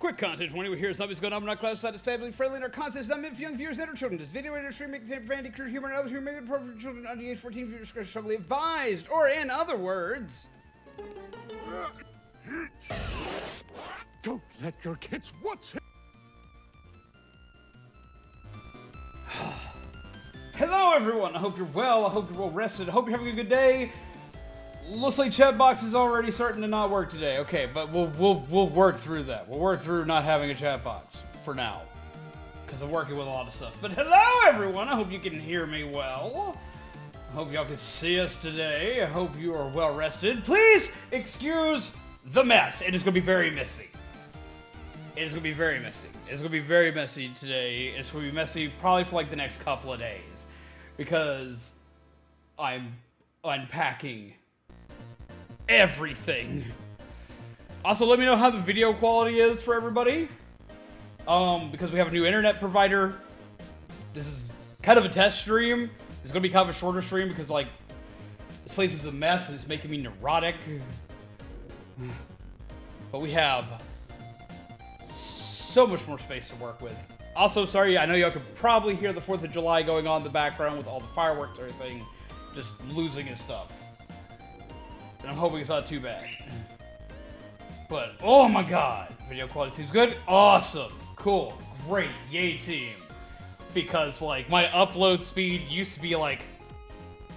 Quick content when anyone hears something's going on, we're not classified as family friendly, and our content is not meant for young viewers and or children. This video industry may contain profanity, crude humor, and other humor may be appropriate for children under the age 14. Viewer discretion is strongly advised, or in other words, don't let your kids watch it. Hello everyone, I hope you're well, I hope you're well rested, I hope you're having a good day. Looks like chat box is already starting to not work today. Okay, but we'll work through that. We'll work through not having a chat box for now, because I'm working with a lot of stuff. But hello everyone, I hope you can hear me well. I hope y'all can see us today. I hope you are well rested. Please excuse the mess. It is going to be very messy. It is going to be very messy. It's going to be very messy today. It's going to be messy probably for like the next couple of days, because I'm unpacking everything. Also, let me know how the video quality is for everybody. Because we have a new internet provider. This is kind of a test stream. It's gonna be kind of a shorter stream because, like, this place is a mess and it's making me neurotic. But we have so much more space to work with. Also, sorry, I know y'all could probably hear the 4th of July going on in the background with all the fireworks and everything, just losing his stuff. And I'm hoping it's not too bad. But, oh my god. Video quality seems good. Awesome. Cool. Great. Yay, team. Because, like, my upload speed used to be, like,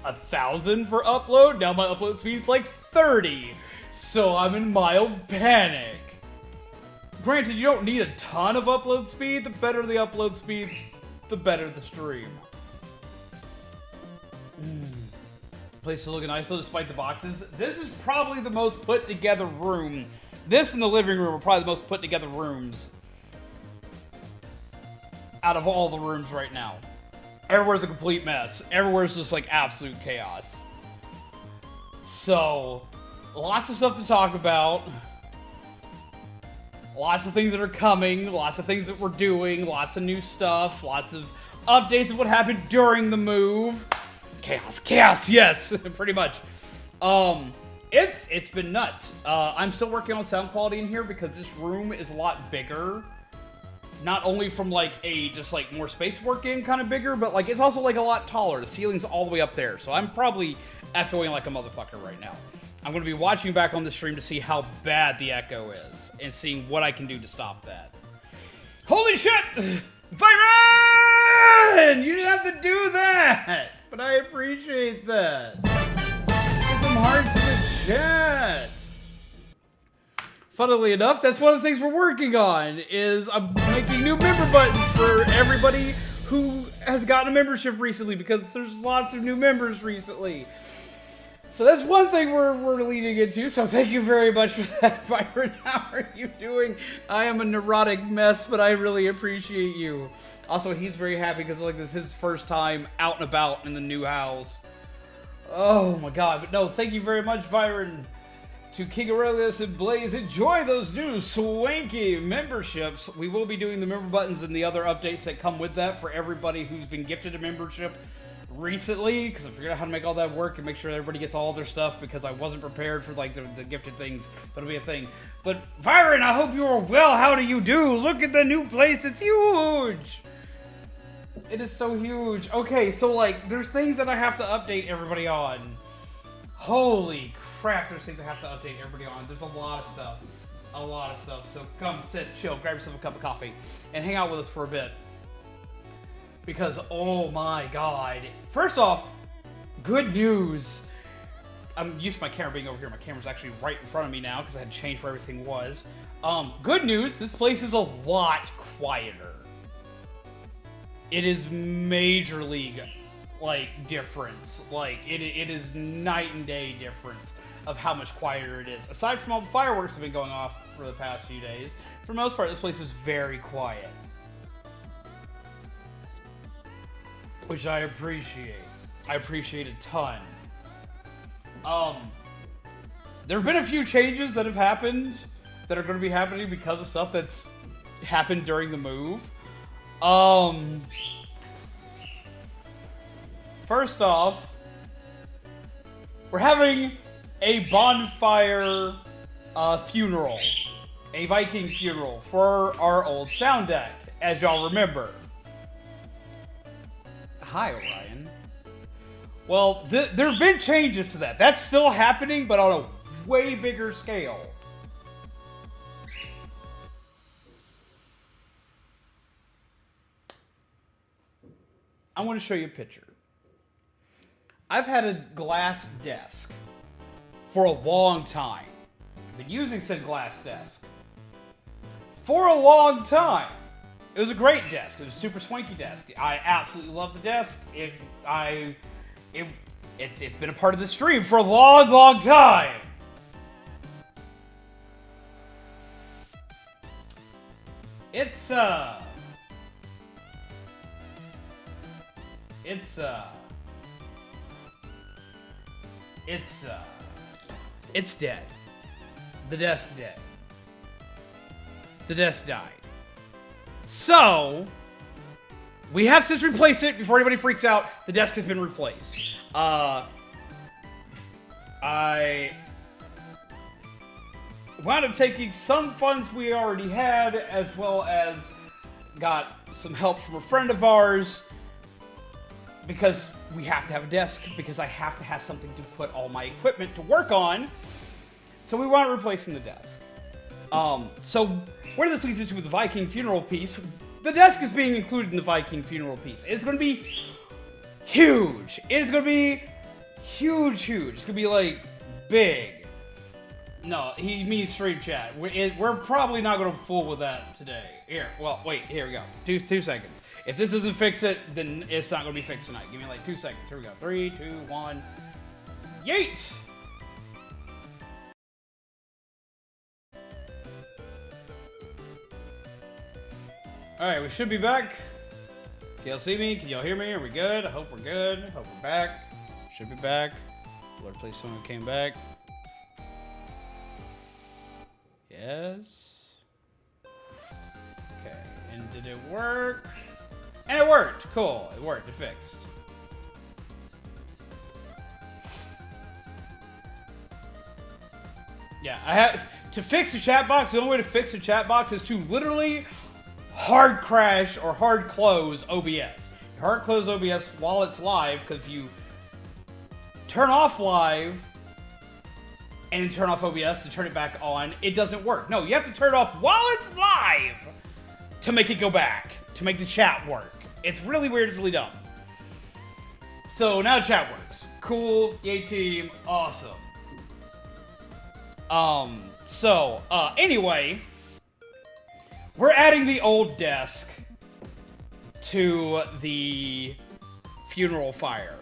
1,000 for upload. Now my upload speed is, like, 30. So I'm in mild panic. Granted, you don't need a ton of upload speed. The better the upload speed, the better the stream. Place is looking nice though, despite the boxes. This is probably the most put together room. This and the living room are probably the most put together rooms out of all the rooms right now. Everywhere's a complete mess. Everywhere's just like absolute chaos. So, lots of stuff to talk about. Lots of things that are coming. Lots of things that we're doing. Lots of new stuff. Lots of updates of what happened during the move. Chaos, yes, pretty much. It's been nuts. I'm still working on sound quality in here because this room is a lot bigger. Not only from like just like more space working kind of bigger, but like it's also like a lot taller. The ceiling's all the way up there, so I'm probably echoing like a motherfucker right now. I'm going to be watching back on the stream to see how bad the echo is and seeing what I can do to stop that. Holy shit! Byron! You didn't have to do that! But I appreciate that. Get some hearts in the chat. Funnily enough, that's one of the things we're working on, is I'm making new member buttons for everybody who has gotten a membership recently, because there's lots of new members recently. So that's one thing we're leading into, so thank you very much for that, Byron. How are you doing? I am a neurotic mess, but I really appreciate you. Also, he's very happy because like this is his first time out and about in the new house. Oh my god, but no, thank you very much, Byron. To King Aurelius and Blaze, enjoy those new swanky memberships. We will be doing the member buttons and the other updates that come with that for everybody who's been gifted a membership recently, because I figured out how to make all that work and make sure everybody gets all their stuff, because I wasn't prepared for like the gifted things, but it'll be a thing. But Byron, I hope you are well. How do you do? Look at the new place. It's huge. It is so huge. Okay, so like there's things that I have to update everybody on. Holy crap, there's things I have to update everybody on. There's a lot of stuff. A lot of stuff. So come sit, chill, grab yourself a cup of coffee, and hang out with us for a bit. Because, oh my god. First off, good news. I'm used to my camera being over here. My camera's actually right in front of me now because I had to change where everything was. Good news, this place is a lot quieter. It is major league, like, difference. Like, it is night and day difference of how much quieter it is. Aside from all the fireworks that have been going off for the past few days, for the most part, this place is very quiet. Which I appreciate. I appreciate a ton. There have been a few changes that have happened that are going to be happening because of stuff that's happened during the move. First off, we're having a bonfire funeral a Viking funeral for our old sound deck, as y'all remember. Hi, Orion. Well, there have been changes to that. That's still happening, but on a way bigger scale. I want to show you a picture. I've had a glass desk for a long time. I've been using said glass desk for a long time. It was a great desk. It was a super swanky desk. I absolutely love the desk. It's been a part of the stream for a long, long time. It's dead. The desk dead. The desk died. So, we have since replaced it. Before anybody freaks out, the desk has been replaced. I wound up taking some funds we already had, as well as got some help from a friend of ours, because we have to have a desk, because I have to have something to put all my equipment to work on. So we wound up replacing the desk. So where this leads into the Viking funeral piece, the desk is being included in the Viking funeral piece. It's going to be huge. It's going to be huge. It's going to be like big. No, he means stream chat. We're probably not going to fool with that today. Here, well, wait, here we go. Two seconds. If this doesn't fix it, then it's not going to be fixed tonight. Give me like 2 seconds. Here we go. 3, 2, 1. Yeet! Alright, we should be back. Can y'all see me? Can y'all hear me? Are we good? I hope we're good. Hope we're back. Should be back. Lord, please someone came back. Yes. Okay, and did it work? And it worked! Cool, it worked, it fixed. Yeah, I had to fix the chat box. The only way to fix the chat box is to literally hard crash or hard close OBS. You hard close OBS while it's live, because if you turn off live and turn off OBS to turn it back on, it doesn't work. No, you have to turn it off while it's live to make it go back, to make the chat work. It's really weird, it's really dumb. So now the chat works. Cool, yay team, awesome. Anyway, we're adding the old desk to the funeral fire.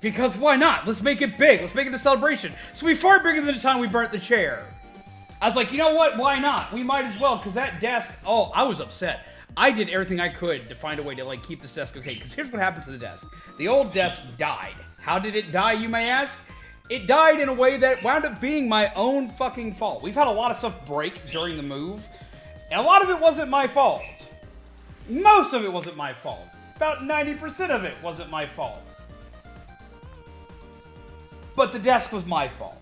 Because why not? Let's make it big. Let's make it a celebration. So we far bigger than the time we burnt the chair. I was like, you know what? Why not? We might as well, because that desk... Oh, I was upset. I did everything I could to find a way to, like, keep this desk okay. Because here's what happened to the desk. The old desk died. How did it die, you may ask? It died in a way that wound up being my own fucking fault. We've had a lot of stuff break during the move. And a lot of it wasn't my fault. Most of it wasn't my fault. About 90% of it wasn't my fault. But the desk was my fault.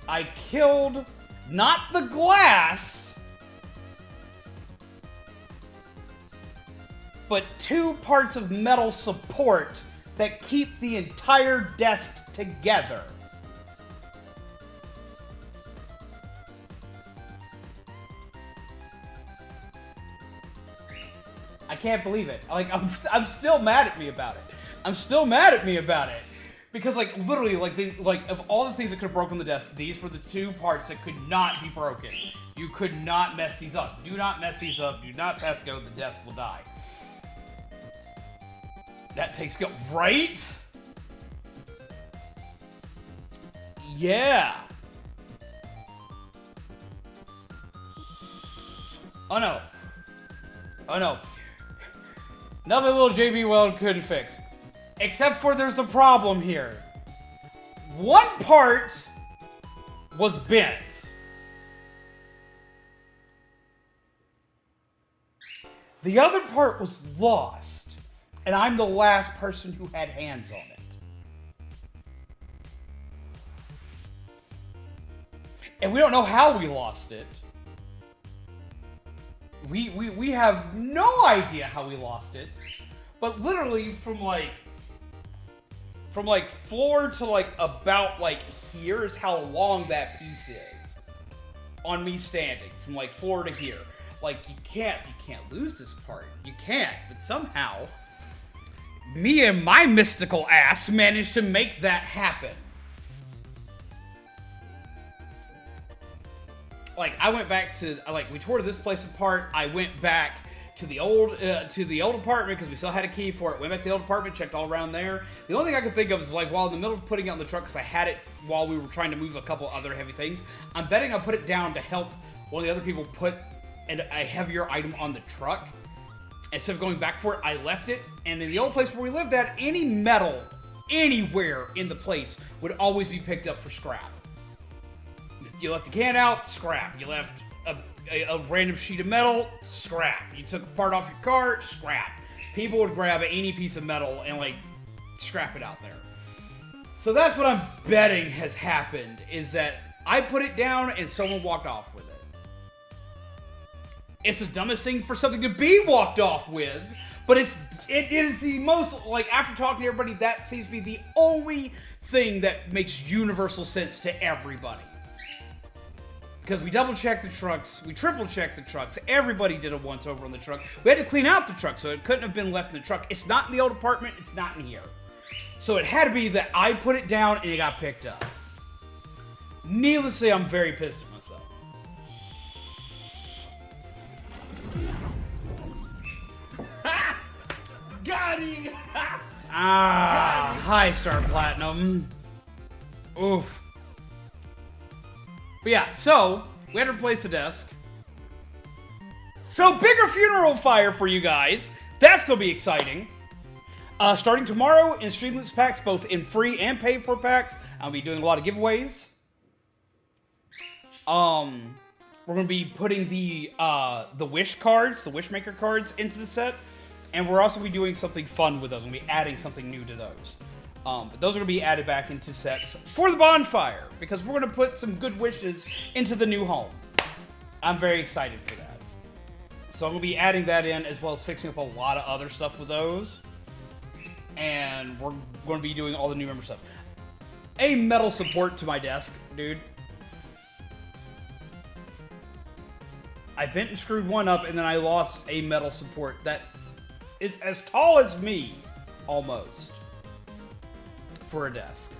I killed not the glass, but 2 parts of metal support that keep the entire desk together. I can't believe it. Like, I'm still mad at me about it. I'm still mad at me about it. Because, like, literally, like, of all the things that could have broken the desk, these were the 2 parts that could not be broken. You could not mess these up. Do not mess these up. Do not pass go. The desk will die. That takes skill. Right? Yeah. Oh, no. Oh, no. Nothing little JB Weld couldn't fix. Except for there's a problem here. One part was bent. The other part was lost, and I'm the last person who had hands on it. And we don't know how we lost it. We have no idea how we lost it. But literally from floor to like about like here is how long that piece is. On me standing. From like floor to here. Like you can't lose this part. You can't. But somehow me and my mystical ass managed to make that happen. Like I went back to we tore this place apart. I went back to the old apartment because we still had a key for it. Went back to the old apartment, checked all around there. The only thing I could think of is like while in the middle of putting it on the truck because I had it while we were trying to move a couple other heavy things. I'm betting I put it down to help one of the other people put a heavier item on the truck. Instead of going back for it, I left it. And in the old place where we lived at, any metal anywhere in the place would always be picked up for scrap. You left a can out, scrap. You left a random sheet of metal, scrap. You took a part off your car, scrap. People would grab any piece of metal and like scrap it out there. So that's what I'm betting has happened, is that I put it down and someone walked off with it. It's the dumbest thing for something to be walked off with, but it is the most, like after talking to everybody, that seems to be the only thing that makes universal sense to everybody. Because we double-checked the trucks, we triple-checked the trucks, everybody did a once-over on the truck. We had to clean out the truck, so it couldn't have been left in the truck. It's not in the old apartment, it's not in here. So it had to be that I put it down and it got picked up. Needless to say, I'm very pissed at myself. Got him! High star platinum. Oof. But yeah, so, we had to replace the desk. So, bigger funeral fire for you guys. That's going to be exciting. Starting tomorrow in Streamlets packs, both in free and paid for packs, I'll be doing a lot of giveaways. We're going to be putting the Wish cards, the Wishmaker cards into the set. And we're also going to be doing something fun with those. We're going to be adding something new to those. But those are going to be added back into sets for the bonfire, because we're going to put some good wishes into the new home. I'm very excited for that. So I'm going to be adding that in, as well as fixing up a lot of other stuff with those. And we're going to be doing all the new member stuff. A metal support to my desk, dude. I bent and screwed one up, and then I lost a metal support that is as tall as me, almost. For a desk.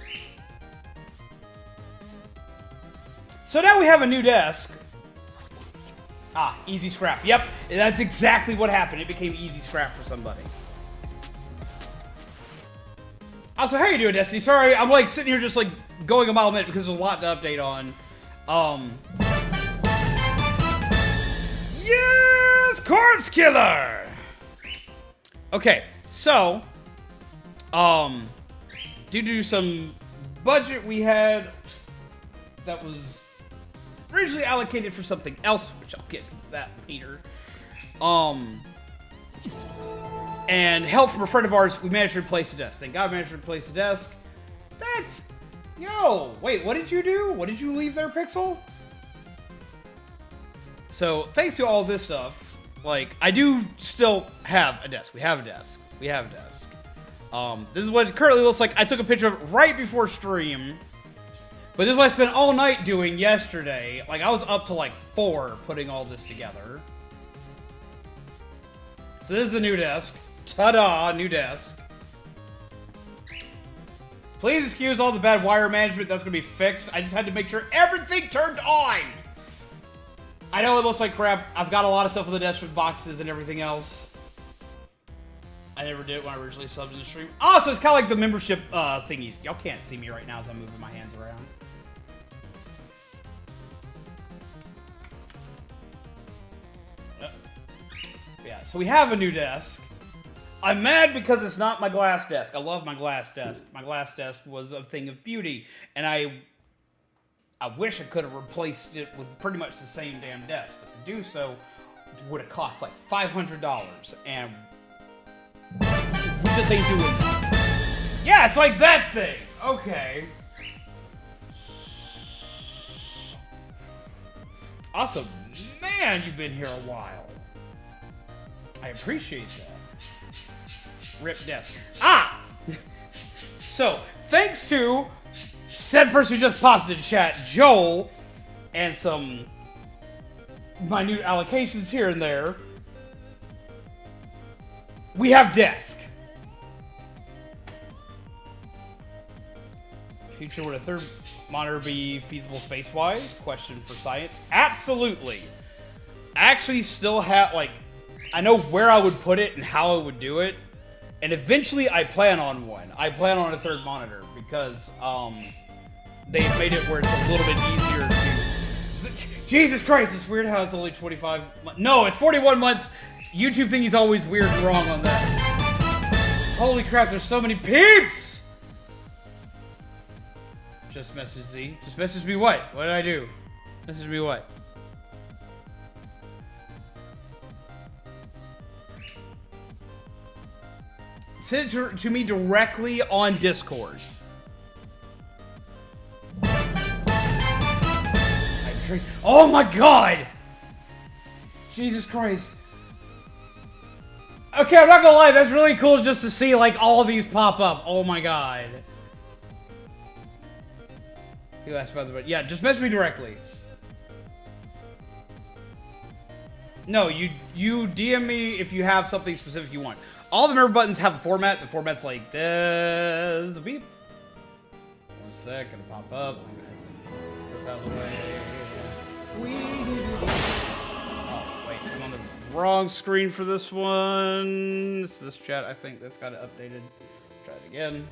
So now we have a new desk. Easy scrap. Yep, that's exactly what happened. It became easy scrap for somebody. Also, how you doing, Destiny? Sorry, I'm like sitting here just like going a mile a minute because there's a lot to update on. Yes, Corpse Killer. Okay, so due to some budget we had that was originally allocated for something else, which I'll get into that later. And help from a friend of ours, we managed to replace the desk. Thank God we managed to replace the desk. That's... Yo, wait, what did you do? What did you leave there, Pixel? So, thanks to all this stuff, like, I do still have a desk. We have a desk. We have a desk. This is what it currently looks like. I took a picture of it right before stream. But this is what I spent all night doing yesterday. Like, I was up to like 4 putting all this together. So this is the new desk. Ta-da, new desk. Please excuse all the bad wire management. That's going to be fixed. I just had to make sure everything turned on. I know it looks like crap. I've got a lot of stuff on the desk with boxes and everything else. I never did it when I originally subbed in the stream. Oh, so it's kind of like the membership thingies. Y'all can't see me right now as I'm moving my hands around. Yeah, so we have a new desk. I'm mad because it's not my glass desk. I love my glass desk. My glass desk was a thing of beauty, and I wish I could have replaced it with pretty much the same damn desk, but to do so would have cost like $500, and we just ain't doing that. Yeah, it's like that thing. Okay. Awesome. Man, you've been here a while. I appreciate that. Rip desk. Ah! So, thanks to said person who just popped in the chat, Joel, and some minute allocations here and there, we have desk. Future, would a third monitor be feasible space-wise? Question for science. Absolutely. I actually still have, like, I know where I would put it and how I would do it. And eventually I plan on one. I plan on a third monitor because, they've made it where it's a little bit easier to... Jesus Christ, it's weird how it's only 25 months. No, it's 41 months. YouTube thingy's always weird and wrong on that. Holy crap, there's so many peeps! Just message Z. Just message me what? What did I do? Message me what? Send it to me directly on Discord. Oh my god! Jesus Christ. Okay, I'm not gonna lie, that's really cool just to see like all of these pop up. Oh my god. You asked about the... Yeah, just message me directly. No, you DM me if you have something specific you want. All the member buttons have a format. The format's like this. Beep. 1 sec, gonna pop up. This out of the way. Oh, wait, I'm on the wrong screen for this one. It's this chat, I think that's got it updated. Try it again.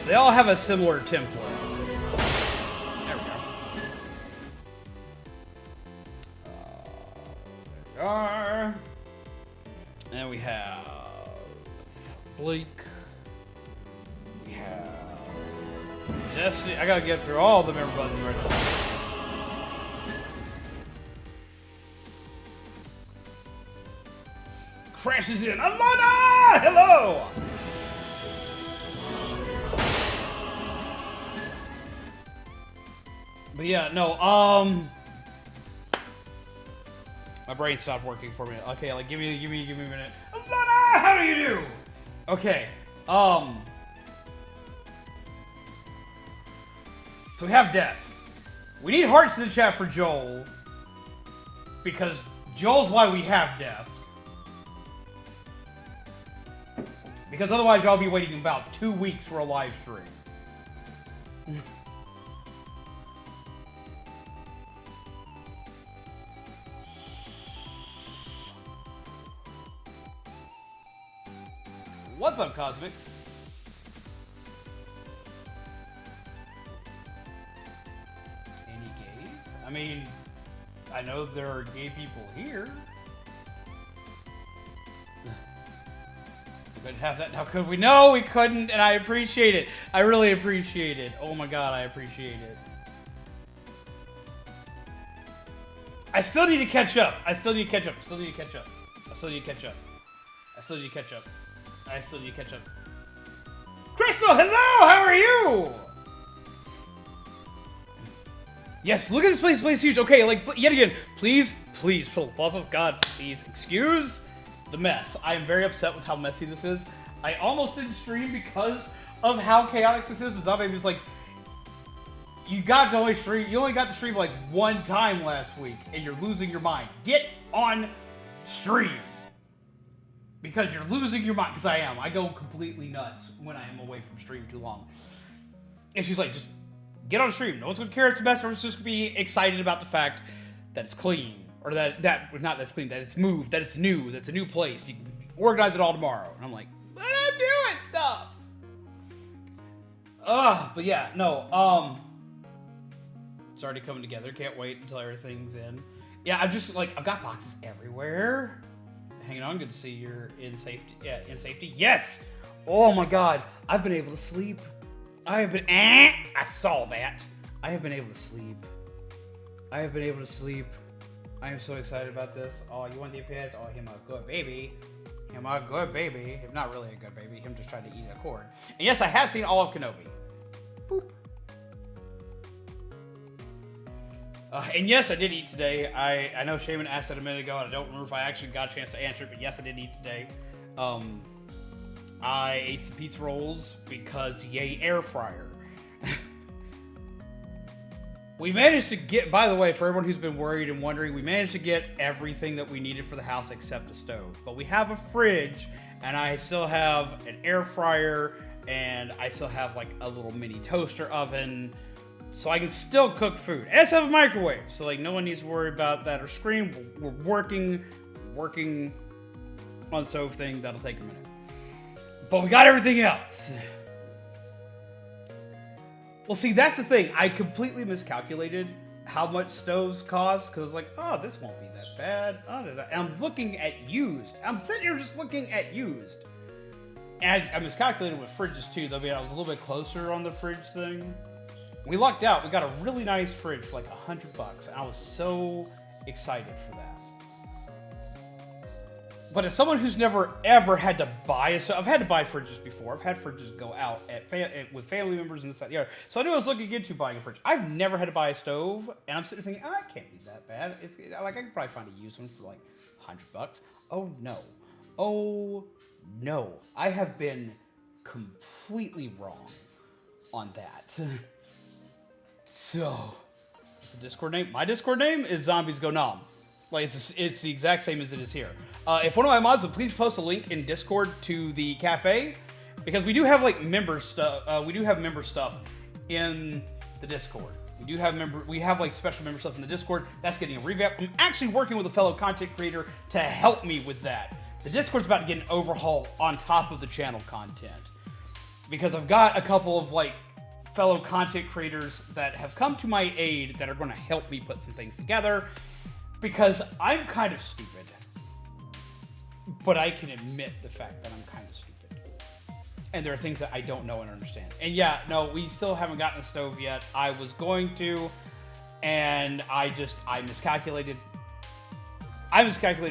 They all have a similar template. There we go. There we are. And we have Blake. We have Destiny. I gotta get through all the member buttons right now. Crashes in. Alana! Hello! But yeah, no, my brain stopped working for a minute. Okay, like, give me a minute. Alana, how do you do? Okay, so we have desk. We need hearts in the chat for Joel, because Joel's why we have desk. Because otherwise y'all be waiting about 2 weeks for a live stream. What's up, Cosmics? Any gays? I mean, I know there are gay people here. We couldn't have that now, could we? No, we couldn't, and I appreciate it. I really appreciate it. Oh my god, I appreciate it. I still need to catch up. I still need to catch up. I still need to catch up. I still need to catch up. I still need to catch up. I still need to catch up. Crystal, hello! How are you? Yes, look at this place. Place huge. Okay, like, yet again, please, for the love of God, please excuse the mess. I am very upset with how messy this is. I almost didn't stream because of how chaotic this is, but Zombie was like, you only got to stream like 1 time last week, and you're losing your mind. Get on stream. Because you're losing your mind. Because I am. I go completely nuts when I am away from stream too long. And she's like, just get on stream. No one's going to care it's a mess. Everyone's just going to be excited about the fact that it's clean. Or not that's clean, that it's moved, that it's new, that's a new place. You can organize it all tomorrow. And I'm like, but I'm doing stuff. But yeah, no, it's already coming together. Can't wait until everything's in. Yeah, I've got boxes everywhere. Hanging on, good to see you're in safety. Yeah, in safety. Yes! Oh my god, I've been able to sleep. I saw that. I have been able to sleep. I am so excited about this. Oh, you want the appearance? Oh, him a good baby. Him a good baby. Him not really a good baby. Him just trying to eat a cord. And yes, I have seen all of Kenobi. Boop. And yes, I did eat today. I know Shaman asked that a minute ago, and I don't remember if I actually got a chance to answer it, but yes, I did eat today. I ate some pizza rolls because yay, air fryer. We managed to get, by the way, for everyone who's been worried and wondering, we managed to get everything that we needed for the house except a stove. But we have a fridge, and I still have an air fryer, and I still have like a little mini toaster oven. So I can still cook food. And I still have a microwave. So like no one needs to worry about that or scream. We're working on the stove thing. That'll take a minute. But we got everything else. Well, see, that's the thing. I completely miscalculated how much stoves cost. Because I was like, oh, this won't be that bad. And I'm looking at used. I'm sitting here just looking at used. And I miscalculated with fridges too. Though, I mean, I was a little bit closer on the fridge thing. We lucked out. We got a really nice fridge for like $100. And I was so excited for that. But as someone who's never ever had to buy a stove, I've had to buy fridges before. I've had fridges go out with family members and this, that, and the other. So I knew I was looking into buying a fridge. I've never had to buy a stove, and I'm sitting thinking, oh, it can't be that bad. It's like I could probably find a used one for like $100. Oh no, I have been completely wrong on that. So, what's the Discord name? My Discord name is Zombies Go Nom. Like, it's the exact same as it is here. If one of my mods would please post a link in Discord to the cafe, because we do have like member stuff. We do have member stuff in the Discord. We have like special member stuff in the Discord. That's getting a revamp. I'm actually working with a fellow content creator to help me with that. The Discord's about to get an overhaul on top of the channel content, because I've got a couple of like fellow content creators that have come to my aid that are going to help me put some things together, because I'm kind of stupid, but I can admit the fact that I'm kind of stupid, and there are things that I don't know and understand. And yeah, no, we still haven't gotten a stove yet. I was going to, and I miscalculated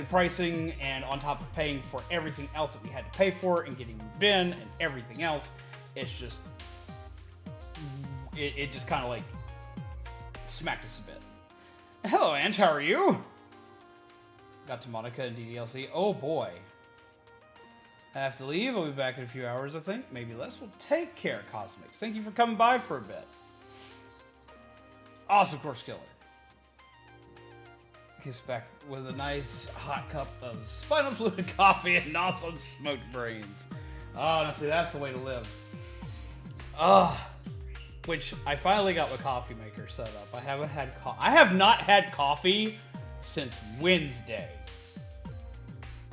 pricing, and on top of paying for everything else that we had to pay for and getting moved in and everything else, it just kind of like smacked us a bit. Hello, Ange, how are you? Got to Monica and DDLC. Oh boy. I have to leave. I'll be back in a few hours, I think. Maybe less. Well, take care, Cosmics. Thank you for coming by for a bit. Awesome course killer. Kiss back with a nice hot cup of spinal fluid coffee and knobs on smoked brains. Oh, now see, that's the way to live. Which I finally got my coffee maker set up. I have not had coffee since Wednesday,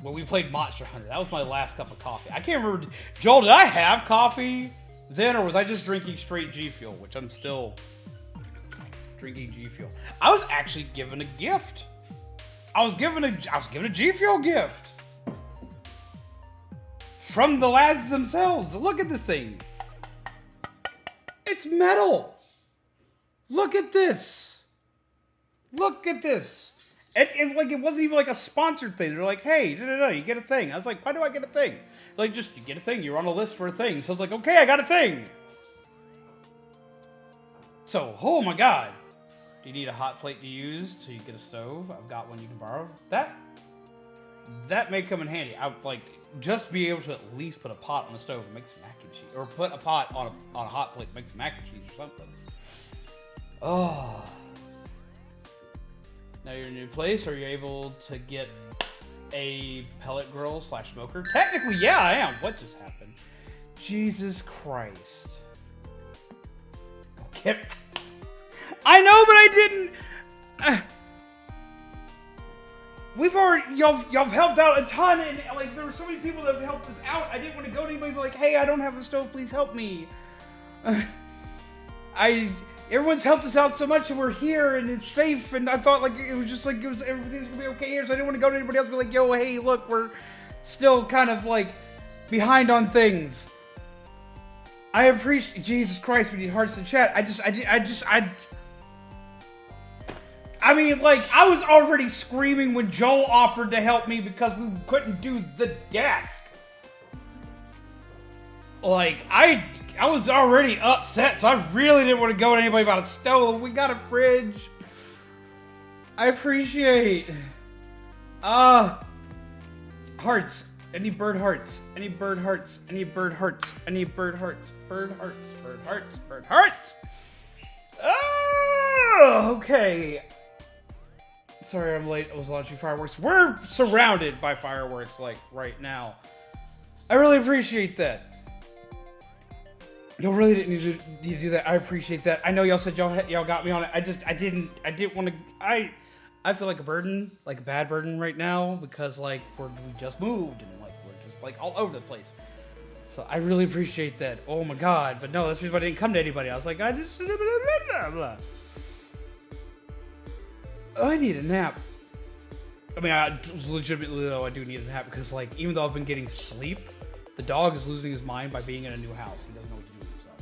when we played Monster Hunter. That was my last cup of coffee. I can't remember. Joel, did I have coffee then, or was I just drinking straight G Fuel? Which I'm still drinking G Fuel. I was actually given a gift. I was given a G Fuel gift from the lads themselves. Look at this thing. It's metal. Look at this. Look at this. It's like, it wasn't even like a sponsored thing. They're like, hey, you get a thing. I was like, why do I get a thing? Like, just, you get a thing. You're on a list for a thing. So I was like, okay, I got a thing. So, oh my God. Do you need a hot plate to use so you get a stove? I've got one you can borrow. That may come in handy. I would like just be able to at least put a pot on the stove and make some mac and cheese, or put a pot on a hot plate and make some mac and cheese or something. Oh. Now you're in a new place. Are you able to get a pellet grill / smoker? Technically, yeah, I am. What just happened? Jesus Christ. Okay. I know, but I didn't. We've already, y'all have helped out a ton, and like there were so many people that have helped us out. I didn't want to go to anybody and be like, hey, I don't have a stove, please help me. Everyone's helped us out so much, and we're here, and it's safe, and I thought like everything's gonna be okay here, so I didn't want to go to anybody else and be like, yo, hey, look, we're still kind of like behind on things. I appreciate, Jesus Christ, we need hearts in chat. I I mean, like, I was already screaming when Joel offered to help me because we couldn't do the desk. Like, I was already upset, so I really didn't want to go to anybody about a stove. We got a fridge. I appreciate. Hearts. I need bird hearts. I need bird hearts. I need bird hearts. I need bird hearts. Bird hearts. Bird hearts. Bird hearts. Oh, okay. Sorry I'm late. I was launching fireworks. We're surrounded by fireworks, like, right now. I really appreciate that. Y'all really didn't need to do that. I appreciate that. I know y'all said y'all got me on it. I didn't want to. I feel like a burden, like a bad burden right now because like we just moved and like we're just like all over the place. So I really appreciate that. Oh my god! But no, that's the reason why I didn't come to anybody. I was like, I just blah, blah, blah. Oh, I need a nap. I mean, legitimately though, I do need a nap because like even though I've been getting sleep, the dog is losing his mind by being in a new house. He doesn't know what to do with himself.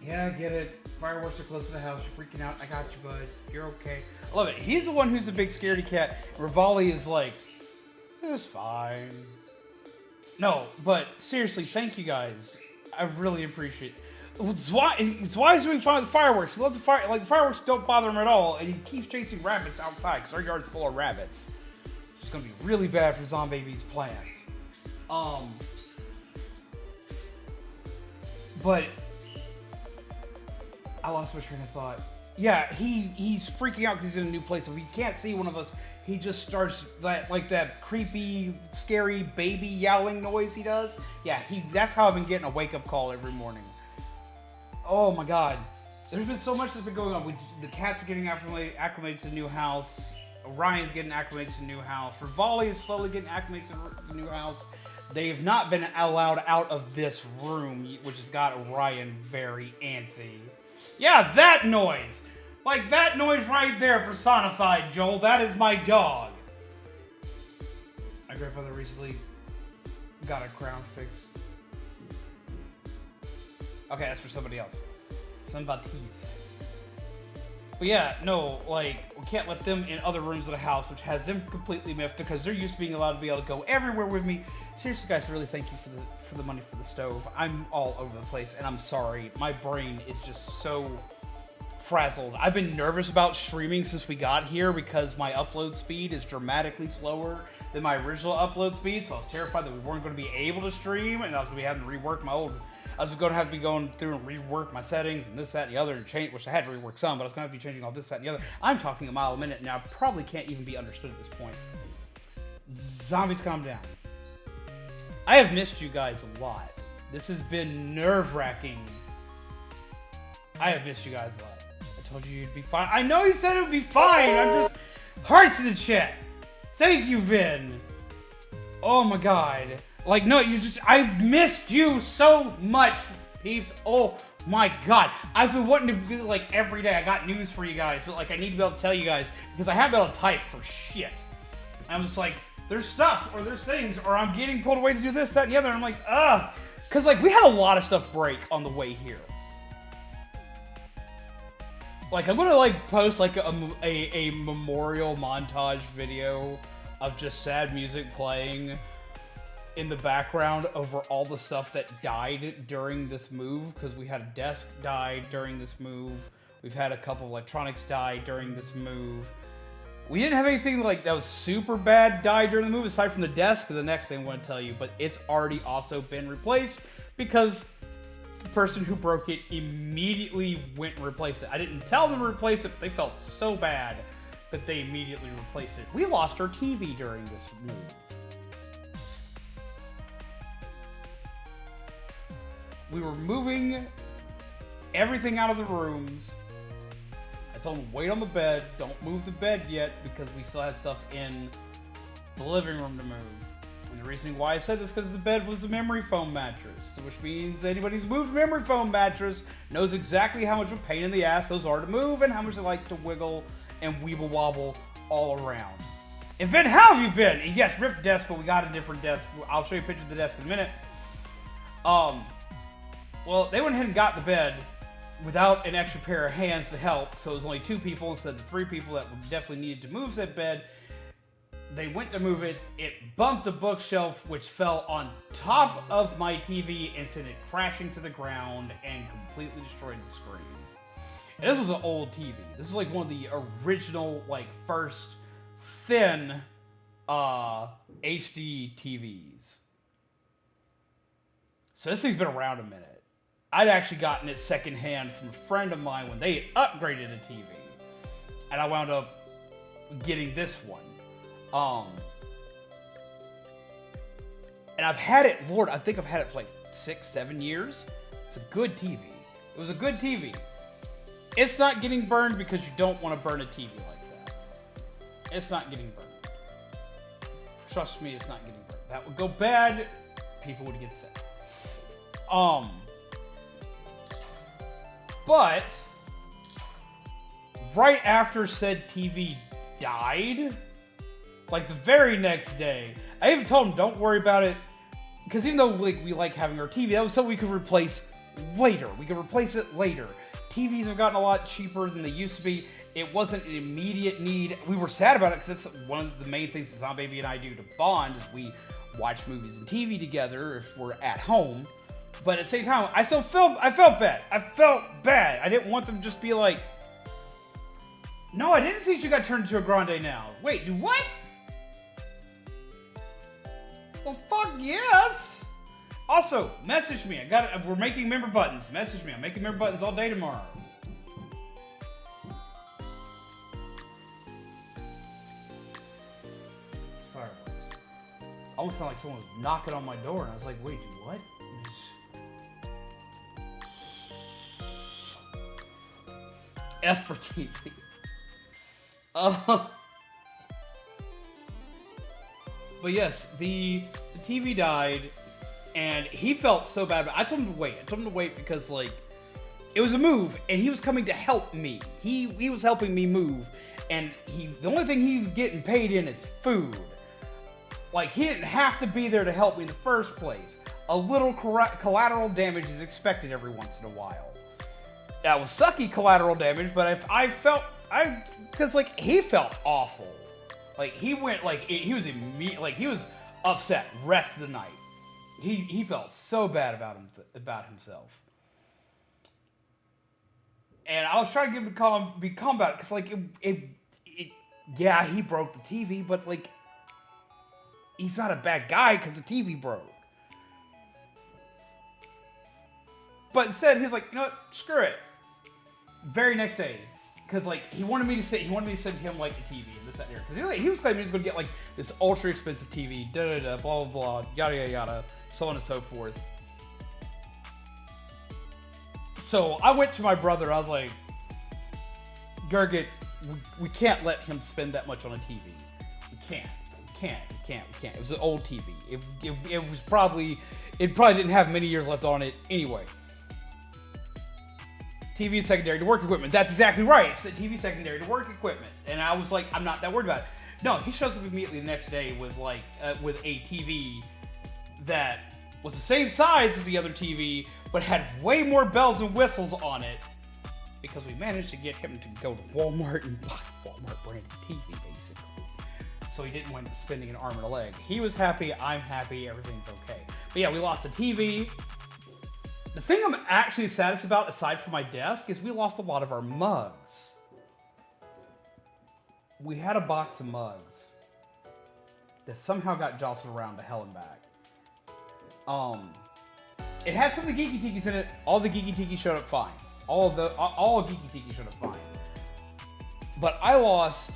Yeah, I get it. Fireworks are close to the house. You're freaking out. I got you, bud. You're okay. I love it. He's the one who's the big scaredy cat. Revolving is like, it's fine. No, but seriously, thank you guys. I really appreciate it. It's why he's doing fine with the fireworks. He loves the fire. Like the fireworks don't bother him at all, and he keeps chasing rabbits outside because our yard's full of rabbits. It's gonna be really bad for Zombaby's plans. But I lost my train of thought. Yeah, he's freaking out because he's in a new place. If he can't see one of us, he just starts that creepy, scary baby yowling noise he does. Yeah, that's how I've been getting a wake-up call every morning. Oh my god. There's been so much that's been going on. The cats are getting acclimated to the new house. Orion's getting acclimated to the new house. Rivali is slowly getting acclimated to the new house. They have not been allowed out of this room, which has got Orion very antsy. Yeah, that noise! Like, that noise right there personified, Joel. That is my dog. My grandfather recently got a crown fix. Okay, that's for somebody else. Something about teeth. But yeah, no, like, we can't let them in other rooms of the house, which has them completely miffed because they're used to being allowed to be able to go everywhere with me. Seriously, guys, really thank you for the money for the stove. I'm all over the place, and I'm sorry. My brain is just so frazzled. I've been nervous about streaming since we got here because my upload speed is dramatically slower than my original upload speed, so I was terrified that we weren't going to be able to stream, and I was going to be having to rework my old... I was going to have to be going through and rework my settings and this, that, and the other, and change, which I had to rework some, but I was going to be changing all this, that, and the other. I'm talking a mile a minute, and I probably can't even be understood at this point. Zombies, calm down. I have missed you guys a lot. This has been nerve-wracking. I have missed you guys a lot. I told you you'd be fine. I know you said it would be fine. I'm just... Hearts in the chat. Thank you, Vin. Oh my god. Like, no, I've missed you so much, peeps. Oh my god. I've been wanting to do like every day. I got news for you guys, but like I need to be able to tell you guys because I haven't been able to type for shit. I'm just like, there's stuff or there's things or I'm getting pulled away to do this, that, and the other. And I'm like, ugh. Because like we had a lot of stuff break on the way here. Like I'm gonna like post like a memorial montage video of just sad music playing in the background over all the stuff that died during this move, because we had a desk die during this move. We've had a couple of electronics die during this move. We didn't have anything like that was super bad die during the move aside from the desk. The next thing I want to tell you, but it's already also been replaced because the person who broke it immediately went and replaced it. I didn't tell them to replace it, but they felt so bad that they immediately replaced it. We lost our TV during this move. We were moving everything out of the rooms. I told them, wait on the bed. Don't move the bed yet because we still had stuff in the living room to move. And the reasoning why I said this is because the bed was a memory foam mattress, which means anybody who's moved a memory foam mattress knows exactly how much of a pain in the ass those are to move and how much they like to wiggle and weeble wobble all around. And Vin, how have you been? And yes, ripped desk, but we got a different desk. I'll show you a picture of the desk in a minute. Well, they went ahead and got the bed, without an extra pair of hands to help, so it was only 2 people instead of 3 people that definitely needed to move said bed. They went to move it. It bumped a bookshelf, which fell on top of my TV and sent it crashing to the ground and completely destroyed the screen. And this was an old TV. This is like one of the original, like, first thin HD TVs. So this thing's been around a minute. I'd actually gotten it secondhand from a friend of mine when they upgraded a TV. And I wound up getting this one. And I've had it, Lord, I think I've had it for like 6-7 years. It's a good TV. It was a good TV. It's not getting burned because you don't want to burn a TV like that. It's not getting burned. Trust me, it's not getting burned. That would go bad. People would get sick. But right after said TV died, like the very next day, I even told him don't worry about it, because even though we like having our TV, that was something we could replace later. We could replace it later. TVs have gotten a lot cheaper than they used to be. It wasn't an immediate need. We were sad about it because it's one of the main things that Zombie Baby and I do to bond is we watch movies and TV together if we're at home. But at the same time, I felt bad. I felt bad. I didn't want them to just be like, no, I didn't see you got turned into a grande now. Wait, do what? Well, fuck yes. Also, message me. We're making member buttons. Message me. I'm making member buttons all day tomorrow. Fireworks. I almost sounded like someone was knocking on my door, and I was like, wait, what? F for TV. But yes, the TV died, and he felt so bad. I told him to wait. I told him to wait because, like, it was a move, and he was coming to help me. He was helping me move, and the only thing he was getting paid in is food. Like, he didn't have to be there to help me in the first place. A little collateral damage is expected every once in a while. That was sucky collateral damage, but because like he felt awful. Like he went like he was upset rest of the night. He felt so bad about himself. And I was trying to get him to be calm about it because like yeah, he broke the TV, but like he's not a bad guy because the TV broke. But instead, he was like, you know what? Screw it. Very next day, because like he wanted me to send him like the TV and this that and there. Because he was claiming he was going to get like this ultra expensive TV, blah blah blah, yada yada yada, so on and so forth. So I went to my brother. I was like, Gurgit, we can't let him spend that much on a TV. We can't. It was an old TV. It probably didn't have many years left on it anyway. TV is secondary to work equipment. That's exactly right. It's TV secondary to work equipment. And I was like, I'm not that worried about it. No, he shows up immediately the next day with like with a TV that was the same size as the other TV, but had way more bells and whistles on it because we managed to get him to go to Walmart and buy Walmart branded TV, basically. So he didn't wind up spending an arm and a leg. He was happy. I'm happy. Everything's okay. But yeah, we lost the TV. The thing I'm actually saddest about, aside from my desk, is we lost a lot of our mugs. We had a box of mugs that somehow got jostled around to hell and back. It had some of the Geeky Tikis in it. All the Geeky Tiki showed up fine. All Geeky Tiki showed up fine. But I lost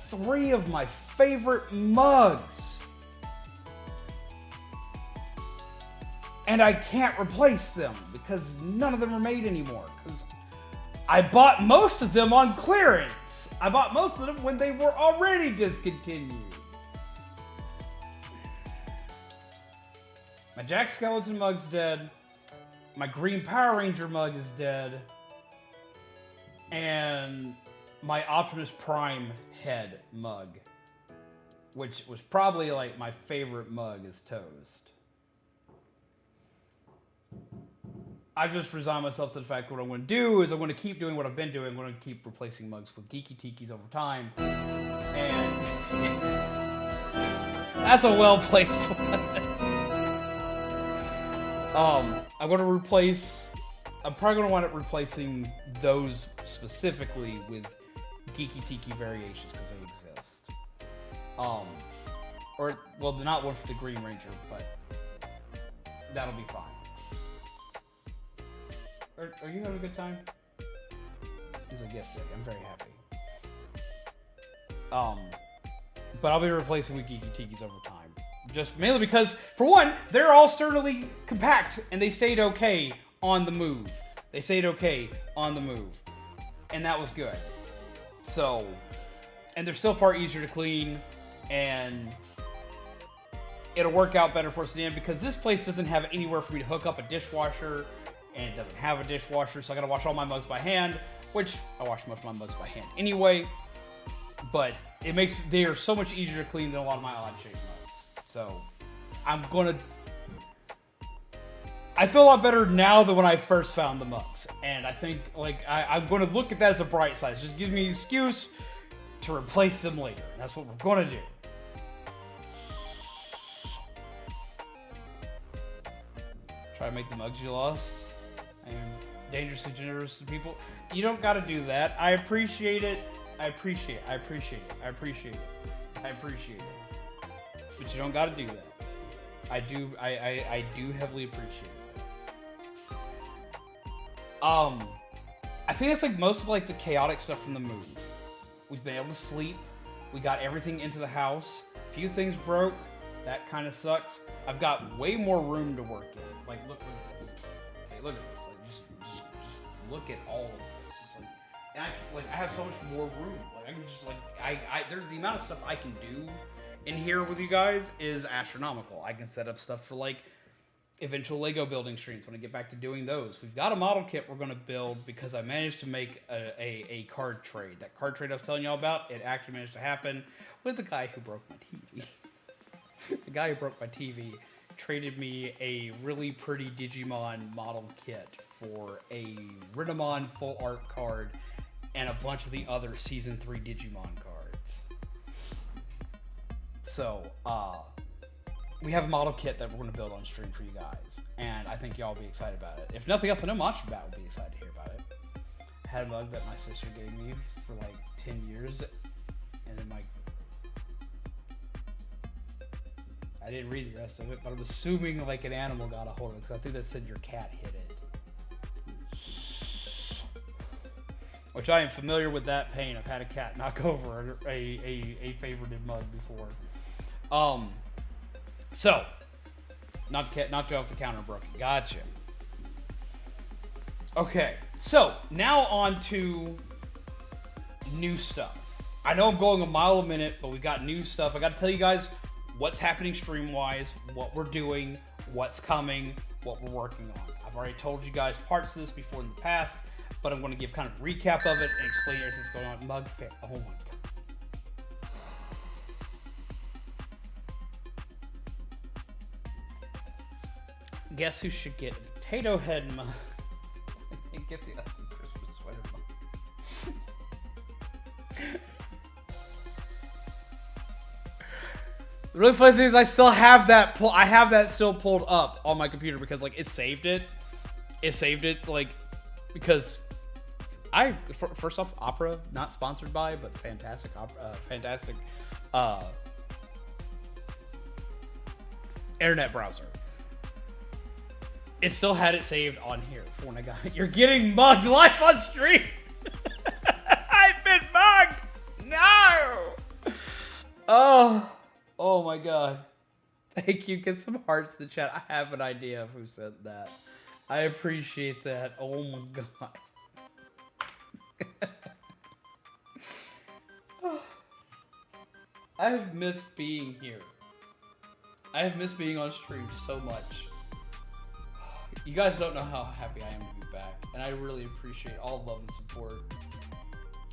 3 of my favorite mugs. And I can't replace them because none of them are made anymore. Because I bought most of them on clearance. I bought most of them when they were already discontinued. My Jack Skeleton mug's dead. My Green Power Ranger mug is dead. And my Optimus Prime head mug, which was probably like my favorite mug, is toast. I just resigned myself to the fact that what I'm going to do is I'm going to keep doing what I've been doing. I'm going to keep replacing mugs with geeky tikis over time. And that's a well-placed one. I'm going to replace... I'm probably going to wind up replacing those specifically with geeky tiki variations because they exist. Or, well, not one for the Green Ranger, but that'll be fine. Are you having a good time? He's like, yes, Daddy, I'm very happy. But I'll be replacing with geeky tikis over time. Just mainly because, for one, they're all sturdily compact, and they stayed okay on the move. They stayed okay on the move. And that was good. So, and they're still far easier to clean, and it'll work out better for us in the end, because this place doesn't have anywhere for me to hook up a dishwasher, and it doesn't have a dishwasher, so I gotta wash all my mugs by hand, which I wash most of my mugs by hand anyway, but it makes, they are so much easier to clean than a lot of my odd-shaped mugs. So, I feel a lot better now than when I first found the mugs, and I think, like, I'm gonna look at that as a bright side. It just gives me an excuse to replace them later. That's what we're gonna do. Try to make the mugs you lost. I am dangerously generous to people. You don't gotta do that. I appreciate it. I appreciate it. I appreciate it. I appreciate it. I appreciate it. But you don't gotta do that. I do heavily appreciate it. I think that's like most of like the chaotic stuff from the move. We've been able to sleep. We got everything into the house. A few things broke. That kind of sucks. I've got way more room to work in. Like, look at this. Okay, look at this. Like, just look at all of this. Just like, and I have so much more room. Like, I can just like, there's the amount of stuff I can do in here with you guys is astronomical. I can set up stuff for like eventual Lego building streams when I get back to doing those. We've got a model kit we're going to build because I managed to make a card trade. That card trade I was telling y'all about, it actually managed to happen with the guy who broke my TV. The guy who broke my TV traded me a really pretty Digimon model kit for a Rinamon full art card and a bunch of the other Season 3 Digimon cards. So, we have a model kit that we're going to build on stream for you guys, and I think y'all will be excited about it. If nothing else, I know Monster Bat will be excited to hear about it. I had a mug that my sister gave me for like 10 years, and then like, I didn't read the rest of it, but I'm assuming like an animal got a hold of it, because I think that said your cat hit it. Which I am familiar with that pain. I've had a cat knock over a favorited mug before. So, knocked you off the counter, broke it. Gotcha. Okay, so now on to new stuff. I know I'm going a mile a minute, but we got new stuff. I got to tell you guys what's happening stream-wise, what we're doing, what's coming, what we're working on. I've already told you guys parts of this before in the past, but I'm going to give kind of a recap of it and explain everything that's going on. Mug Fair. Oh my god. Guess who should get potato head mug? Get the other Christmas sweater mug. The really funny thing is I still have that I have that still pulled up on my computer because like it saved it. It saved it like because first off, Opera, not sponsored by, but fantastic internet browser. It still had it saved on here for when I got it. You're getting mugged live on stream. I've been mugged. No. Oh my god. Thank you. Get some hearts in the chat. I have an idea of who said that. I appreciate that. Oh my god. I have missed being here. I have missed being on stream so much. You guys don't know how happy I am to be back, and I really appreciate all the love and support.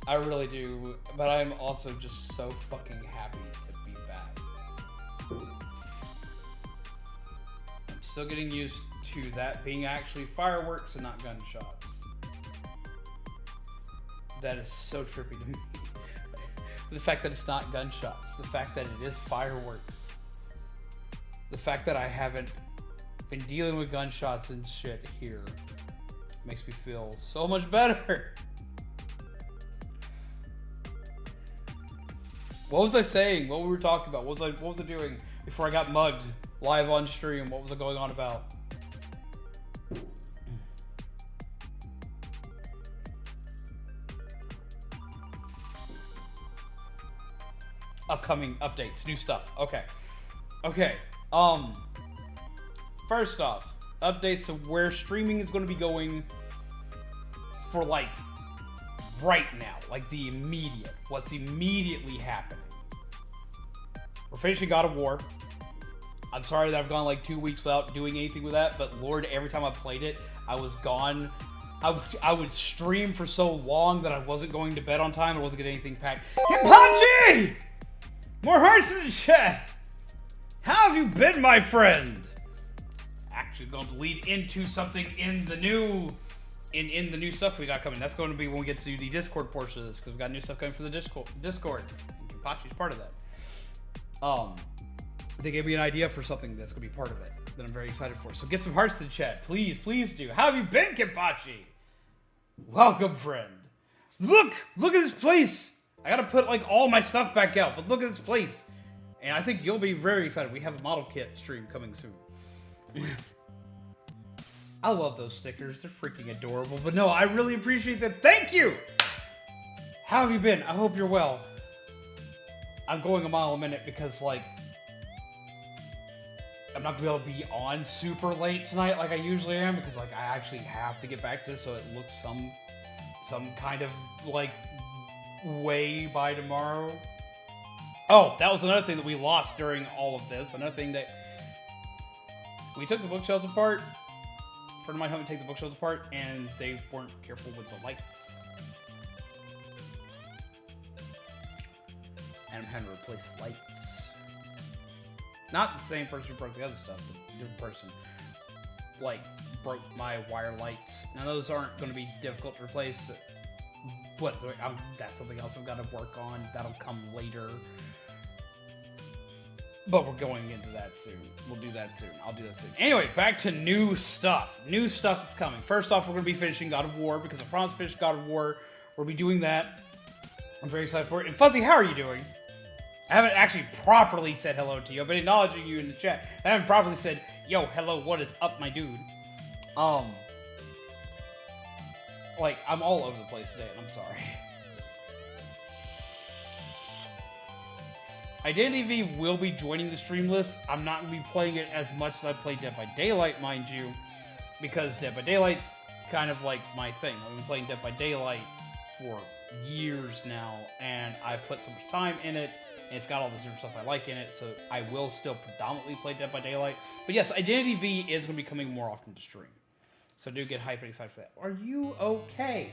I really do, but I'm also just so fucking happy to be back. I'm still getting used to that being actually fireworks and not gunshots. That is so trippy to me. The fact that it's not gunshots. The fact that it is fireworks. The fact that I haven't been dealing with gunshots and shit here makes me feel so much better. What was I saying? What we were talking about? What was I doing before I got mugged live on stream? What was I going on about? Upcoming updates, new stuff. Okay. First off, updates to where streaming is going to be going for like right now, like the immediate, what's immediately happening. We're finishing God of War. I'm sorry that I've gone like 2 weeks without doing anything with that, but Lord, every time I played it, I was gone. I would stream for so long that I wasn't going to bed on time. I wasn't getting anything packed. Hipachi! More hearts in the chat! How have you been, my friend? Actually going to lead into something in the new in the new stuff we got coming. That's going to be when we get to the Discord portion of this, because we got new stuff coming for the Discord. And Hipachi's part of that. They gave me an idea for something that's going to be part of it that I'm very excited for. So get some hearts in the chat. Please do. How have you been, Hipachi? Welcome, friend. Look at this place. I gotta put like all my stuff back out, but look at this place. And I think you'll be very excited. We have a model kit stream coming soon. I love those stickers. They're freaking adorable. But no, I really appreciate that. Thank you! How have you been? I hope you're well. I'm going a mile a minute because, like, I'm not going to be able to be on super late tonight like I usually am, because, like, I actually have to get back to this so it looks some kind of, like, way by tomorrow. Oh, that was another thing that we lost during all of this. Another thing that we took the bookshelves apart. A friend of mine helped me take the bookshelves apart, and they weren't careful with the lights. And I'm having to replace lights. Not the same person who broke the other stuff, but a different person. Like, broke my wire lights. Now, those aren't going to be difficult to replace, but that's something else I've got to work on. That'll come later. But we're going into that soon. We'll do that soon. I'll do that soon. Anyway, back to new stuff. New stuff that's coming. First off, we're going to be finishing God of War, because I promised to finish God of War. We'll be doing that. I'm very excited for it. And Fuzzy, how are you doing? I haven't actually properly said hello to you. I've been acknowledging you in the chat. I haven't properly said, yo, hello, what is up, my dude? Like, I'm all over the place today, and I'm sorry. Identity V will be joining the stream list. I'm not going to be playing it as much as I play Dead by Daylight, mind you, because Dead by Daylight's kind of like my thing. I've been playing Dead by Daylight for years now, and I've put so much time in it, and it's got all this different stuff I like in it, so I will still predominantly play Dead by Daylight. But yes, Identity V is going to be coming more often to stream. So do get hyped and excited for that. Are you okay?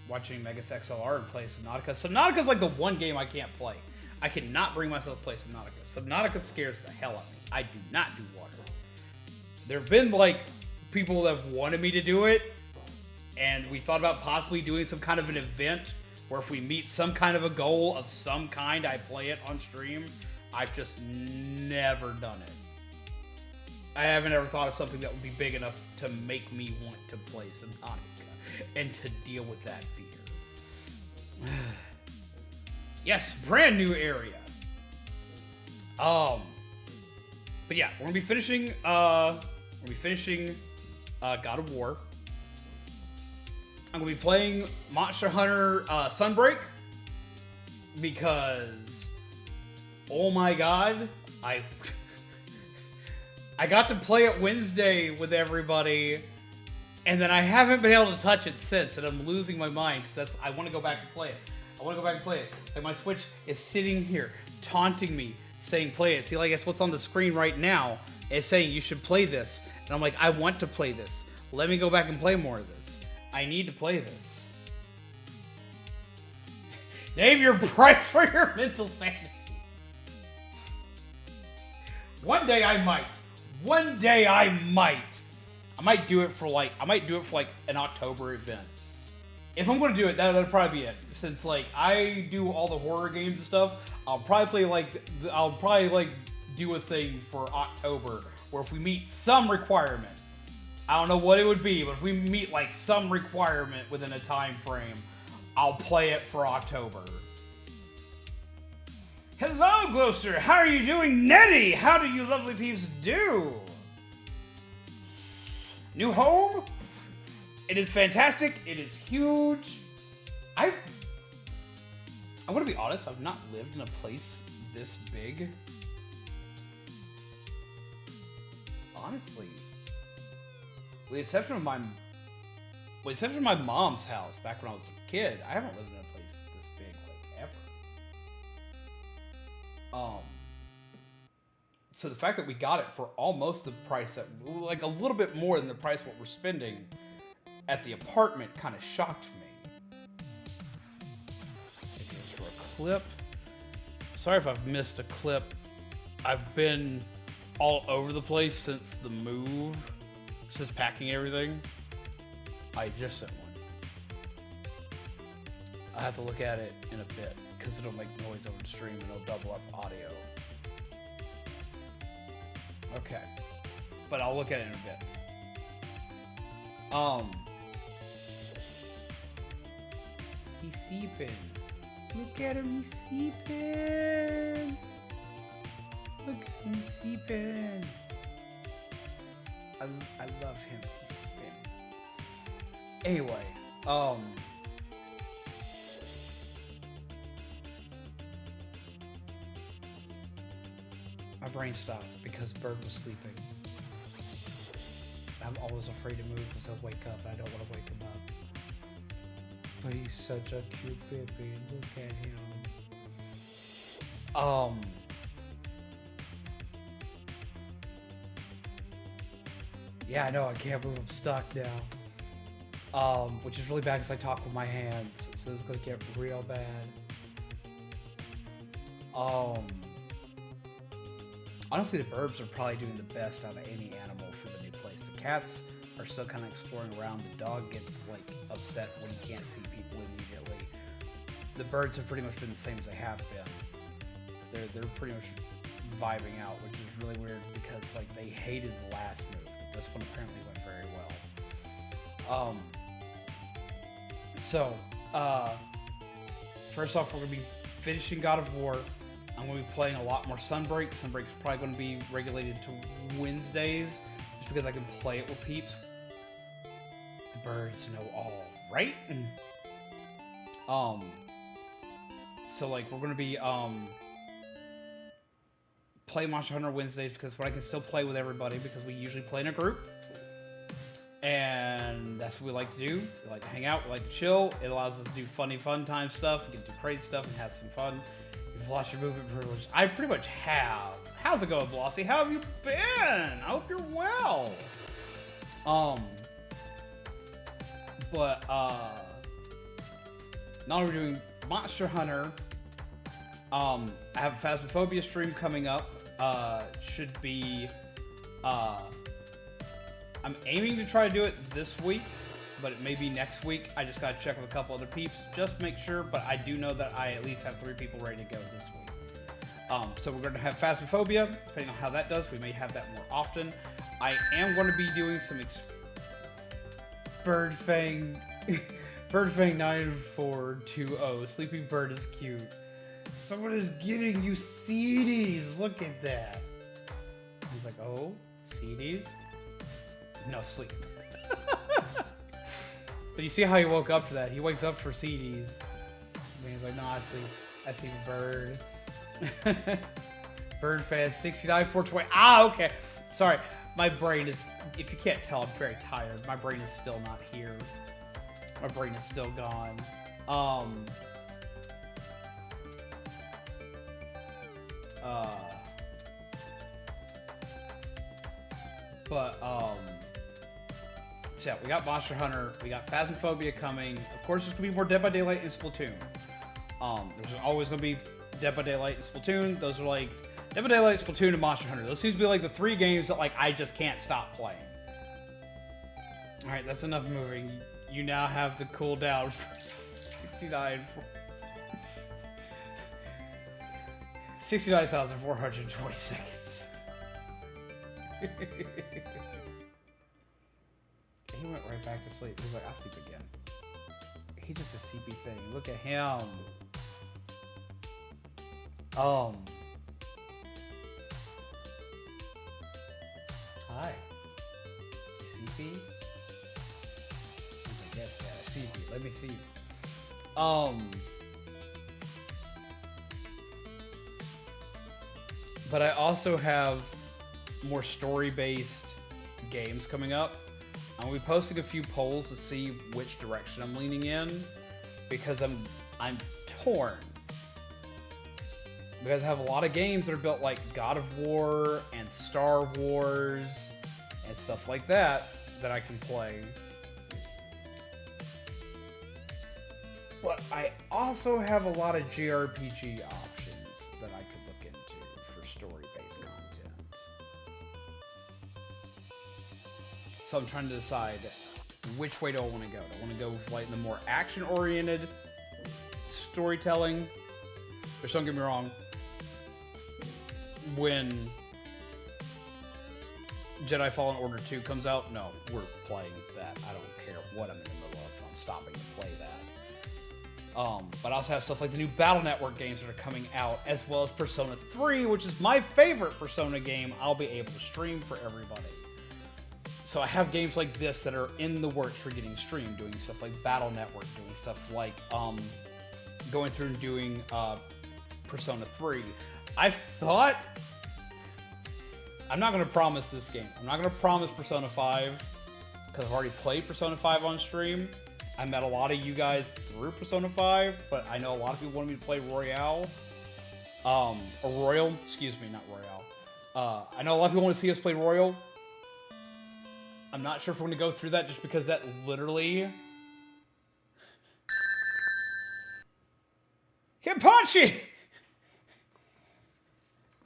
Watching Megas XLR and play Subnautica. Subnautica's like the one game I can't play. I cannot bring myself to play Subnautica. Subnautica scares the hell out of me. I do not do water. There have been like people that have wanted me to do it, and we thought about possibly doing some kind of an event where if we meet some kind of a goal of some kind, I play it on stream. I've just never done it. I haven't ever thought of something that would be big enough to make me want to play Subnautica and to deal with that fear. Yes, brand new area. But yeah, we're gonna be finishing God of War. I'm gonna be playing Monster Hunter Sunbreak because, oh my god, I got to play it Wednesday with everybody, and then I haven't been able to touch it since, and I'm losing my mind because I want to go back and play it. Like, my Switch is sitting here taunting me, saying play it. See, like, it's what's on the screen right now. It's saying you should play this, and I'm like, I want to play this. Let me go back and play more of this. I need to play this. Name your price for your mental sanity. One day I might. One day I might. I might do it for like an October event. If I'm gonna do it, that'll probably be it. Since like I do all the horror games and stuff, I'll probably do a thing for October where if we meet some requirement, I don't know what it would be, but if we meet like some requirement within a time frame, I'll play it for October. Hello, Gloucester. How are you doing, Nettie? How do you lovely peeps do? New home? It is fantastic. It is huge. I'm gonna be honest. I've not lived in a place this big. Honestly, with the exception of my mom's house back when I was a kid, I haven't lived in a place this big like ever. So the fact that we got it for almost the price that, like a little bit more than the price of what we're spending at the apartment, kind of shocked me. Maybe it's for a clip. Sorry if I've missed a clip. I've been all over the place since the move, since packing everything. I just sent one. I have to look at it in a bit because it'll make noise over the stream and it'll double up audio. Okay, but I'll look at it in a bit. He's seeping. Look at him, he's seeping. Look at him seeping. I love him. He's seeping. Anyway, my brain stopped because Bird was sleeping. I'm always afraid to move because he'll wake up and I don't want to wake him up. But he's such a cute baby. Look at him. Yeah, I know, I can't move, I'm stuck now. Which is really bad because I talk with my hands, so this is gonna get real bad. Honestly, the birds are probably doing the best out of any animal for the new place. The cats are still kind of exploring around. The dog gets like upset when he can't see people immediately. The birds have pretty much been the same as they have been. They're pretty much vibing out, which is really weird because like they hated the last move. This one apparently went very well. First off, we're gonna be finishing God of War. I'm going to be playing a lot more Sunbreak. Sunbreak is probably going to be regulated to Wednesdays, just because I can play it with peeps. The birds know all, right? So like we're going to be play Monster Hunter Wednesdays because I can still play with everybody because we usually play in a group. And that's what we like to do. We like to hang out, we like to chill. It allows us to do funny fun time stuff. We can do crazy stuff and have some fun. You've lost your movement privilege. I pretty much have. How's it going, Blossy? How have you been? I hope you're well. Now we're doing Monster Hunter. I have a Phasmophobia stream coming up. Should be, I'm aiming to try to do it this week, but it may be next week. I just gotta check with a couple other peeps, just to make sure, but I do know that I at least have 3 people ready to go this week. So we're gonna have Phasmophobia, depending on how that does. We may have that more often. I am gonna be doing some Birdfang 9420. Sleeping Bird is cute. Someone is getting you CDs. Look at that. He's like, oh, CDs? No, sleep. But you see how he woke up for that. He wakes up for CDs. And he's like, no, I see the bird. Bird fan 69 420. Ah, okay. Sorry. My brain is, if you can't tell, I'm very tired. My brain is still not here. My brain is still gone. So yeah, we got Monster Hunter, we got Phasmophobia coming. Of course, there's gonna be more Dead by Daylight and Splatoon. There's always gonna be Dead by Daylight and Splatoon. Those are like Dead by Daylight, Splatoon, and Monster Hunter. Those seems to be like the 3 games that like I just can't stop playing. Alright, that's enough moving. You now have the cooldown for 69,420 seconds. He went right back to sleep. He's like, I'll sleep again. He's just a CP thing. Look at him. Hi. CP? He's like, yes, Dad, CP. Let me see. But I also have more story-based games coming up. I'm gonna be posting a few polls to see which direction I'm leaning in, because I'm torn. Because I have a lot of games that are built like God of War and Star Wars and stuff like that that I can play. But I also have a lot of JRPG options that I could look into for story-based content. So I'm trying to decide which way do I want to go. Do I want to go with like the more action-oriented storytelling? Which, don't get me wrong, when Jedi Fallen Order 2 comes out, no, we're playing that. I don't care what I'm in the middle of. I'm stopping to play that. But I also have stuff like the new Battle Network games that are coming out, as well as Persona 3, which is my favorite Persona game I'll be able to stream for everybody. So I have games like this that are in the works for getting streamed, doing stuff like Battle Network, doing stuff like going through and doing Persona 3. I thought... I'm not going to promise this game. I'm not going to promise Persona 5, because I've already played Persona 5 on stream. I met a lot of you guys through Persona 5, but I know a lot of people wanted me to play Royale. Or Royal, excuse me, not Royale. I know a lot of people want to see us play Royal. I'm not sure if we're going to go through that, just because that literally... Kenpachi!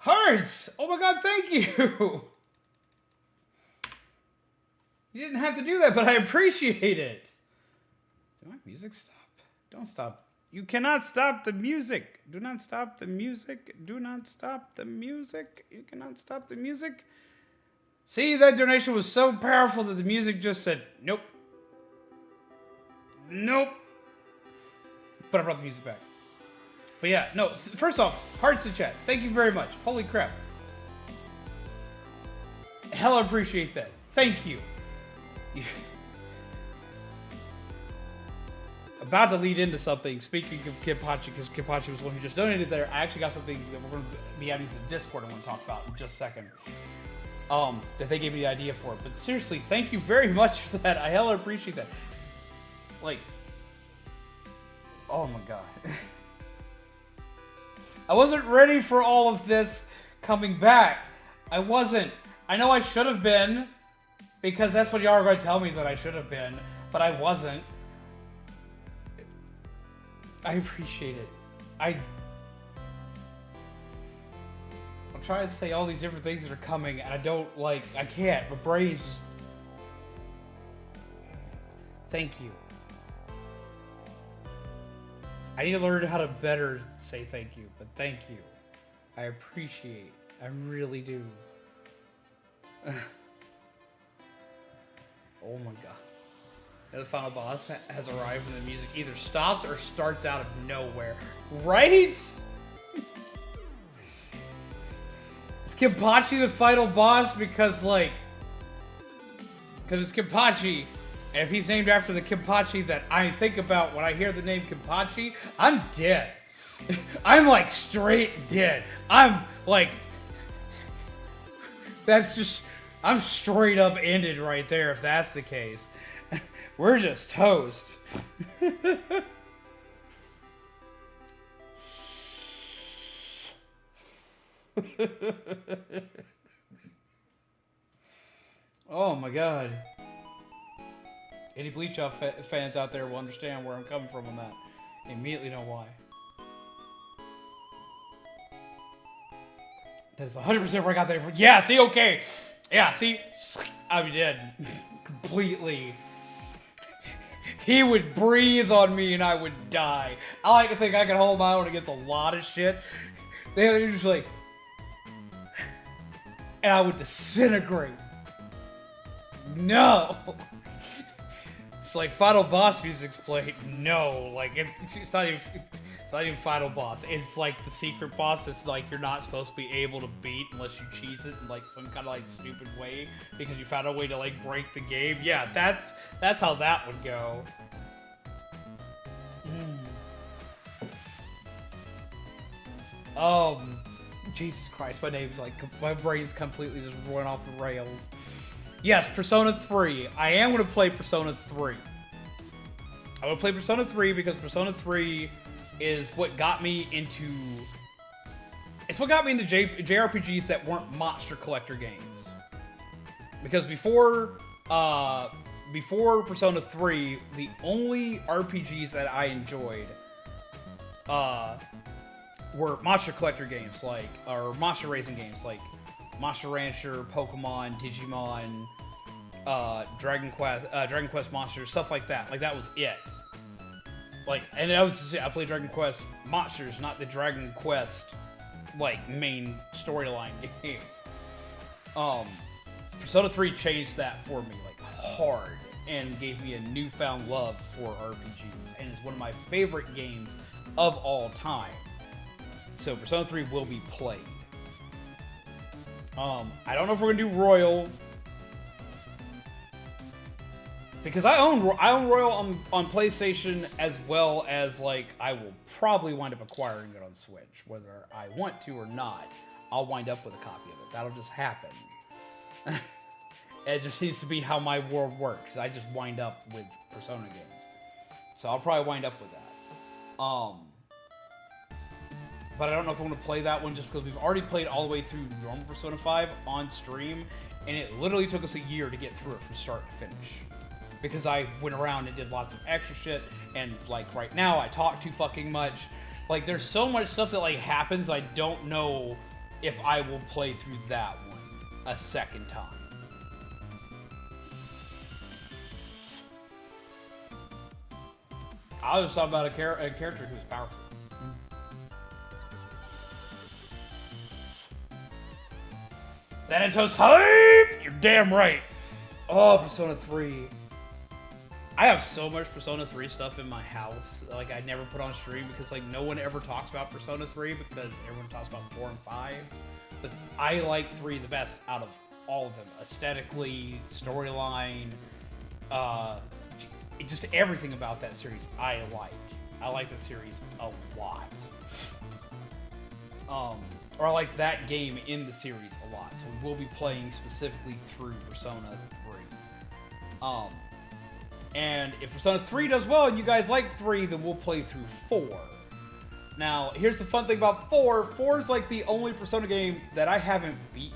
Hearts! Oh my god, thank you! You didn't have to do that, but I appreciate it. Did my music stop? Don't stop. You cannot stop the music. Do not stop the music. Do not stop the music. You cannot stop the music. See, that donation was so powerful that the music just said, nope. Nope. But I brought the music back. But yeah, no, first off, hearts to chat. Thank you very much. Holy crap. Hell, I appreciate that. Thank you. About to lead into something. Speaking of Kenpachi, because Kenpachi was the one who just donated there, I actually got something that we're going to be adding to the Discord I want to talk about in just a second. That they gave me the idea for. But seriously, thank you very much for that. I hella appreciate that. Like, oh my god. I wasn't ready for all of this coming back. I wasn't. I know I should have been, because that's what y'all are going to tell me that I should have been, but I wasn't. I appreciate it. I'm trying to say all these different things that are coming, and I can't. My brain's just... Thank you. I need to learn how to better say thank you, but thank you. I appreciate. I really do. Oh my god. And the final boss has arrived and the music either stops or starts out of nowhere. Right? Is Kenpachi the final boss? Because it's Kenpachi. And if he's named after the Kenpachi that I think about when I hear the name Kenpachi, I'm dead. I'm like straight dead. I'm like... That's just... I'm straight up ended right there if that's the case. We're just toast. Oh my god. Any Bleach Off fans out there will understand where I'm coming from on that. Immediately know why. That's 100% where I got that from. Yeah, see, okay. Yeah, see? I'm dead. Completely. He would breathe on me and I would die. I like to think I can hold my own against a lot of shit. They're just like... And I would disintegrate. No! It's like Final Boss music's played. No, like, it's not even Final Boss. It's like the secret boss that's like you're not supposed to be able to beat unless you cheese it in like some kind of like stupid way because you found a way to like break the game. Yeah, that's how that would go. Jesus Christ, my brain's completely just run off the rails. Yes, Persona 3. I am going to play Persona 3. I will play Persona 3 because Persona 3 is what got me into... It's what got me into JRPGs that weren't monster collector games. Because before Persona 3, the only RPGs that I enjoyed were monster collector games, or monster racing games, like Monster Rancher, Pokemon, Digimon, Dragon Quest Monsters, stuff like that. Like, that was it. Like, and I played Dragon Quest Monsters, not the Dragon Quest, like, main storyline games. Persona 3 changed that for me, like, hard, and gave me a newfound love for RPGs, and is one of my favorite games of all time. So, Persona 3 will be played. I don't know if we're gonna do Royal, because I own Royal on PlayStation, as well as, like, I will probably wind up acquiring it on Switch, whether I want to or not. I'll wind up with a copy of it. That'll just happen. It just seems to be how my world works. I just wind up with Persona games, so I'll probably wind up with that. But I don't know if I'm going to play that one just because we've already played all the way through normal Persona 5 on stream, and it literally took us a year to get through it from start to finish. Because I went around and did lots of extra shit, and, like, right now I talk too fucking much. Like, there's so much stuff that, like, happens, I don't know if I will play through that one a second time. I was talking about a character who's powerful. Thanatos hype! You're damn right. Oh, Persona 3. I have so much Persona 3 stuff in my house. Like, I never put on stream because, like, no one ever talks about Persona 3 because everyone talks about 4 and 5. But I like 3 the best out of all of them. Aesthetically, storyline, just everything about that series I like. I like the series a lot. Or I like that game in the series a lot. So we will be playing specifically through Persona 3. And if Persona 3 does well and you guys like 3, then we'll play through 4. Now, here's the fun thing about 4. 4 is like the only Persona game that I haven't beaten.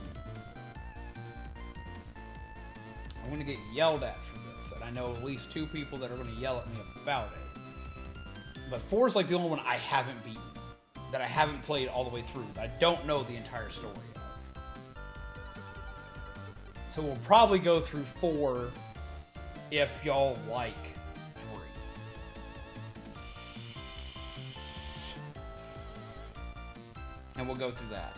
I'm going to get yelled at for this, and I know at least 2 people that are going to yell at me about it. But 4 is like the only one I haven't beaten, that I haven't played all the way through, that I don't know the entire story of. So we'll probably go through 4 if y'all like 3. And we'll go through that.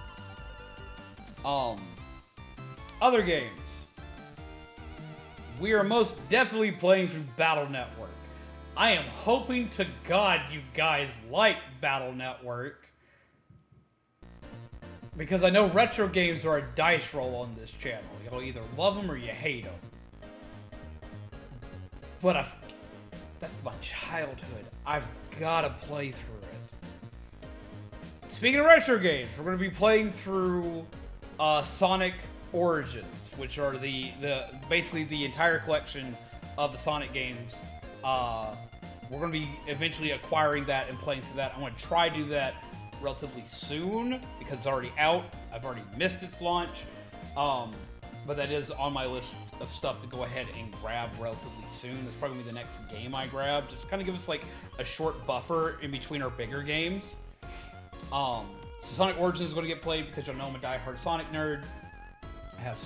Other games. We are most definitely playing through Battle Network. I am hoping to God you guys like Battle Network, because I know retro games are a dice roll on this channel. You'll either love them or you hate them. But that's my childhood. I've got to play through it. Speaking of retro games, we're going to be playing through Sonic Origins, which are the basically the entire collection of the Sonic games. We're going to be eventually acquiring that and playing through that. I'm going to try to do that relatively soon because it's already out. I've already missed its launch. But that is on my list of stuff to go ahead and grab relatively soon. That's probably going to be the next game I grab. Just kind of give us like a short buffer in between our bigger games. So So Sonic Origins is going to get played because y'all know I'm a diehard Sonic nerd. I have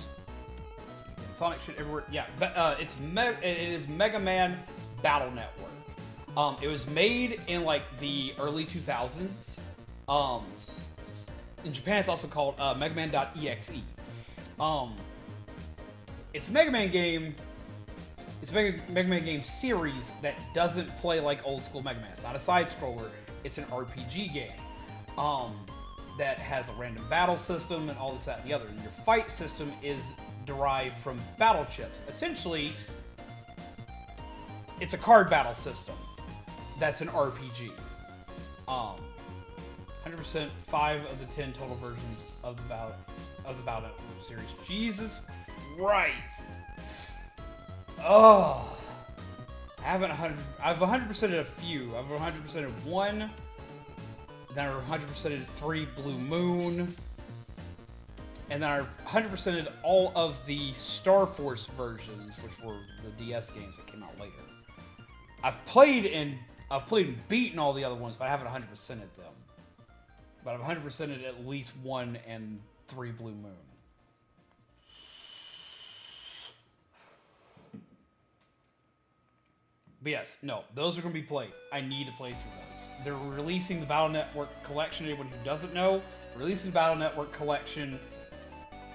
Sonic shit everywhere. Yeah, it is Mega Man Battle Network. It was made in like the early 2000s. In Japan, it's also called Mega Man.exe. It's a Mega Man game. It's a Mega Man game series that doesn't play like old school Mega Man. It's not a side scroller. It's an RPG game. That has a random battle system and all this, that, and the other. And your fight system is derived from battle chips. Essentially, it's a card battle system. That's an RPG. 100% 5 of the 10 total versions of the Battle Network series. Jesus Christ! Oh, I've 100%ed a few. I've 100%ed one. Then I 100%ed 3 Blue Moon. And then I 100%ed all of the Star Force versions, which were the DS games that came out later. I've played and beaten all the other ones, but I haven't 100%ed them. But I've 100%ed at least 1 and 3 Blue Moon. But yes, no, those are going to be played. I need to play through those. They're releasing the Battle Network collection. Anyone who doesn't know, releasing the Battle Network collection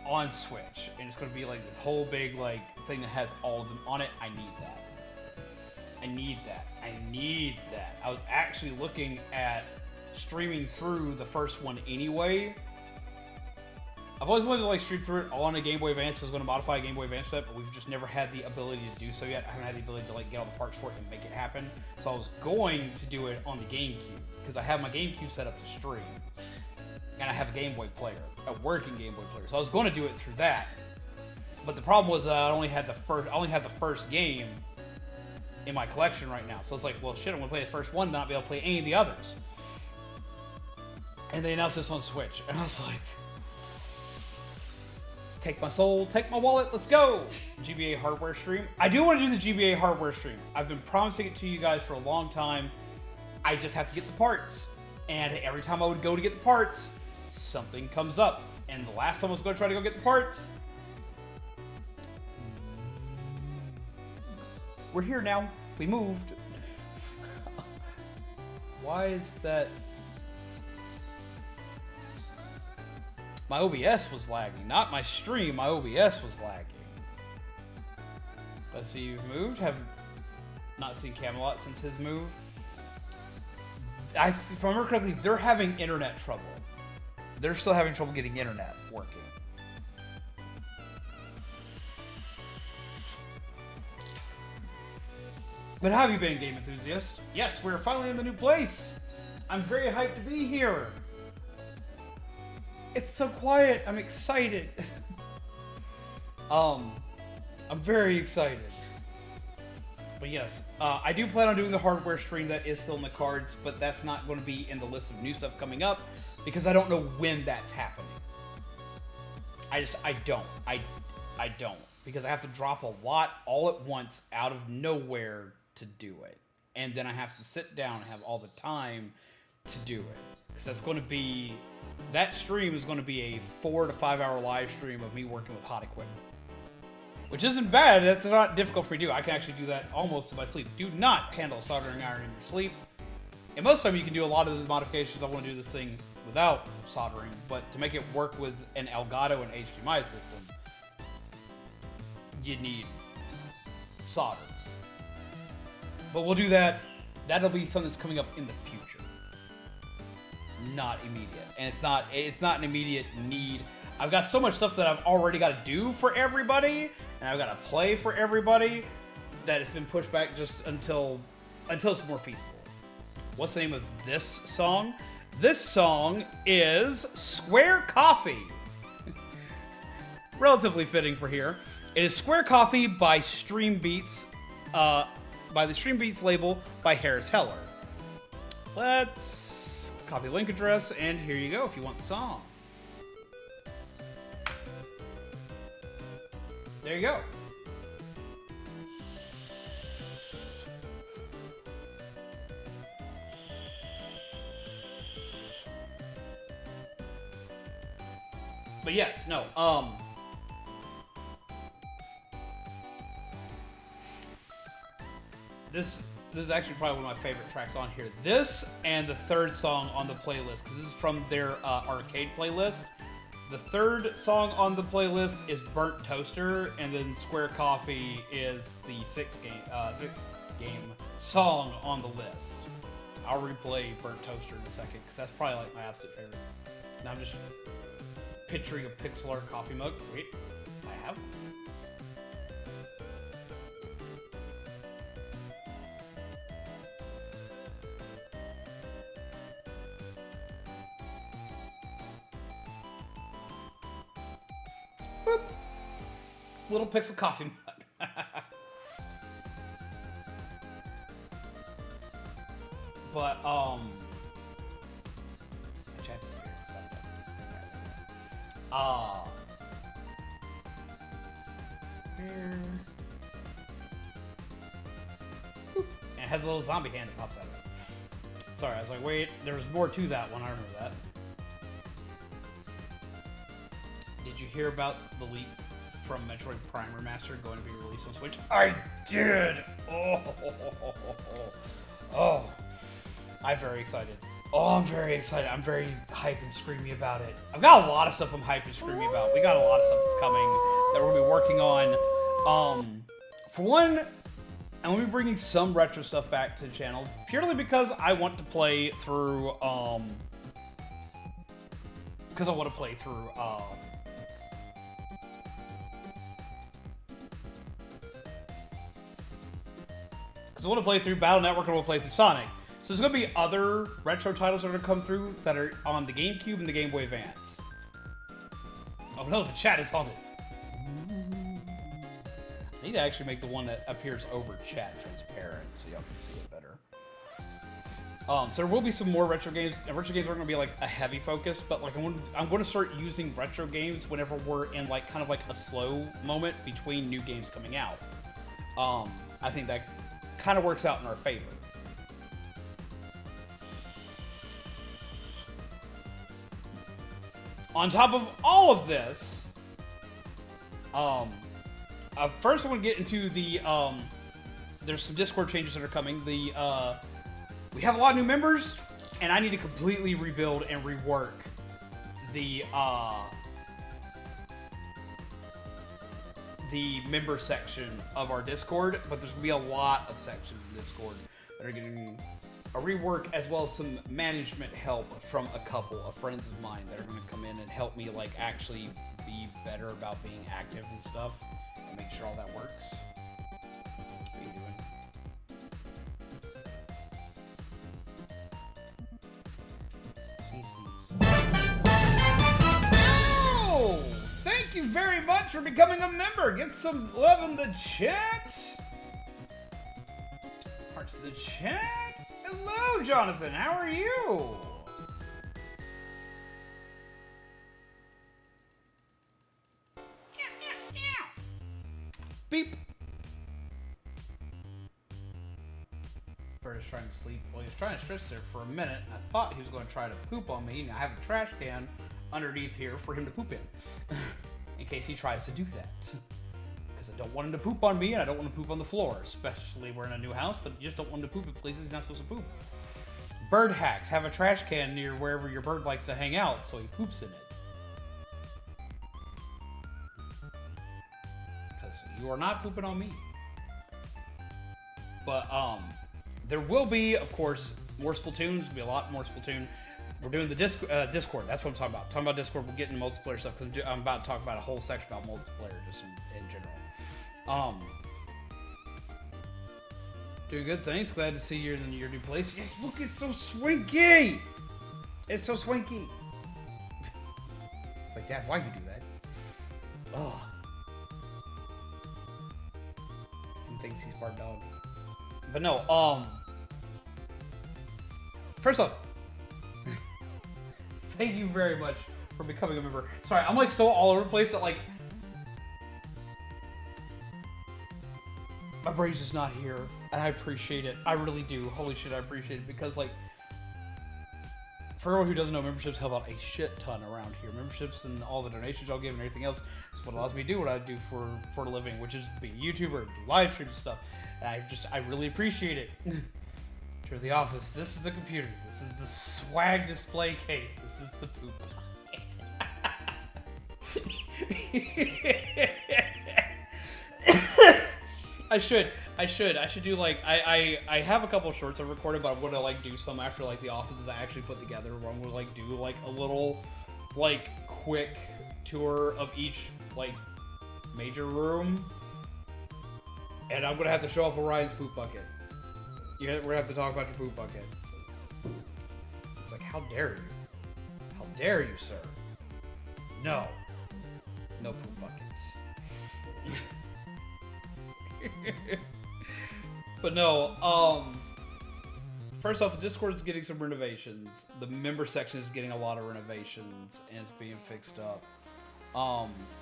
on Switch, and it's going to be like this whole big like thing that has all of them on it. I need that. I need that. I need that. I was actually looking at streaming through the first one anyway. I've always wanted to like stream through it on a Game Boy Advance. I was going to modify a Game Boy Advance for that, but we've just never had the ability to do so yet. I haven't had the ability to like get all the parts for it and make it happen. So I was going to do it on the GameCube because I have my GameCube set up to stream, and I have a Game Boy player, a working Game Boy player. So I was going to do it through that, but the problem was I only had the first game in my collection right now. So it's like, well, shit, I'm going to play the first one, not be able to play any of the others. And they announced this on Switch, and I was like, take my soul, take my wallet, let's go! GBA hardware stream. I do want to do the GBA hardware stream. I've been promising it to you guys for a long time. I just have to get the parts. And every time I would go to get the parts, something comes up. And the last time I was going to try to go get the parts, we're here now. We moved. Why is that? My OBS was lagging. Not my stream, my OBS was lagging. Let's see, you've moved. Have not seen Camelot since his move. If I remember correctly, they're having internet trouble. They're still having trouble getting internet working. But how have you been, Game Enthusiast? Yes, we're finally in the new place. I'm very hyped to be here. It's so quiet. I'm excited. I'm very excited. But yes, I do plan on doing the hardware stream. That is still in the cards, but that's not going to be in the list of new stuff coming up because I don't know when that's happening. I don't because I have to drop a lot all at once out of nowhere to do it, and then I have to sit down and have all the time to do it. Because that's going to be, that stream is going to be a 4 to 5 hour live stream of me working with hot equipment. Which isn't bad, that's not difficult for me to do. I can actually do that almost in my sleep. Do not handle a soldering iron in your sleep. And most of the time you can do a lot of the modifications. I want to do this thing without soldering, but to make it work with an Elgato and HDMI system, you need solder. But we'll do that. That'll be something that's coming up in the future. Not immediate. And it's not an immediate need. I've got so much stuff that I've already got to do for everybody, and I've got to play for everybody, that it's been pushed back just until it's more feasible. What's the name of this song? This song is Square Coffee. Relatively fitting for here. It is Square Coffee by Stream Beats, by the Stream Beats label by Harris Heller. Let's copy the link address, and here you go if you want the song. There you go. But yes, no, this is actually probably one of my favorite tracks on here. This and the third song on the playlist, because this is from their arcade playlist. The third song on the playlist is Burnt Toaster, and then Square Coffee is the sixth game song on the list. I'll replay Burnt Toaster in a second, because that's probably like my absolute favorite. Now I'm just picturing a pixel art coffee mug. Wait, I have one. Boop. Little pixel coffee mug. But here. Boop. And it has a little zombie hand that pops out of it. Sorry, I was like, wait, there was more to that one. I remember that. Did you hear about the leak from Metroid Prime Remastered going to be released on Switch? I did! Oh. I'm very excited. Oh, I'm very excited. I'm very hype and screamy about it. I've got a lot of stuff I'm hype and screamy about. We got a lot of stuff that's coming that we're going to be working on. For one, I'm going to be bringing some retro stuff back to the channel, purely because I want to play through, because I want to play through, Battle Network and I want to play through Sonic. So there's going to be other retro titles that are going to come through that are on the GameCube and the Game Boy Advance. Oh no, the chat is haunted. I need to actually make the one that appears over chat transparent so y'all can see it better. So there will be some more retro games, and retro games aren't going to be like a heavy focus, but like I'm going to start using retro games whenever we're in like kind of like a slow moment between new games coming out. I think that kind of works out in our favor. On top of all of this, first I want to get into the, there's some Discord changes that are coming. We have a lot of new members, and I need to completely rebuild and rework the member section of our Discord, but there's going to be a lot of sections in Discord that are getting a rework, as well as some management help from a couple of friends of mine that are going to come in and help me like actually be better about being active and stuff and make sure all that works. What are you doing? Oh, thank you very much for becoming a member. Get some love in the chat. Hearts in the chat. Hello, Jonathan. How are you? Beep. Bird is trying to sleep. Well, he was trying to stretch there for a minute. I thought he was going to try to poop on me. Now I have a trash can underneath here for him to poop in case he tries to do that. Because I don't want him to poop on me, and I don't want to poop on the floor. Especially we're in a new house, but you just don't want him to poop in places he's not supposed to poop. Bird hacks. Have a trash can near wherever your bird likes to hang out, so he poops in it. Because you are not pooping on me. But, there will be, of course, more Splatoons. There'll be a lot more Splatoon. We're doing the Discord. That's what I'm talking about. Talking about Discord, we're getting multiplayer stuff, because I'm about to talk about a whole section about multiplayer, just in general. Doing good, thanks. Glad to see you in your new place. Yes, look, it's so swanky! It's so swanky. It's like, Dad, why'd you do that? Oh. He thinks he's part dog. But no, first off, thank you very much for becoming a member. Sorry, I'm like so all over the place that like, my brain's just not here, and I appreciate it. I really do. Holy shit, I appreciate it, because like, for everyone who doesn't know, memberships help out a shit ton around here. Memberships and all the donations y'all give and everything else is what allows me to do what I do for a living, which is be a YouTuber, do live streams and stuff. And I really appreciate it. To the office. This is the computer. This is the swag display case. This is the poop pocket. I should do like I have a couple of shorts I've recorded, but I'm gonna like do some after like the offices I actually put together, where I'm gonna like do like a little like quick tour of each like major room, and I'm gonna have to show off Orion's poop bucket. We're gonna have to talk about your poop bucket. It's like, how dare you? How dare you, sir? No. No poop buckets. But no, first off, the Discord is getting some renovations. The member section is getting a lot of renovations, and it's being fixed up.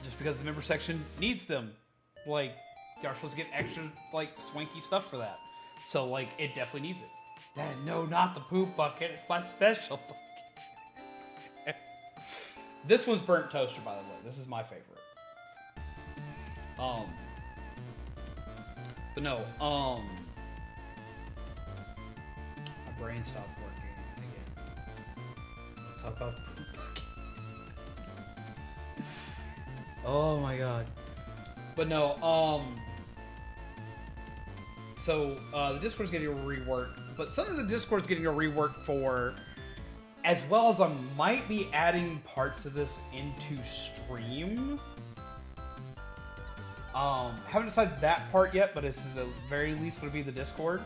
Just because the member section needs them. Like, you're supposed to get extra, like, swanky stuff for that. So, like, it definitely needs it. No, not the poop bucket. It's my special bucket. This one's burnt toaster, by the way. This is my favorite. But no, my brain stopped working again. Talk about poop bucket. Oh my god. But no, so, the Discord's getting a rework, but some of the Discord's getting a rework for, as well as I might be adding parts of this into stream. Haven't decided that part yet, but this is at very least going to be the Discord.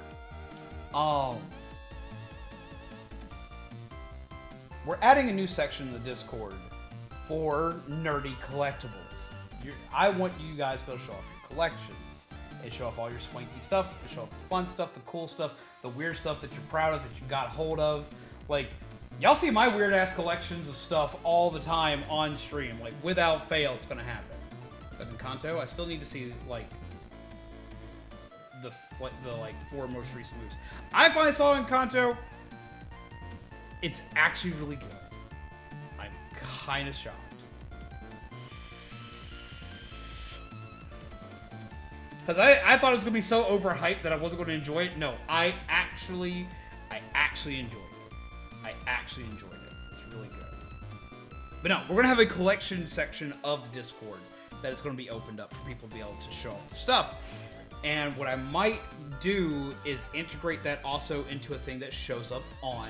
We're adding a new section in the Discord for nerdy collectibles. I want you guys to be able to show off your collections. They show off all your swanky stuff. They show off the fun stuff, the cool stuff, the weird stuff that you're proud of, that you got hold of. Like, y'all see my weird ass collections of stuff all the time on stream. Like, without fail, it's gonna happen. Except in Kanto, I still need to see like the 4 most recent moves. I finally saw in Kanto. It's actually really good. I'm kind of shocked. Because I thought it was going to be so overhyped that I wasn't going to enjoy it. No, I actually enjoyed it. I actually enjoyed it. It's really good. But no, we're going to have a collection section of the Discord that is going to be opened up for people to be able to show off their stuff. And what I might do is integrate that also into a thing that shows up on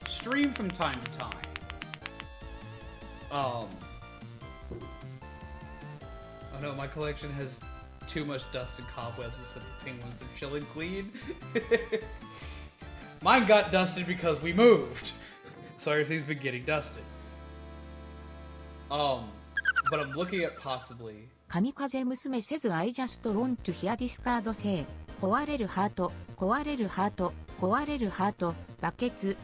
stream from time to time. Oh no, my collection has too much dust and cobwebs instead of penguins are chilling clean. Mine got dusted because we moved. So everything's been getting dusted. But I'm looking at possibly... 神風娘せず I just want to hear discard say 壊れるハート壊れるハート壊れるハートバケツ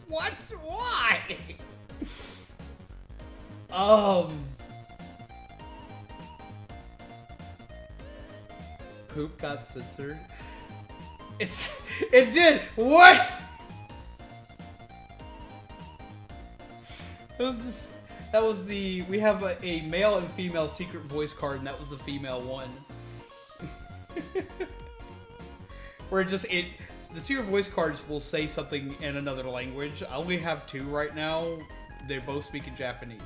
What? Why? Poop got censored. It did. What? That was the we have a male and female secret voice card, and that was the female one. Where the secret voice cards will say something in another language. I only have 2 right now. They both speak in Japanese.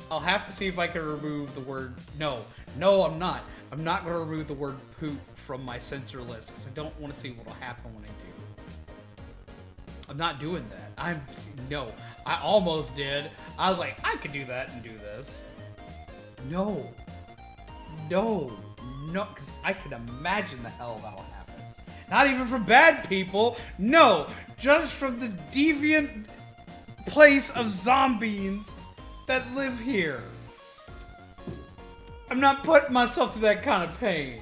I'll have to see if I can remove the word... No, I'm not. I'm not going to remove the word poop from my censor list because I don't want to see what will happen when I do. I'm not doing that. No, I almost did. I was like, I could do that and do this. No, because I can imagine the hell that'll happen. Not even from bad people. No, just from the deviant place of zombies that live here. I'm not putting myself through that kind of pain.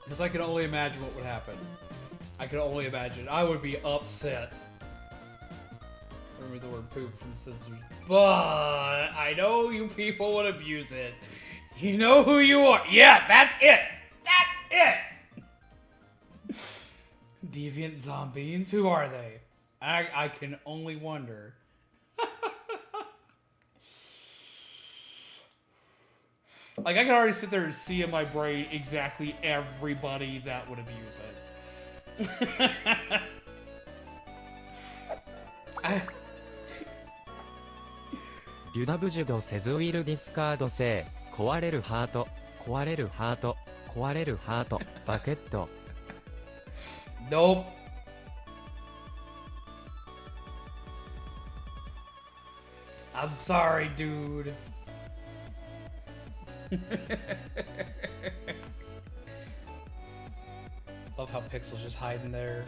Because I can only imagine what would happen. I can only imagine. I would be upset. Remember the word poop from Censors. But I know you people would abuse it. You know who you are. Yeah, that's it. That's it. Deviant zombies. Who are they? I can only wonder. Like, I can already sit there and see in my brain exactly everybody that would abuse it.デュダブジュドセズウィルディスカード性壊れるハート壊れるハート壊れるハートバケット Nope. I'm sorry, dude. Love how Pixel's just hiding there.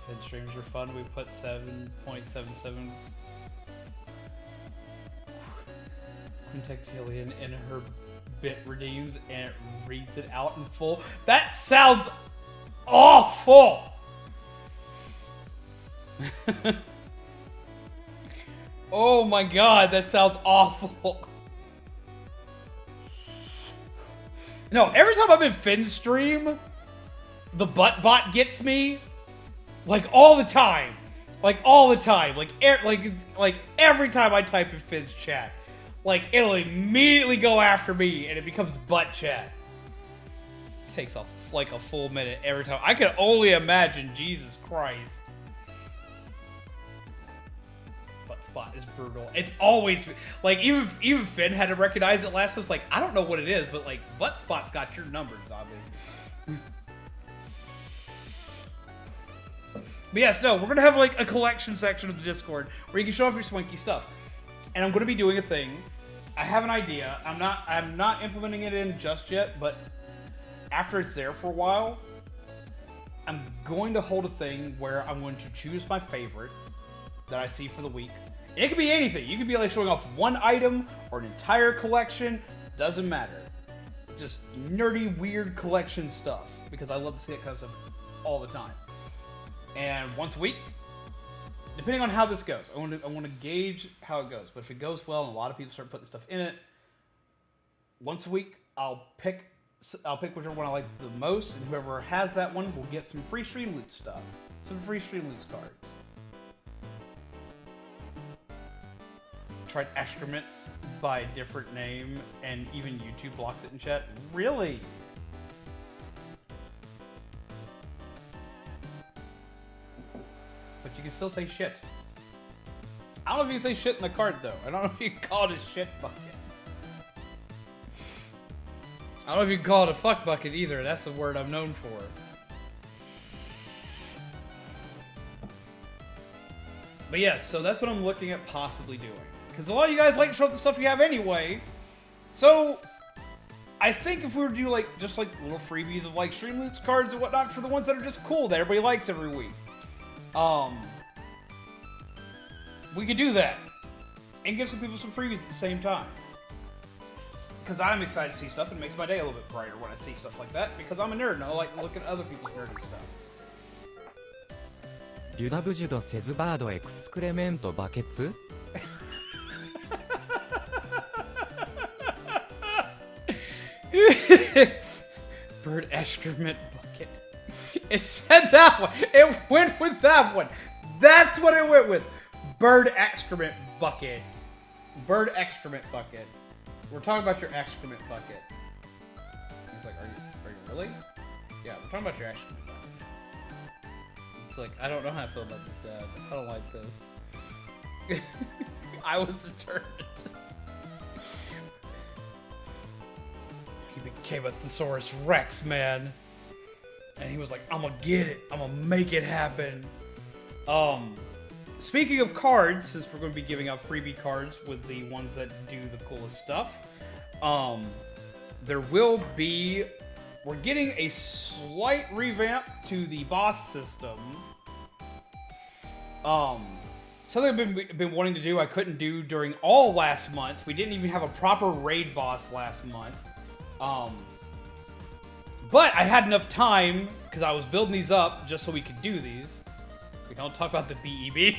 Fed streams are fun. We put 7.77 quintillion in her bit redeems and it reads it out in full. That sounds awful! Oh my god, that sounds awful. No, every time I'm in Finn's stream, the butt bot gets me. Like, all the time. Like, all the time. Like every time I type in Finn's chat. Like, it'll immediately go after me, and it becomes butt chat. It takes like a full minute every time. I can only imagine, Jesus Christ. Butt spot is brutal. It's always, like, even Finn had to recognize it last time. It's like, I don't know what it is, but, like, butt spot's got your numbers on me. But yes, no, we're going to have, like, a collection section of the Discord where you can show off your swanky stuff. And I'm going to be doing a thing. I have an idea. I'm not implementing it in just yet, but after it's there for a while, I'm going to hold a thing where I'm going to choose my favorite that I see for the week. And it could be anything. You could be like showing off one item or an entire collection. Doesn't matter. Just nerdy, weird collection stuff. Because I love to see that kind of stuff all the time. And once a week, depending on how this goes, I want to gauge how it goes. But if it goes well and a lot of people start putting stuff in it, once a week I'll pick whichever one I like the most, and whoever has that one will get some free stream loot stuff, some free stream loot cards. Tried excrement by a different name, and even YouTube blocks it in chat. Really? But you can still say shit. I don't know if you can say shit in the card, though. I don't know if you can call it a shit bucket. I don't know if you can call it a fuck bucket either. That's the word I'm known for. But yes, so that's what I'm looking at possibly doing. Because a lot of you guys like to show up the stuff you have anyway. So, I think if we were to do, like, just, like, little freebies of, like, stream loots cards and whatnot for the ones that are just cool that everybody likes every week. We could do that. And give some people some freebies at the same time. Because I'm excited to see stuff, and it makes my day a little bit brighter when I see stuff like that. Because I'm a nerd, and I like to look at other people's nerdy stuff. デュダブジュドセズバードエクスクレメントバケツ Bird excrement bucket. It said that one. It went with that one. That's what it went with. Bird excrement bucket. Bird excrement bucket. We're talking about your excrement bucket. He's like, are you really? Yeah, we're talking about your excrement bucket. It's like, I don't know how I feel about this, Dad. I don't like this. I was determined. He became a Thesaurus Rex, man. And he was like, I'm gonna get it. I'm gonna make it happen. Speaking of cards, since we're going to be giving out freebie cards with the ones that do the coolest stuff, there will be... We're getting a slight revamp to the boss system. Something I've been wanting to do, I couldn't do during all last month. We didn't even have a proper raid boss last month. But I had enough time, because I was building these up just so we could do these. We don't talk about the BEB.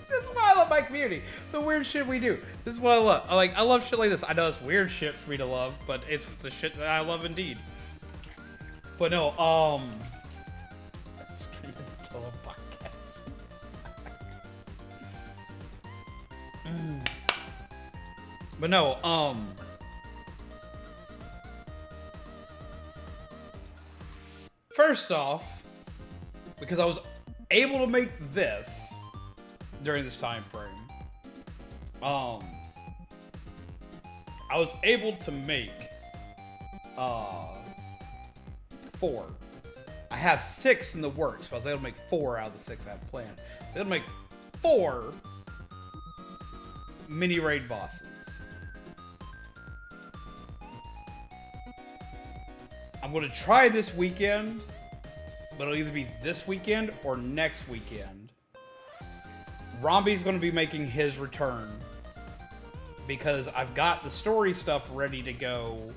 That's why I love my community. The weird shit we do. This is what I love. I love shit like this. I know it's weird shit for me to love, but it's the shit that I love indeed. But no, Screaming Solo Podcast. But no, first off, because I was able to make this during this time frame, I was able to make 4. I have 6 in the works, but I was able to make 4 out of the 6 I have planned. I was able to make 4 mini raid bosses. I'm going to try this weekend, but it'll either be this weekend or next weekend. Romby's going to be making his return because I've got the story stuff ready to go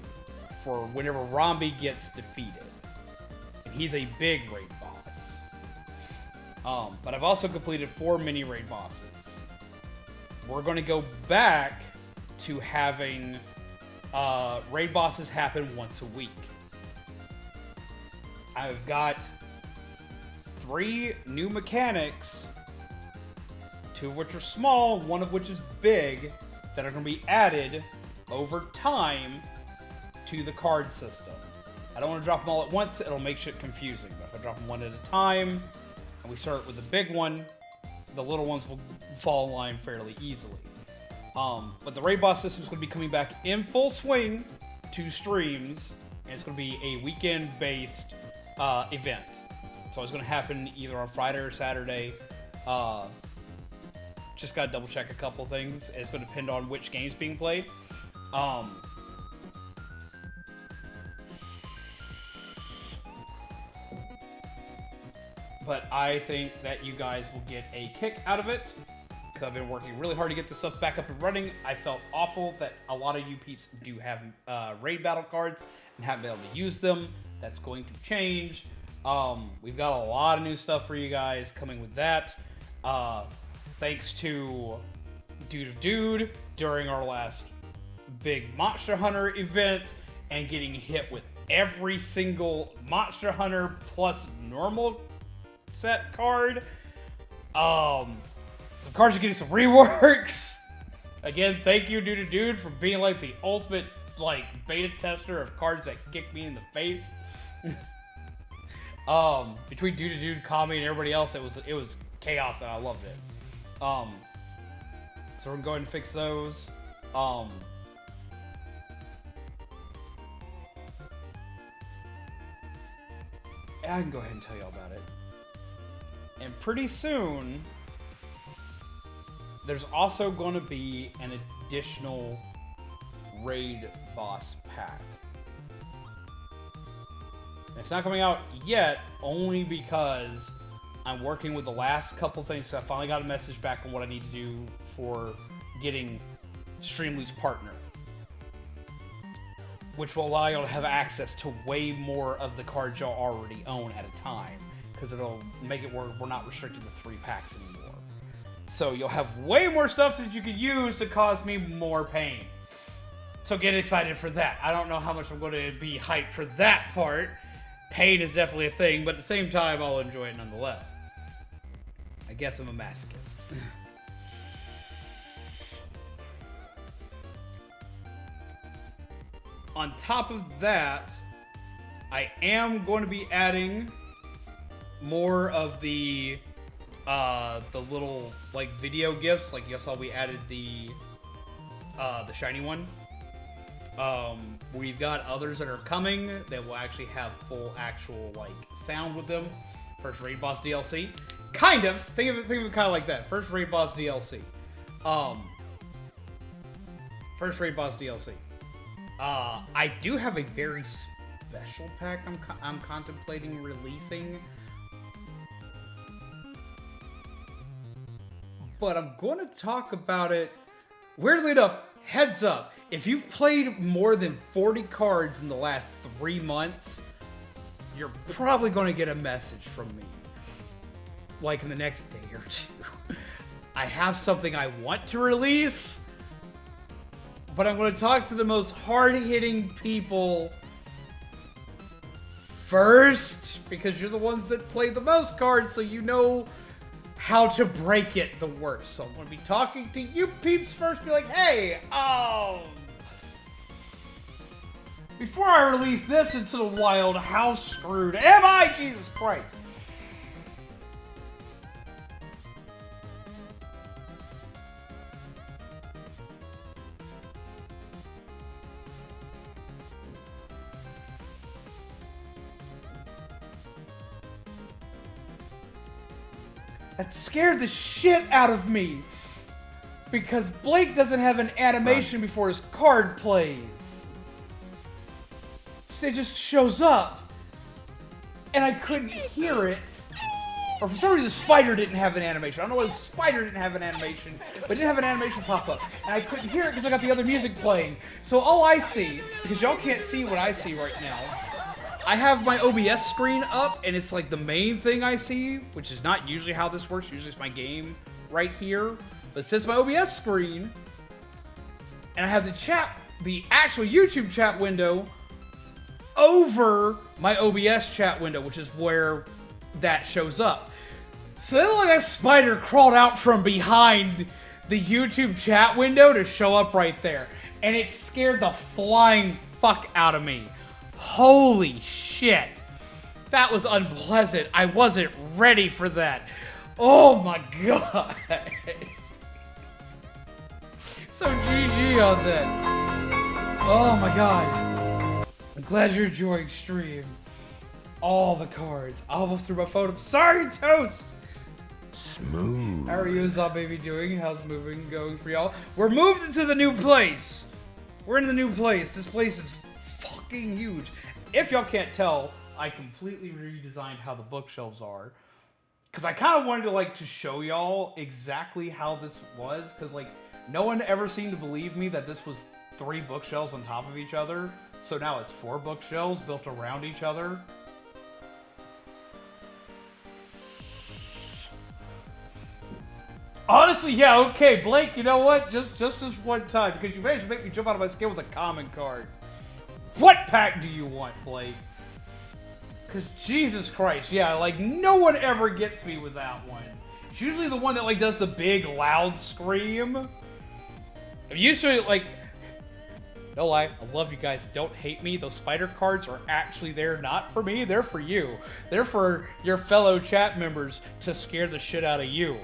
for whenever Romby gets defeated. And he's a big raid boss. But I've also completed 4 mini raid bosses. We're going to go back to having raid bosses happen once a week. I've got 3 new mechanics, 2 of which are small, 1 of which is big, that are going to be added over time to the card system. I don't want to drop them all at once, it'll make shit confusing. But if I drop them one at a time, and we start with the big one, the little ones will fall in line fairly easily. But the raid boss system is going to be coming back in full swing to streams, and it's going to be a weekend-based event. So it's going to happen either on Friday or Saturday. Just got to double check a couple things. It's going to depend on which game's being played. But I think that you guys will get a kick out of it, because I've been working really hard to get this stuff back up and running. I felt awful that a lot of you peeps do have raid battle cards and haven't been able to use them. That's going to change. We've got a lot of new stuff for you guys coming with that. Thanks to Dude during our last big Monster Hunter event and getting hit with every single Monster Hunter plus normal set card. Some cards are getting some reworks. Again, thank you Dude for being like the ultimate beta tester of cards that kick me in the face. Between Dude, Kami, and everybody else, it was chaos and I loved it. So we're gonna go ahead and fix those. I can go ahead and tell you all about it. And pretty soon, there's also going to be an additional raid boss pack. It's not coming out yet, only because I'm working with the last couple things. So I finally got a message back on what I need to do for getting Streamloot's partner, which will allow you to have access to way more of the cards y'all already own at a time, because it'll make it where we're not restricted to 3 packs anymore. So you'll have way more stuff that you could use to cause me more pain. So get excited for that. I don't know how much I'm going to be hyped for that part. Pain is definitely a thing, but at the same time, I'll enjoy it nonetheless. I guess I'm a masochist. On top of that, I am going to be adding more of the little video gifts. Like you saw, we added the shiny one. We've got others that are coming that will actually have full actual sound with them. First raid boss DLC, kind of. Think of it kind of like that. First raid boss DLC. First raid boss DLC. I do have a very special pack I'm contemplating releasing, but I'm going to talk about it. Weirdly enough, heads up, if you've played more than 40 cards in the last 3 months, you're probably going to get a message from me. Like in the next day or two. I have something I want to release, but I'm going to talk to the most hard-hitting people first, because you're the ones that play the most cards, so you know how to break it the worst. So I'm going to be talking to you peeps first, be like, hey, before I release this into the wild, how screwed am I, Jesus Christ? That scared the shit out of me. Because Blake doesn't have an animation before his card plays. So it just shows up. And I couldn't hear it. Or for some reason the spider didn't have an animation. I don't know why the spider didn't have an animation. But it didn't have an animation pop up. And I couldn't hear it because I got the other music playing. So all I see, because y'all can't see what I see right now, I have my OBS screen up, and it's like the main thing I see, which is not usually how this works. Usually it's my game right here. But it says my OBS screen, and I have the chat, the actual YouTube chat window, over my OBS chat window, which is where that shows up. So then like a spider crawled out from behind the YouTube chat window to show up right there. And it scared the flying fuck out of me. Holy shit. That was unpleasant. I wasn't ready for that. Oh my god. So GG on that. Oh my god. I'm glad you're enjoying stream. All the cards. I almost threw my phone up. Sorry, Toast! Smooth. How are you, Baby, doing? How's moving going for y'all? We're moved into the new place. We're in the new place. This place is fucking huge. If y'all can't tell, I completely redesigned how the bookshelves are. Because I kind of wanted to, like, to show y'all exactly how this was. Because, like, no one ever seemed to believe me that this was 3 bookshelves on top of each other. So now it's 4 bookshelves built around each other. Honestly, yeah, okay, Blake, you know what? Just this one time, because you managed to make me jump out of my skin with a common card. What pack do you want, Blake? Because Jesus Christ, yeah, like, no one ever gets me with that one. It's usually the one that, like, does the big, loud scream. Usually, like, no lie, I love you guys, don't hate me. Those spider cards are actually there not for me, they're for you. They're for your fellow chat members to scare the shit out of you.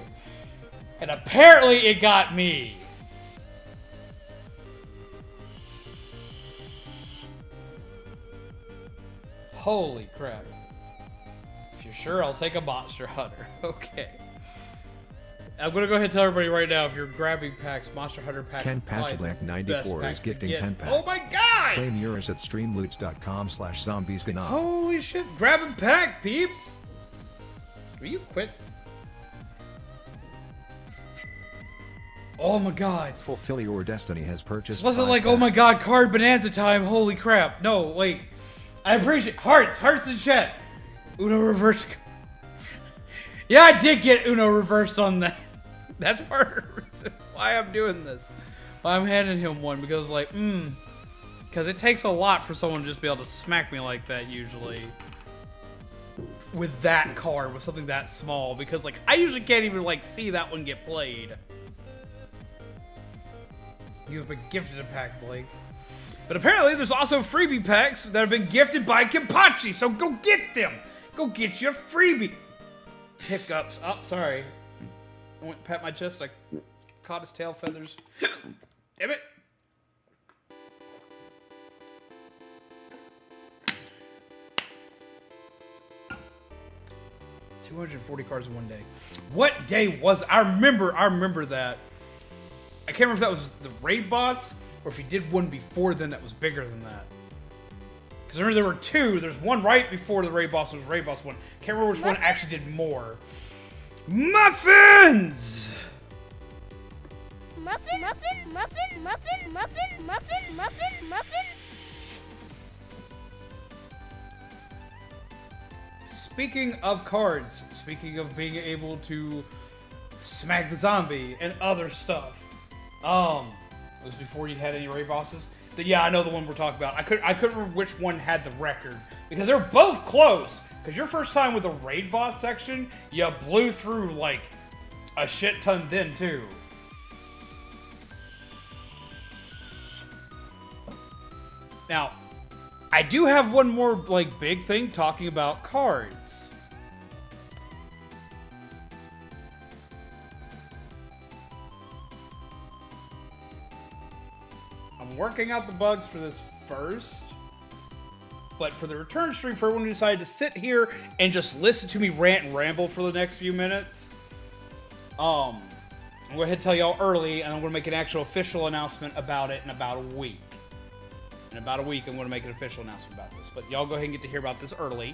And apparently it got me. Holy crap. If you're sure, I'll take a Monster Hunter. Okay. I'm gonna go ahead and tell everybody right now, if you're grabbing packs, Monster Hunter packs. Ken Patchablack94 is gifting 10 packs. Oh my god! Claim yours at streamloots.com/zombiesgana. Holy shit, grab a pack, peeps! Will you quit? Oh my god. Fulfill your destiny has purchased. This wasn't 5 like, oh my packs. god, card bonanza time, holy crap. No, wait. I appreciate hearts in chat. Uno reverse. Yeah, I did get Uno reversed on that. That's part of the reason why I'm doing this. Why I'm handing him one, because like, because it takes a lot for someone to just be able to smack me like that usually. With that card, with something that small, because like, I usually can't even like see that one get played. You've been gifted a pack, Blake. But apparently there's also freebie packs that have been gifted by Kimpachi, so go get them! Go get your freebie! Hiccups. Oh, sorry. I went to pat my chest, I caught his tail feathers. Damn it! $240 cards in one day. What day was I remember that. I can't remember if that was the raid boss, or if he did one before then that was bigger than that. Because I remember there were 2. There's one right before the raid boss was raid boss 1. Can't remember which one actually did more. Muffins! Speaking of cards, speaking of being able to smack the zombie and other stuff, it was before you had any raid bosses. Yeah, I know the one we're talking about. I couldn't remember which one had the record because they're both close. Because your first time with the raid boss section, you blew through like a shit ton then too. Now, I do have one more like big thing talking about cards. I'm working out the bugs for this first, but for the return stream, for everyone who decided to sit here and just listen to me rant and ramble for the next few minutes, I'm going to ahead and tell y'all early, and I'm going to make an actual official announcement about it in about a week. In about a week, I'm going to make an official announcement about this, but y'all go ahead and get to hear about this early.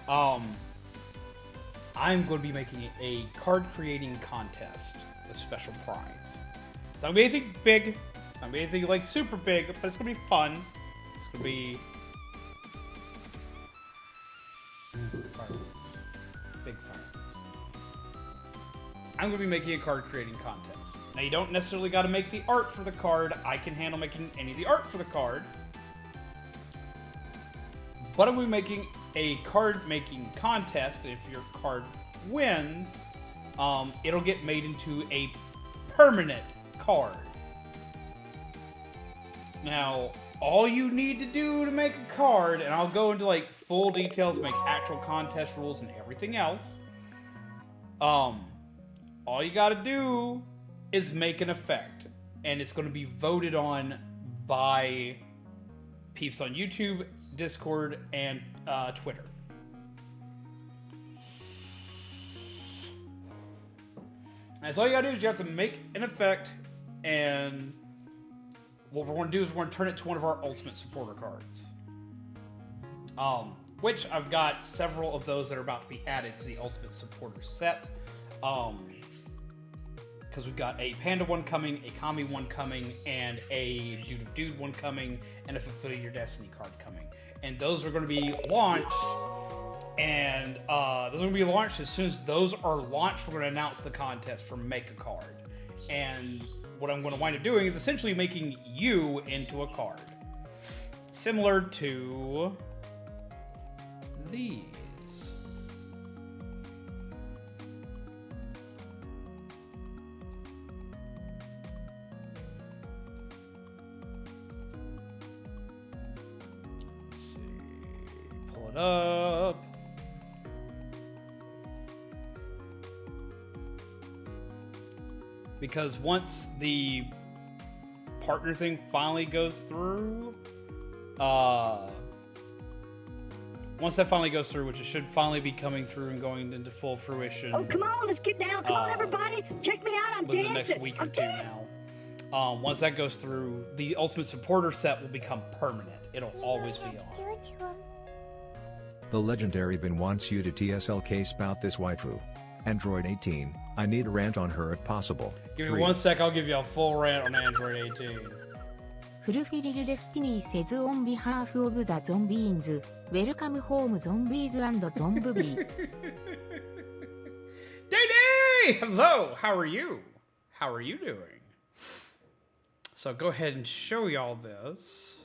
I'm going to be making a card creating contest with special prize. It's not going to be anything big. It's not going to be anything like super big, but it's going to be fun. It's going to be fireworks. Big fireworks. I'm going to be making a card creating contest. Now, you don't necessarily got to make the art for the card. I can handle making any of the art for the card. But I'm going to be making a card making contest. And if your card wins, it'll get made into a permanent card. Now, all you need to do to make a card, and I'll go into like full details, make actual contest rules and everything else. All you got to do is make an effect, and it's going to be voted on by peeps on YouTube, Discord, and Twitter. And so all you gotta do is you have to make an effect, and what we're going to do is we're going to turn it to one of our Ultimate Supporter cards. Which I've got several of those that are about to be added to the Ultimate Supporter set. Because we've got a Panda one coming, a Kami one coming, and a Dude of Dude one coming, and a Fulfill Your Destiny card coming. And those are going to be launched, and those are going to be launched as soon as those are launched. We're going to announce the contest for Make a Card. And what I'm going to wind up doing is essentially making you into a card. Similar to these. Up. Because once the partner thing finally goes through, once that finally goes through, which it should finally be coming through and going into full fruition. Oh, come on, let's get down. Come on, everybody. Check me out. I'm dancing. Within the next week or two now. Once that goes through, the Ultimate Supporter set will become permanent. It'll always be on. The legendary Vin wants you to TSLK spout this waifu. Android 18, I need a rant on her if possible. Give me 1 sec, I'll give you a full rant on Android 18. フルフィリルデスティニーセズオンビハーフオブザゾンビーンズ、ウェルカムホームゾンビーズ&ゾンブビー。Day! Hello! How are you? How are you doing? So go ahead and show y'all this.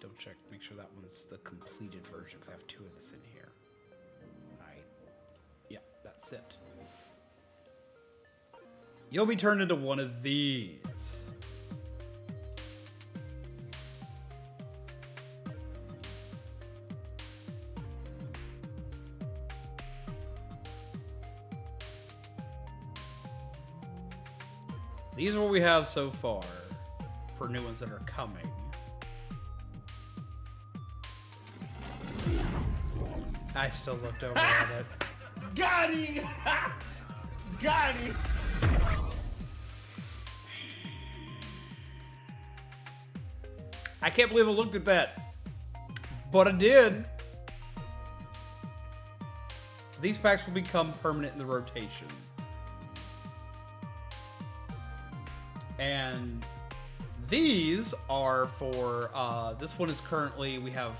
Double check, make sure that one's the completed version, because I have two of this in here. Alright. Yeah, that's it. You'll be turned into one of these. These are what we have so far for new ones that are coming. I still looked over at it. Got him! Got him! I can't believe I looked at that. But I did. These packs will become permanent in the rotation. And these are for, this one is currently, we have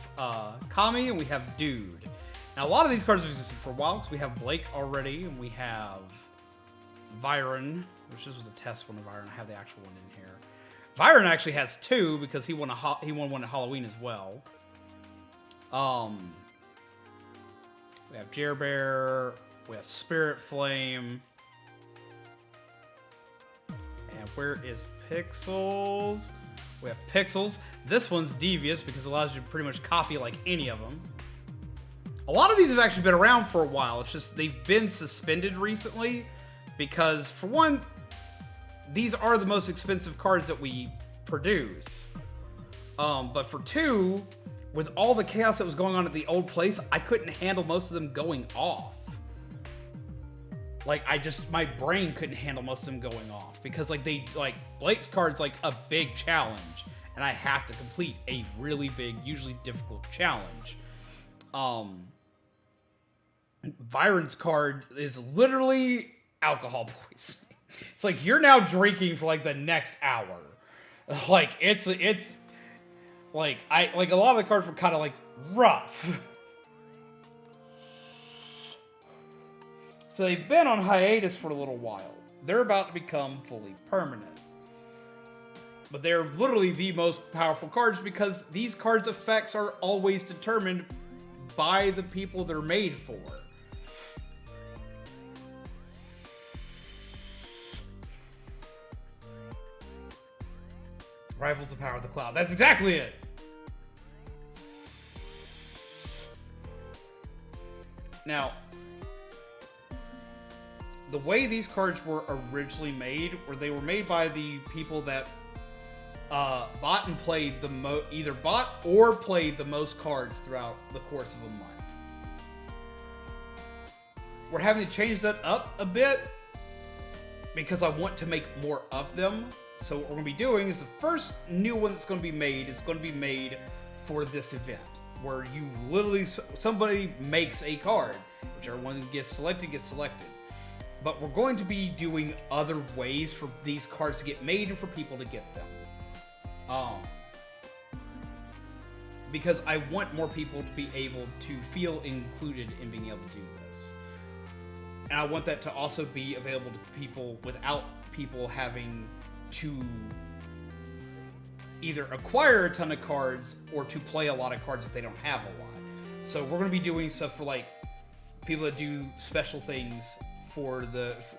Kami and we have Dude. Now, a lot of these cards have existed for a while, because we have Blake already, and we have Viren, which this was a test one of Viren. I have the actual one in here. Viren actually has 2, because he won one at Halloween as well. We have Jerbear, we have Spirit Flame, and where is Pixels? We have Pixels. This one's devious because it allows you to pretty much copy like any of them. A lot of these have actually been around for a while. It's just they've been suspended recently because, for one, these are the most expensive cards that we produce. But for 2, with all the chaos that was going on at the old place, I couldn't handle most of them going off. Like, my brain couldn't handle most of them going off because, like, Blake's card's like a big challenge, and I have to complete a really big, usually difficult challenge. Viren's card is literally alcohol poisoning. It's like, you're now drinking for, like, the next hour. Like, it's like, a lot of the cards were kind of, like, rough. So they've been on hiatus for a little while. They're about to become fully permanent. But they're literally the most powerful cards because these cards' effects are always determined by the people they're made for. Rivals the power of the cloud. That's exactly it. Now, the way these cards were originally made, they were made by the people that bought and played either bought or played the most cards throughout the course of a month. We're having to change that up a bit because I want to make more of them. So what we're going to be doing is the first new one that's going to be made is going to be made for this event, where you literally, somebody makes a card. Whichever one gets selected, gets selected. But we're going to be doing other ways for these cards to get made and for people to get them. Because I want more people to be able to feel included in being able to do this. And I want that to also be available to people without people having to either acquire a ton of cards or to play a lot of cards if they don't have a lot. So we're going to be doing stuff for like people that do special things for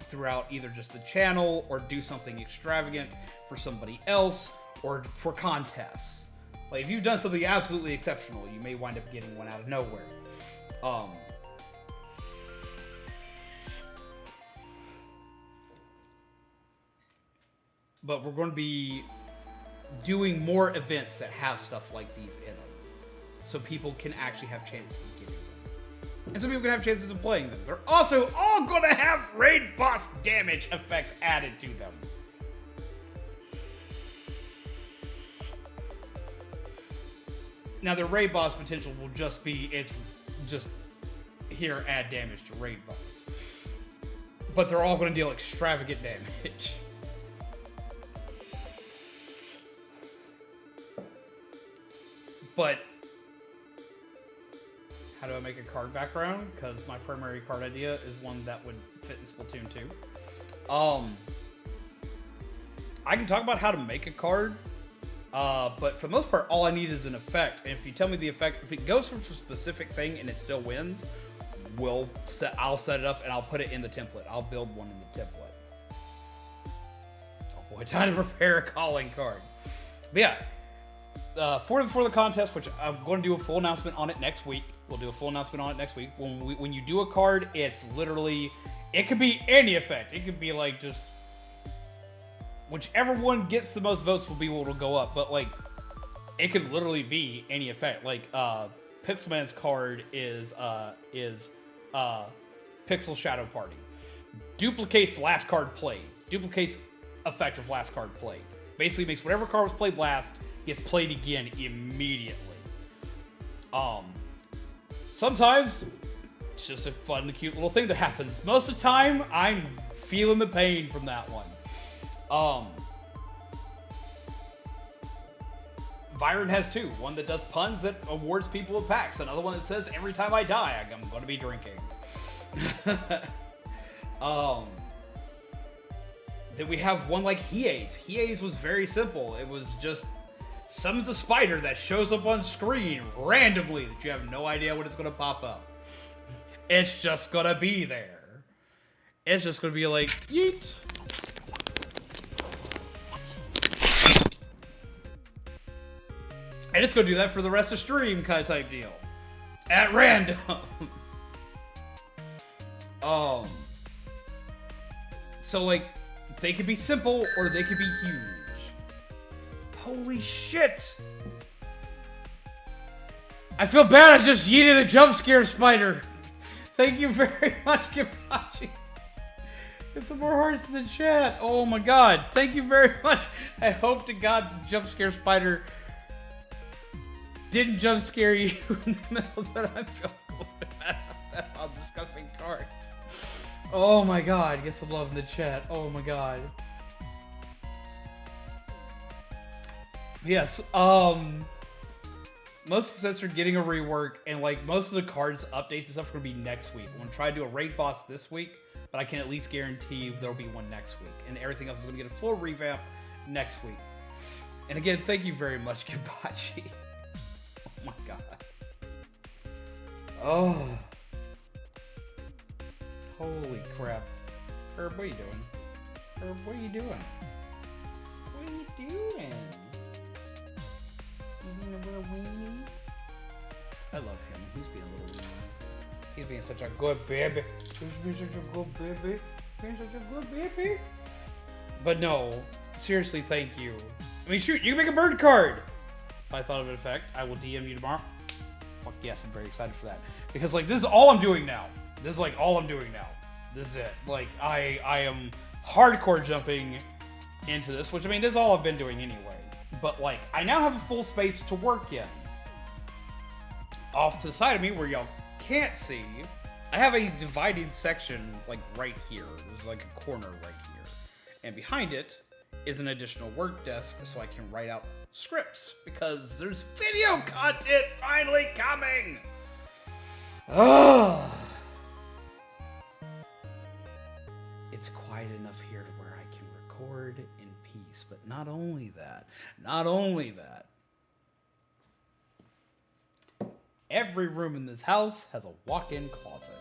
throughout either just the channel or do something extravagant for somebody else or for contests. Like if you've done something absolutely exceptional, you may wind up getting one out of nowhere. But we're going to be doing more events that have stuff like these in them. So people can actually have chances of getting them. And so people can have chances of playing them. They're also all going to have raid boss damage effects added to them. Now the raid boss potential will just be, it's just here add damage to raid boss. But they're all going to deal extravagant damage. But how do I make a card background? Because my primary card idea is one that would fit in Splatoon 2. I can talk about how to make a card, but for the most part, all I need is an effect. And if you tell me the effect, if it goes for a specific thing and it still wins, I'll set it up and I'll put it in the template. I'll build one in the template. Oh boy, time to prepare a calling card. But yeah. For the contest, which I'm going to do a full announcement on it next week. We'll do a full announcement on it next week. When you do a card, it's literally, it could be any effect. It could be like just, whichever one gets the most votes will be what will go up. But like, it could literally be any effect. Like, Pixelman's card is Pixel Shadow Party. Duplicates the last card played. Duplicates effect of last card played. Basically makes whatever card was played last gets played again immediately. Sometimes it's just a fun, cute little thing that happens. Most of the time, I'm feeling the pain from that one. Byron has two. One that does puns that awards people with packs. Another one that says, every time I die, I'm going to be drinking. Then we have one like Hiei's. Hiei's was very simple. It was just summons a spider that shows up on screen randomly that you have no idea when it's going to pop up. It's just going to be there. It's just going to be like, yeet. And it's going to do that for the rest of stream kind of type deal. At random. So like, they could be simple or they could be huge. Holy shit. I feel bad I just yeeted a jump scare spider. Thank you very much, Kibachi. Get some more hearts in the chat. Oh my god. Thank you very much. I hope to god the jump scare spider didn't jump scare you in the middle that I feel bad while discussing cards. Oh my god, get some love in the chat. Oh my god. Yes, most sets are getting a rework, and like most of the cards updates and stuff are gonna be next week. I'm gonna try to do a raid boss this week, but I can at least guarantee there'll be one next week, and everything else is gonna get a full revamp next week. And again, thank you very much, Kibachi. Oh my god. Oh. Holy crap. Herb, what are you doing? Herb, what are you doing? What are you doing? You being a little weenie? I love him. He's being a little weenie. He's being such a good baby. He's being such a good baby. Being such a good baby. But no. Seriously, thank you. I mean, shoot, you can make a bird card! If I thought of an effect, I will DM you tomorrow. Fuck yes, I'm very excited for that. Because, like, this is all I'm doing now. This is, like, all I'm doing now. This is it. Like, I am hardcore jumping into this, which, I mean, this is all I've been doing anyway. But, like, I now have a full space to work in. Off to the side of me, where y'all can't see, I have a divided section, like, right here. There's, like, a corner right here. And behind it is an additional work desk, so I can write out scripts, because there's video content finally coming! Ugh. It's quiet enough here to where I can record in peace, but not only that, every room in this house has a walk-in closet.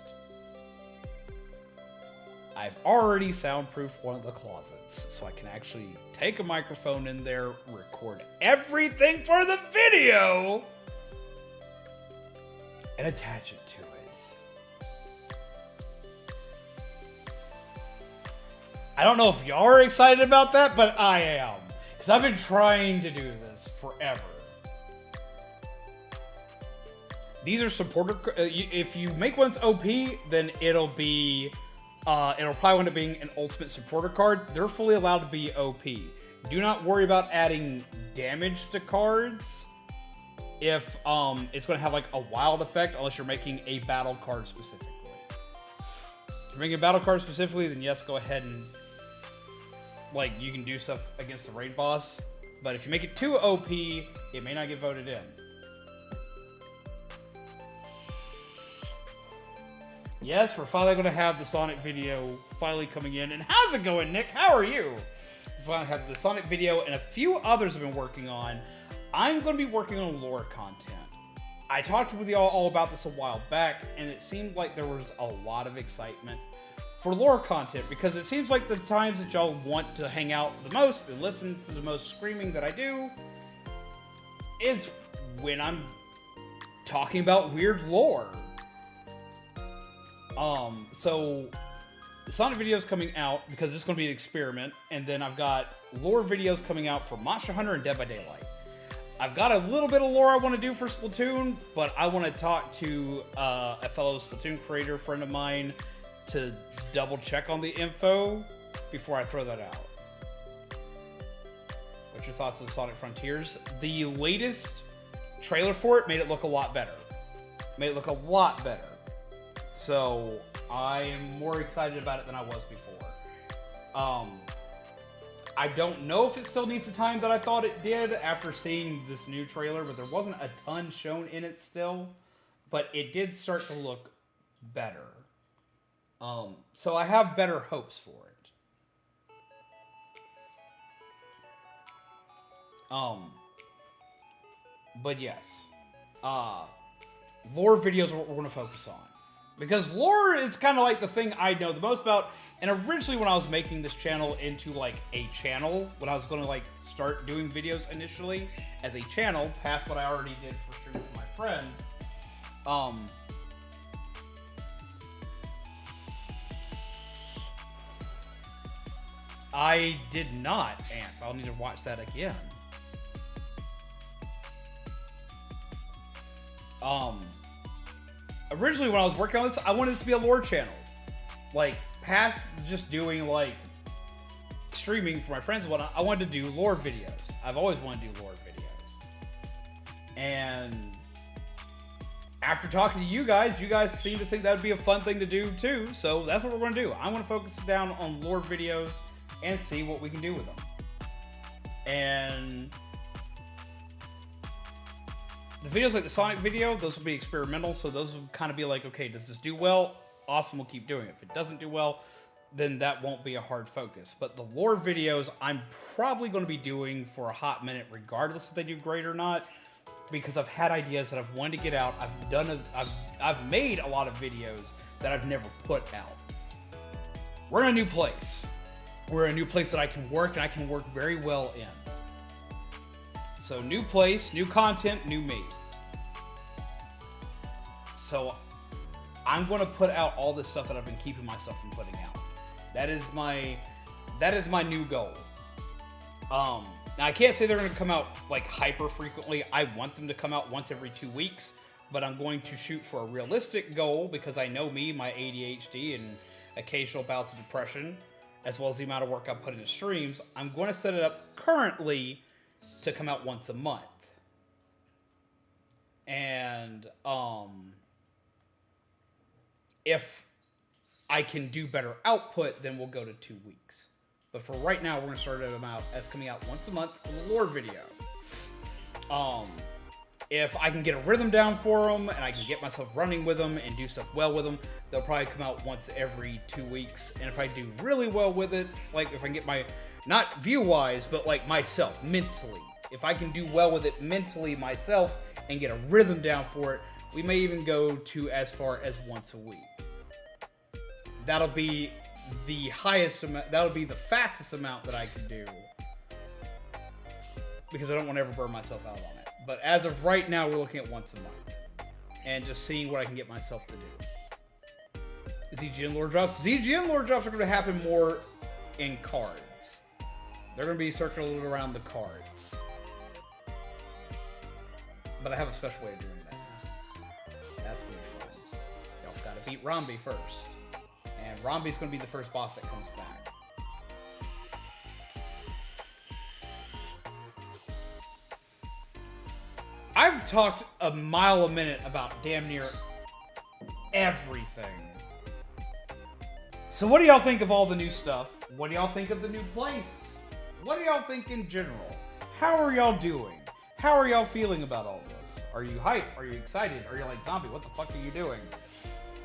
I've already soundproofed one of the closets, so I can actually take a microphone in there, record everything for the video, and attach it to it. I don't know if y'all are excited about that, but I am. Because I've been trying to do this forever. These are supporter... if you make one's OP, then it'll be... it'll probably end up being an ultimate supporter card. They're fully allowed to be OP. Do not worry about adding damage to cards if it's going to have like a wild effect, unless you're making a battle card specifically. If you're making a battle card specifically, then yes, go ahead and like you can do stuff against the raid boss. But if you make it too OP, it may not get voted in. Yes, we're finally going to have the Sonic video finally coming in. And how's it going, Nick? How are you? We finally have the Sonic video and a few others I've been working on. I'm going to be working on lore content. I talked with y'all all about this a while back, and it seemed like there was a lot of excitement for lore content, because it seems like the times that y'all want to hang out the most and listen to the most screaming that I do is when I'm talking about weird lore. So the Sonic video is coming out because it's going to be an experiment, and then I've got lore videos coming out for Monster Hunter and Dead by Daylight. I've got a little bit of lore I want to do for Splatoon, but I want to talk to a fellow Splatoon creator friend of mine to double check on the info before I throw that out. What's your thoughts on Sonic Frontiers? The latest trailer for it made it look a lot better. So I am more excited about it than I was before. I don't know if it still needs the time that I thought it did after seeing this new trailer, but there wasn't a ton shown in it still. But it did start to look better. So I have better hopes for it. But yes. Lore videos are what we're going to focus on. Because lore is kind of like the thing I know the most about. And originally when I was making this channel into like a channel, when I was going to like start doing videos initially as a channel, past what I already did for streaming for my friends, I did not, Amp. I'll need to watch that again. Originally when I was working on this, I wanted this to be a lore channel. Like, past just doing, like, streaming for my friends and whatnot, I wanted to do lore videos. I've always wanted to do lore videos. And after talking to you guys seem to think that would be a fun thing to do too, so that's what we're going to do. I'm going to focus down on lore videos and see what we can do with them. And the videos like the Sonic video, those will be experimental, so those will kind of be like, okay, does this do well? Awesome, we'll keep doing it. If it doesn't do well, then that won't be a hard focus. But the lore videos, I'm probably going to be doing for a hot minute, regardless if they do great or not, because I've had ideas that I've wanted to get out. I've made a lot of videos that I've never put out. We're in a new place. We're in a new place that I can work, and I can work very well in. So new place, new content, new me. So I'm going to put out all this stuff that I've been keeping myself from putting out. That is my new goal. Now I can't say they're going to come out like hyper frequently. I want them to come out once every 2 weeks, but I'm going to shoot for a realistic goal because I know me, my ADHD, and occasional bouts of depression, as well as the amount of work I put into streams. I'm going to set it up currently to come out once a month. And if I can do better output, then we'll go to 2 weeks. But for right now, we're going to start them out as coming out once a month with a lore video. If I can get a rhythm down for them, and I can get myself running with them and do stuff well with them, they'll probably come out once every 2 weeks. And if I do really well with it, like if I can get my, not view-wise, but like myself, mentally. If I can do well with it mentally myself and get a rhythm down for it, we may even go to as far as once a week. That'll be the highest amount, that'll be the fastest amount that I can do. Because I don't want to ever burn myself out on it. But as of right now, we're looking at once a month. And just seeing what I can get myself to do. ZGN lore drops. ZGN lore drops are going to happen more in cards. They're going to be circulated around the cards. But I have a special way of doing that. That's going to be fun. Y'all got to beat Rombi first. And Rombi's going to be the first boss that comes back. I've talked a mile a minute about damn near everything. So what do y'all think of all the new stuff? What do y'all think of the new place? What do y'all think in general? How are y'all doing? How are y'all feeling about all this? Are you hyped? Are you excited? Are you like, zombie, what the fuck are you doing?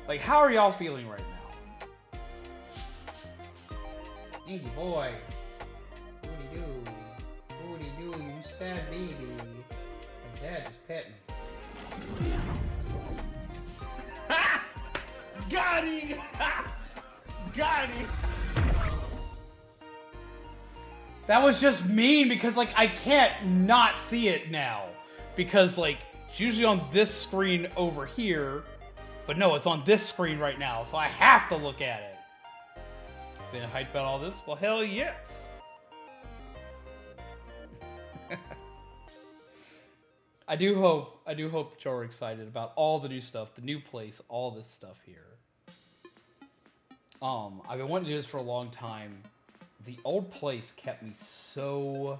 Like, how are y'all feeling right now? Inky boy. What do you do? What do you do, you sad baby? My dad just pet me. Got him! Got him! That was just mean because, like, I can't not see it now. Because, like, it's usually on this screen over here. But no, it's on this screen right now. So I have to look at it. Been hyped about all this? Well, hell yes. I do hope that y'all are excited about all the new stuff, the new place, all this stuff here. I've been wanting to do this for a long time. The old place kept me so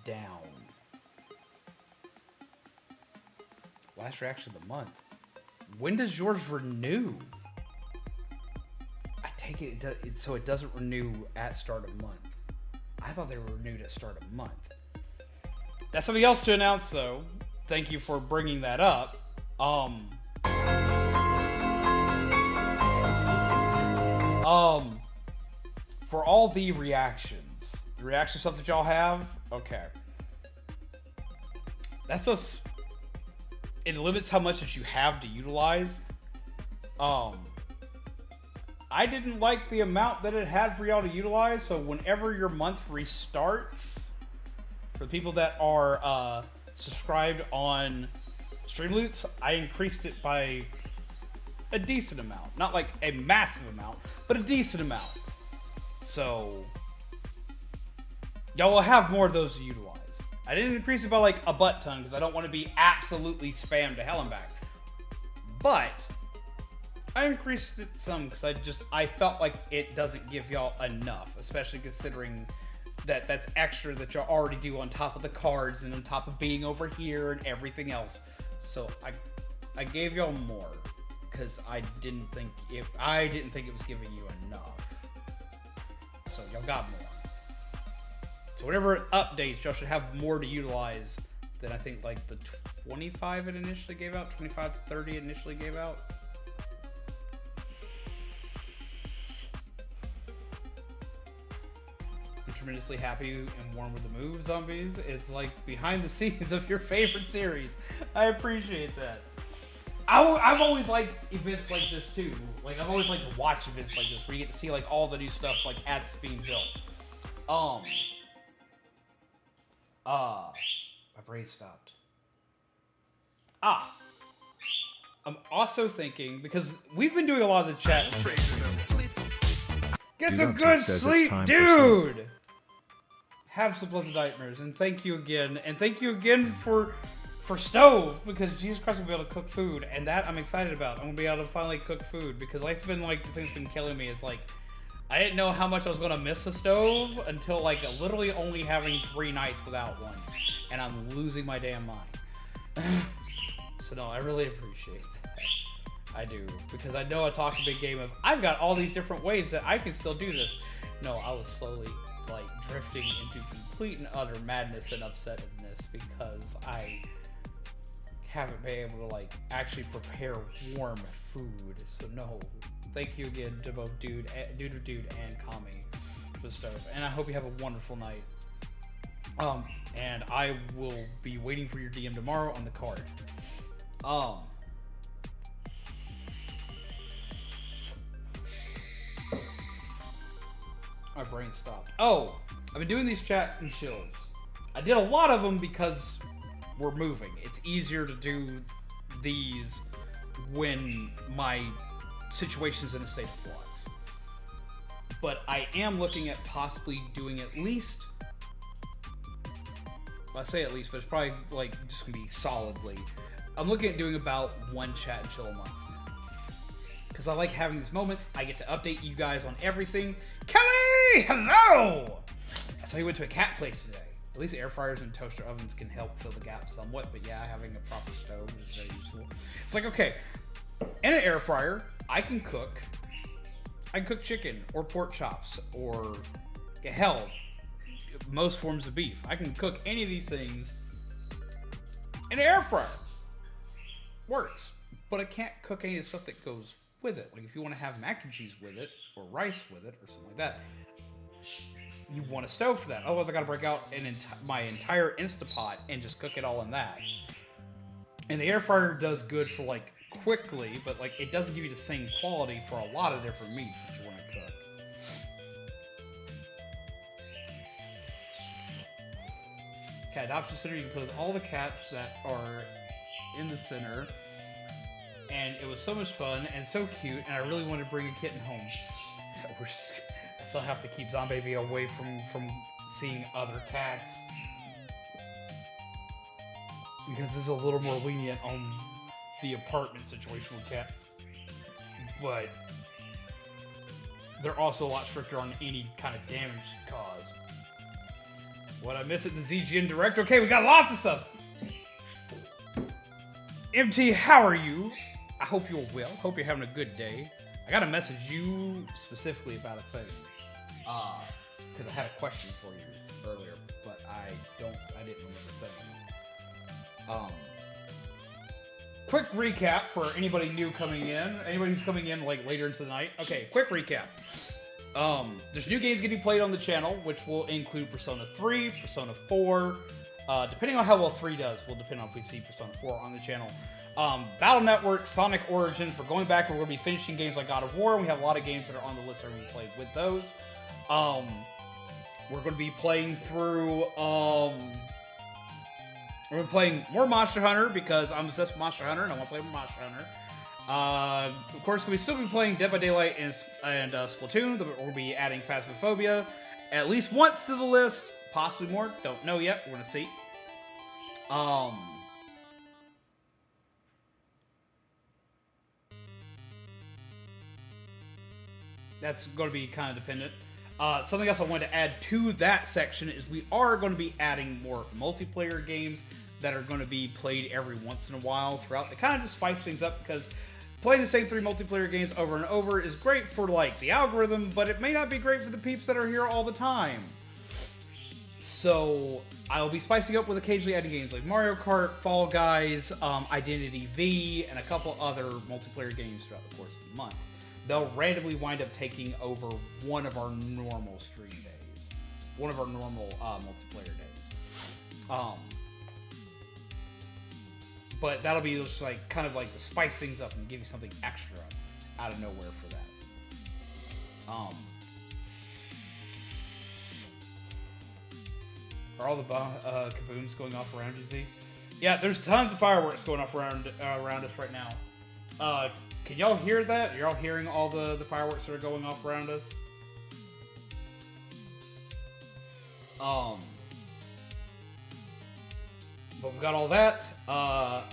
down. Last reaction of the month. When does yours renew? I take it, so it doesn't renew at start of month. I thought they were renewed at start of month. That's something else to announce, though. Thank you for bringing that up. For all the reaction stuff that y'all have, okay. That's just, it limits how much that you have to utilize. I didn't like the amount that it had for y'all to utilize, so whenever your month restarts, for the people that are subscribed on Streamloots, I increased it by a decent amount. Not like a massive amount, but a decent amount. So, y'all will have more of those to utilize. I didn't increase it by like a butt ton because I don't want to be absolutely spammed to hell and back. But I increased it some because I felt like it doesn't give y'all enough, especially considering that that's extra that y'all already do on top of the cards and on top of being over here and everything else. So I gave y'all more because I didn't think it was giving you enough. So y'all got more. So whenever it updates, y'all should have more to utilize than I think like the 25 it initially gave out, 25 to 30 it initially gave out. I'm tremendously happy and warm with the move, zombies. It's like behind the scenes of your favorite series. I appreciate that. I've always liked events like this too. Like I've always liked to watch events like this where you get to see like all the new stuff like as it's being built. My brain stopped. I'm also thinking, because we've been doing a lot of the chat. Get some good sleep, dude! Have some pleasant nightmares, and thank you again. And thank you again for stove, because Jesus Christ, I'm gonna be able to cook food, and that I'm excited about. I'm gonna be able to finally cook food, because life's been like, the thing's been killing me. It's like, I didn't know how much I was gonna miss the stove until like literally only having 3 nights without one, and I'm losing my damn mind. So no, I really appreciate that. I do, because I know I talk a big game of, I've got all these different ways that I can still do this. No, I was slowly like drifting into complete and utter madness and upsetness because I haven't been able to like actually prepare warm food. So no, thank you again to both Dude and Kami for the stove, and I hope you have a wonderful night. And I will be waiting for your DM tomorrow on the card. My brain stopped. Oh, I've been doing these chat and chills. I did a lot of them because we're moving. It's easier to do these when my situation's in a state of flux. But I am looking at possibly doing at least, I say at least, but it's probably like just gonna be solidly. I'm looking at doing about 1 chat and chill a month. Because I like having these moments. I get to update you guys on everything. Kelly! Hello! So he went to a cat place today. At least air fryers and toaster ovens can help fill the gap somewhat. But yeah, having a proper stove is very useful. It's like, okay, in an air fryer, I can cook chicken or pork chops or, hell, most forms of beef. I can cook any of these things in an air fryer. Works. But I can't cook any of the stuff that goes with it. Like if you want to have mac and cheese with it, or rice with it, or something like that, you want a stove for that. Otherwise I gotta break out my entire Instapot and just cook it all in that. And the air fryer does good for like quickly, but like it doesn't give you the same quality for a lot of different meats that you want to cook. Cat adoption center, you can put all the cats that are in the center. And it was so much fun and so cute, and I really wanted to bring a kitten home. So I still have to keep Zombaby away from seeing other cats. Because this is a little more lenient on the apartment situation with cats. But they're also a lot stricter on any kind of damage caused. What I missed at the ZGN Direct? Okay, we got lots of stuff. MT, how are you? I hope you're well. Hope you're having a good day. I got to message you specifically about a thing. Because I had a question for you earlier, but I didn't remember saying. Quick recap for anybody new coming in. Anybody who's coming in like later into the night. Okay, quick recap. There's new games getting played on the channel, which will include Persona 3, Persona 4. Depending on how well 3 does, will depend on if we see Persona 4 on the channel. Battle Network, Sonic Origins. We're going back and we're going to be finishing games like God of War. We have a lot of games that are on the list that we're going to play with those. We're going to be playing through, we're going to be playing more Monster Hunter because I'm obsessed with Monster Hunter and I want to play more Monster Hunter. Of course, we'll still be playing Dead by Daylight and Splatoon. We're going to be adding Phasmophobia at least once to the list, possibly more. Don't know yet. We're going to see. That's going to be kind of dependent. Something else I wanted to add to that section is we are going to be adding more multiplayer games that are going to be played every once in a while throughout to kind of just spice things up, because playing the same 3 multiplayer games over and over is great for like the algorithm, but it may not be great for the peeps that are here all the time. So I'll be spicing up with occasionally adding games like Mario Kart, Fall Guys, Identity V, and a couple other multiplayer games throughout the course of the month. They'll randomly wind up taking over one of our normal stream days. One of our normal multiplayer days. But that'll be just like kind of like to spice things up and give you something extra out of nowhere for that. Are all the kabooms going off around you, Z? Yeah, there's tons of fireworks going off around us right now. Can y'all hear that? Are y'all hearing all the fireworks that are going off around us? But we've got all that.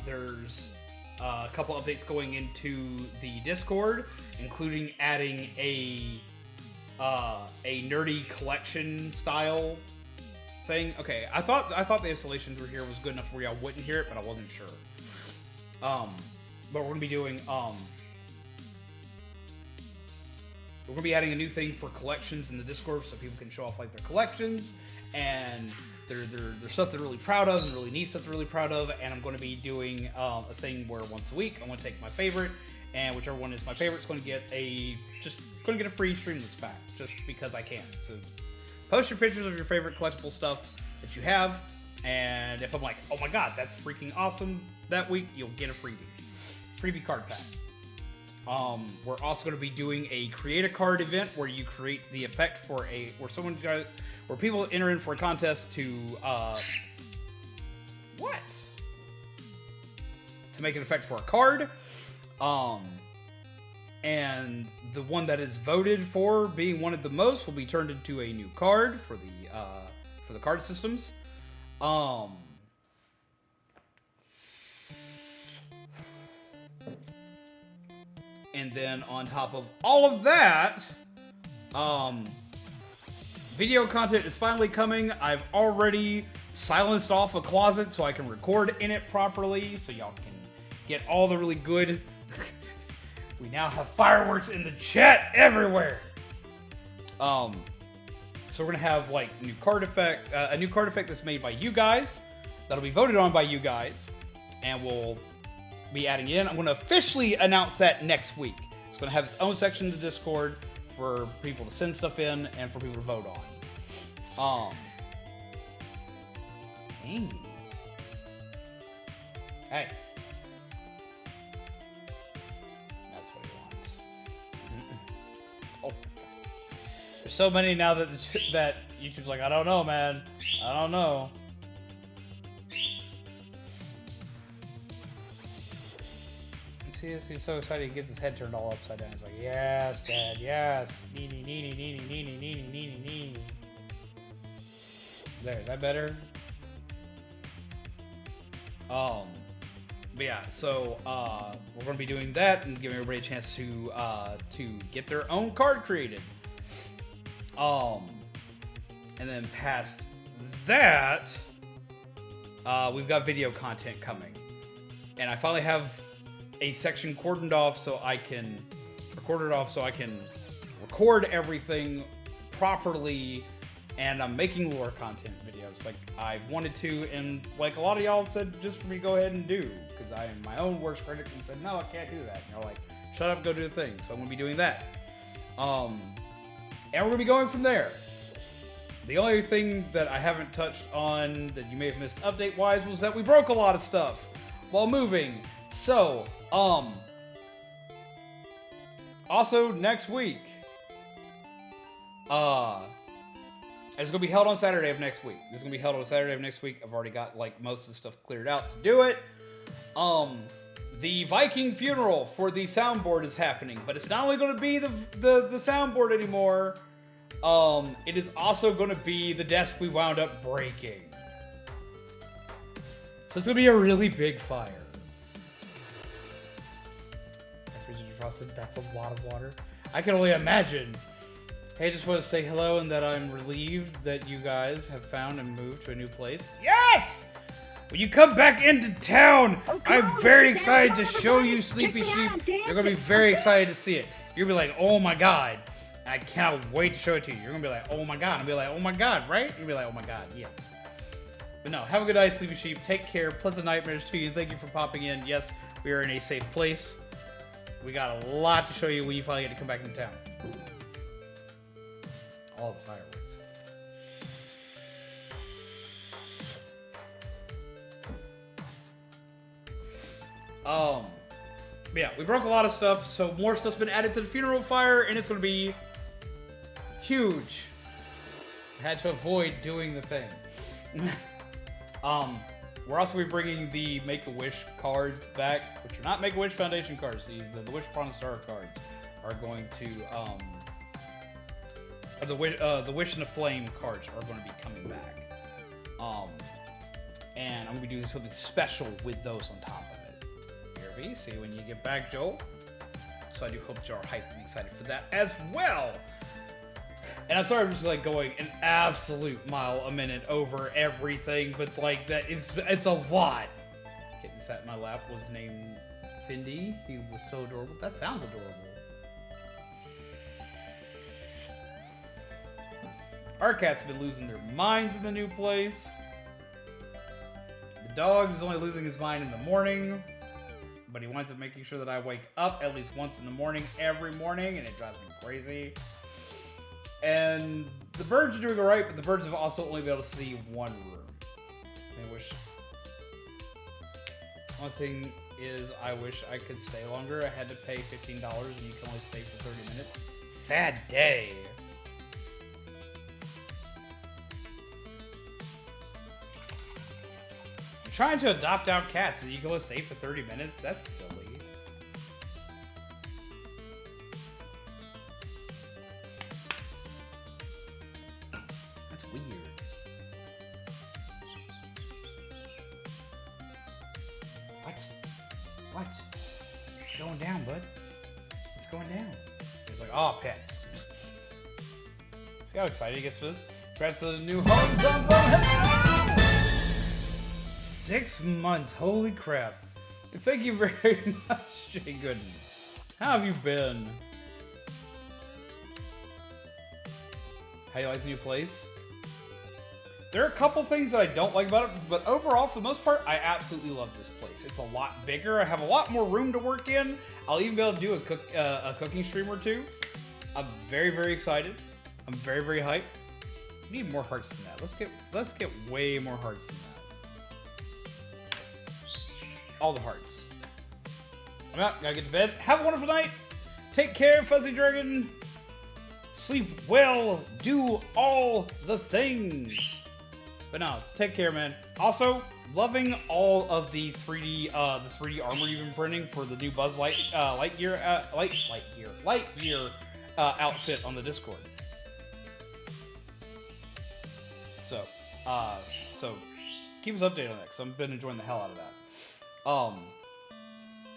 There's a couple updates going into the Discord, including adding a nerdy collection style thing. Okay, I thought the installations were here was good enough where y'all wouldn't hear it, but I wasn't sure. But we're gonna be doing we're gonna be adding a new thing for collections in the Discord so people can show off like their collections and their stuff they're really proud of and really neat stuff they're really proud of. And I'm going to be doing a thing where once a week I'm going to take my favorite, and whichever one is my favorite is going to get a free Streamlabs pack just because I can. So post your pictures of your favorite collectible stuff that you have, and if I'm like, oh my god, that's freaking awesome that week, you'll get a freebie card pack. We're also going to be doing a create a card event where you create the effect for where people enter in for a contest to make an effect for a card. And the one that is voted for being wanted the most will be turned into a new card for the card systems. And then on top of all of that, video content is finally coming. I've already silenced off a closet so I can record in it properly, so y'all can get all the really good. We now have fireworks in the chat everywhere. So we're gonna have like a new card effect that's made by you guys, that'll be voted on by you guys, and we'll be adding it in. I'm going to officially announce that next week. It's going to have its own section in the Discord for people to send stuff in and for people to vote on. Hey. That's what he wants. Oh. There's so many now that YouTube's like, I don't know, man. I don't know. He's so excited he gets his head turned all upside down. He's like, yes, Dad, yes. Nee. There, is that better? But yeah, so we're gonna be doing that and giving everybody a chance to get their own card created. And then past that, we've got video content coming. And I finally have a section cordoned off so I can record everything properly, and I'm making lore content videos like I wanted to, and like a lot of y'all said just for me to go ahead and do, because I am my own worst critic and said, no, I can't do that. And you're like, shut up, go do the thing. So I'm going to be doing that. And we're going to be going from there. The only thing that I haven't touched on that you may have missed update-wise was that we broke a lot of stuff while moving. So, also next week, it's going to be held on Saturday of next week. This is going to be held on Saturday of next week. I've already got like most of the stuff cleared out to do it. The Viking funeral for the soundboard is happening, but it's not only going to be the soundboard anymore. It is also going to be the desk we wound up breaking. So it's going to be a really big fire. That's a lot of water. I can only imagine. Hey, I just want to say hello and that I'm relieved that you guys have found and moved to a new place. Yes! When you come back into town, I'm very excited to show you Sleepy Sheep. You're going to be very excited to see it. You're going to be like, oh my god. I cannot wait to show it to you. You're going to be like, oh my god. I'll be like, oh my god, right? You're going to be like, oh my god, yes. But no, have a good night, Sleepy Sheep. Take care. Pleasant nightmares to you. And thank you for popping in. Yes, we are in a safe place. We got a lot to show you when you finally get to come back into town. All the fireworks. Yeah, we broke a lot of stuff, so more stuff's been added to the funeral fire, and it's going to be huge. I had to avoid doing the thing. We're also going to be bringing the Make-A-Wish cards back, which are not Make-A-Wish Foundation cards. The Wish Upon a Star cards are going to, the Wish and the Flame cards are going to be coming back. And I'm going to be doing something special with those on top of it. Here, see you when you get back, Joel. So I do hope you're hyped and excited for that as well. And I'm sorry I'm just like going an absolute mile a minute over everything, but like that, it's a lot. Kitten sat in my lap was named Findy. He was so adorable. That sounds adorable. Our cat's been losing their minds in the new place. The dog is only losing his mind in the morning, but he winds up making sure that I wake up at least once in the morning every morning, and it drives me crazy. And the birds are doing alright, but the birds have also only been able to see one room. I wish. One thing is, I wish I could stay longer. I had to pay $15 and you can only stay for 30 minutes. Sad day. You're trying to adopt out cats and you can only stay for 30 minutes? That's silly. Going down, bud. It's going down. He's like, oh, pets. See how excited he gets for this? Congrats to the new home. 6 months. Holy crap. And thank you very much, Jay Gooden. How have you been? How you like the new place? There are a couple things that I don't like about it, but overall, for the most part, I absolutely love this place. It's a lot bigger. I have a lot more room to work in. I'll even be able to do a cooking stream or two. I'm very, very excited. I'm very, very hyped. We need more hearts than that. Let's get way more hearts than that. All the hearts. I'm out. Gotta get to bed. Have a wonderful night. Take care, Fuzzy Dragon. Sleep well. Do all the things. But no, take care, man. Also, loving all of the 3D armor you've been printing for the new Buzz Lightyear outfit on the Discord. So keep us updated on that, because I've been enjoying the hell out of that.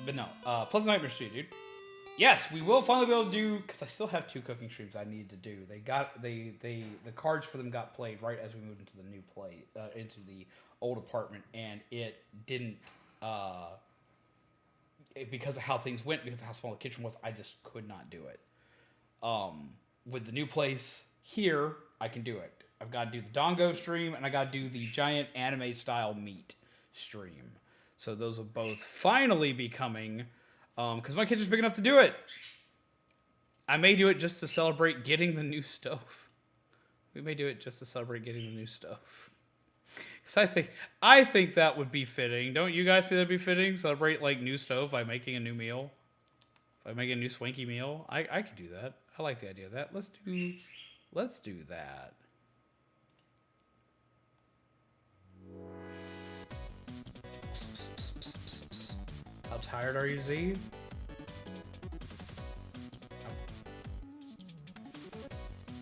But no, Pleasant Nightmares to you, dude. Yes, we will finally be able to do, because I still have 2 cooking streams I need to do. The cards for them got played right as we moved into the new into the old apartment, and it didn't because of how things went, because of how small the kitchen was, I just could not do it. With the new place here, I can do it. I've got to do the Dongo stream, and I got to do the giant anime-style meat stream. So those will both finally be coming, because my kitchen's big enough to do it. I may do it just to celebrate getting the new stove. We may do it just to celebrate getting the new stove. Because I think that would be fitting. Don't you guys think that'd be fitting? Celebrate, like, new stove by making a new meal? By making a new swanky meal? I could do that. I like the idea of that. Let's do that. How tired are you, Z?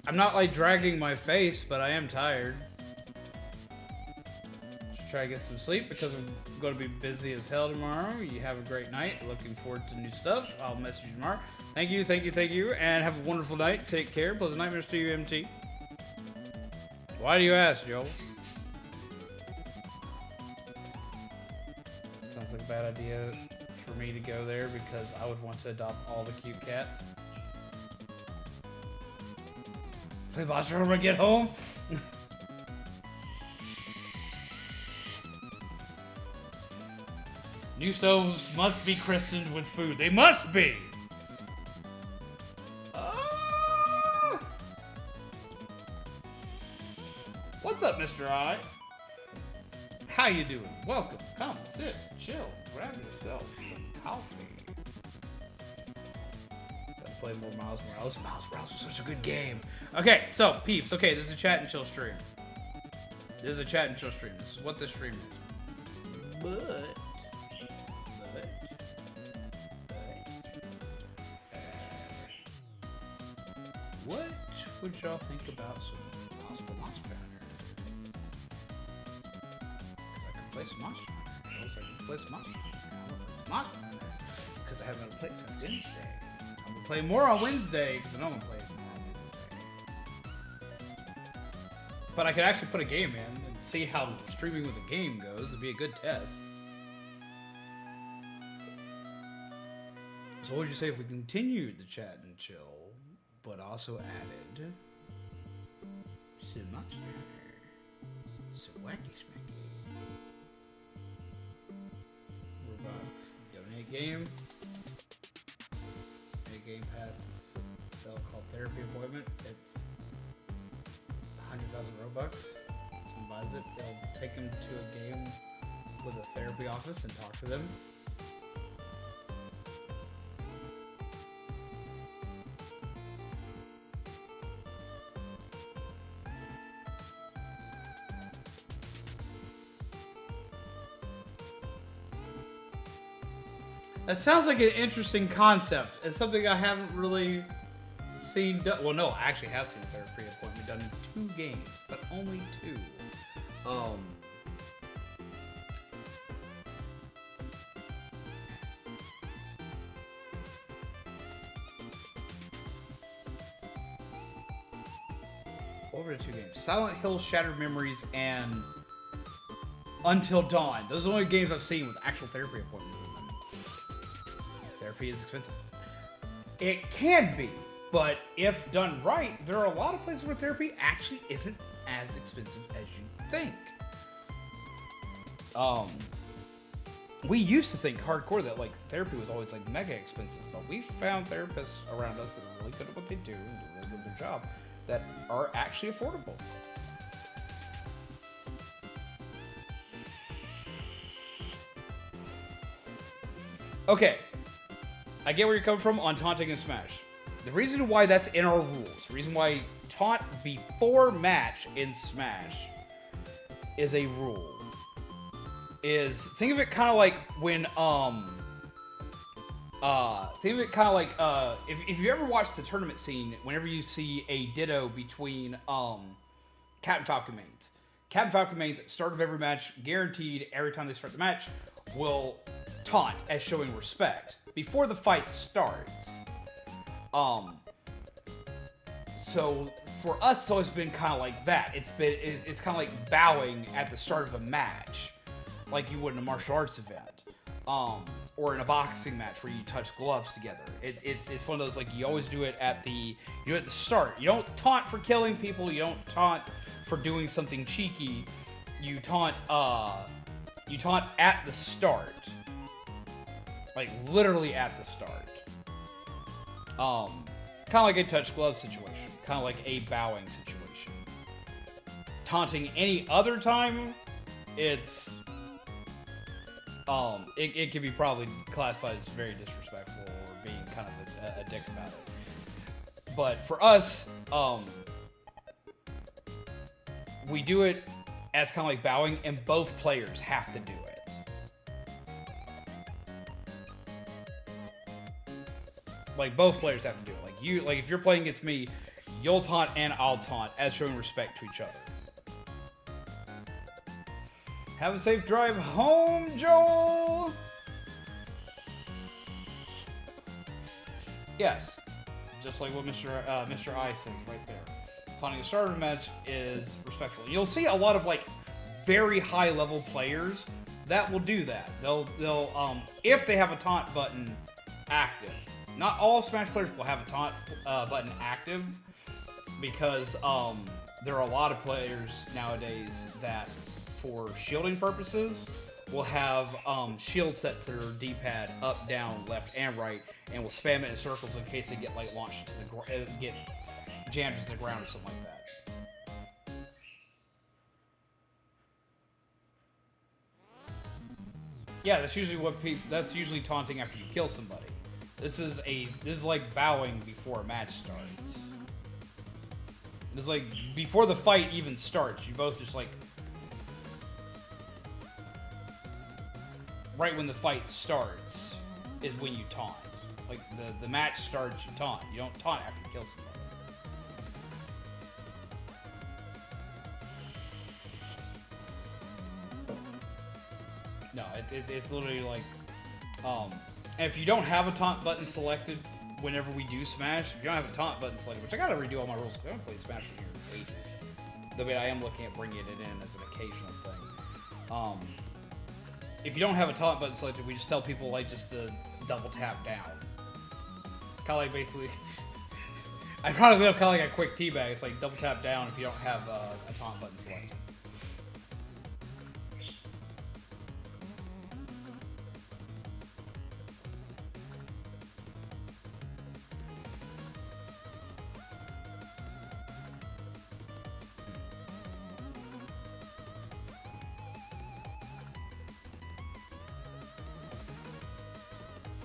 I'm not like dragging my face, but I am tired. Should try to get some sleep because I'm going to be busy as hell tomorrow. You have a great night. Looking forward to new stuff. I'll message you tomorrow. Thank you, and have a wonderful night. Take care. Pleasant nightmares to you, MT. Why do you ask, Joel? Sounds like a bad idea for me to go there because I would want to adopt all the cute cats. Play Monster when I get home. New stoves must be christened with food. They must be. What's up, Mr. I? How you doing? Welcome. Come, sit, chill, grab yourself some coffee. Gotta play more Miles Morales. Miles Morales was such a good game. Okay, so, peeps. Okay, this is a chat and chill stream. This is a chat and chill stream. This is what this stream is. But what would y'all think about some possible Monster Hunter? I can play some Monster Hunter. I can play some Monster Hunter. Because I haven't played since Wednesday. I'm gonna play more on Wednesday because I know I'm gonna play more on Wednesday. But I could actually put a game in and see how streaming with a game goes. It'd be a good test. So what would you say if we continued the chat and chill, but also added some Monster Hunter, some Wacky Smacky, Robux, donate game, a Game Pass to sell called Therapy Appointment. It's 100,000 Robux. Someone buys it, they'll take them to a game with a therapy office and talk to them. That sounds like an interesting concept. It's something I haven't really seen done. Well, no, I actually have seen Therapy Appointment done in 2 games, but only 2. What were the 2 games? Silent Hill, Shattered Memories, and Until Dawn. Those are the only games I've seen with actual therapy appointments in them. Therapy is expensive. It can be, but if done right, there are a lot of places where therapy actually isn't as expensive as you think. We used to think hardcore that like therapy was always like mega expensive, but we found therapists around us that are really good at what they do and do really good at their job that are actually affordable. Okay, I get where you're coming from on taunting and smash. The reason why that's in our rules, the reason why taunt before match in Smash is a rule, is think of it kind of like when think of it kind of like if you ever watched the tournament scene, whenever you see a ditto between Captain Falcon mains. Captain Falcon mains at the start of every match, guaranteed every time they start the match, will taunt as showing respect before the fight starts. So for us, it's always been kind of like that. It's kind of like bowing at the start of a match, like you would in a martial arts event, or in a boxing match where you touch gloves together. It's one of those, like, you always do it at the start. You don't taunt for killing people. You don't taunt for doing something cheeky. You taunt at the start. Like, literally at the start. Kind of like a touch glove situation. Kind of like a bowing situation. Taunting any other time, it's... it can be probably classified as very disrespectful or being kind of a dick about it. But for us, we do it as kind of like bowing, and both players have to do it. Like, both players have to do it. Like if you're playing against me, you'll taunt and I'll taunt as showing respect to each other. Have a safe drive home, Joel! Yes. Just like what Mr. I says right there. Taunting a starter match is respectful. You'll see a lot of, like, very high level players that will do that. They'll if they have a taunt button active. Not all Smash players will have a taunt button active, because there are a lot of players nowadays that, for shielding purposes, will have shield set to their D-pad up, down, left, and right, and will spam it in circles in case they get, like, launched to the get jammed to the ground or something like that. Yeah, that's usually that's usually taunting after you kill somebody. This is like bowing before a match starts. It's like before the fight even starts, you both just, like, right when the fight starts is when you taunt. Like, the match starts, you taunt. You don't taunt after you kill somebody. No, it's literally like, and if you don't have a taunt button selected whenever we do Smash, if you don't have a taunt button selected, which I gotta redo all my rules, because I haven't played Smash in ages. Though I am looking at bringing it in as an occasional thing. If you don't have a taunt button selected, we just tell people, like, just to double tap down. Kind of like, basically, I probably have kind of like a quick teabag. It's like double tap down if you don't have a taunt button selected.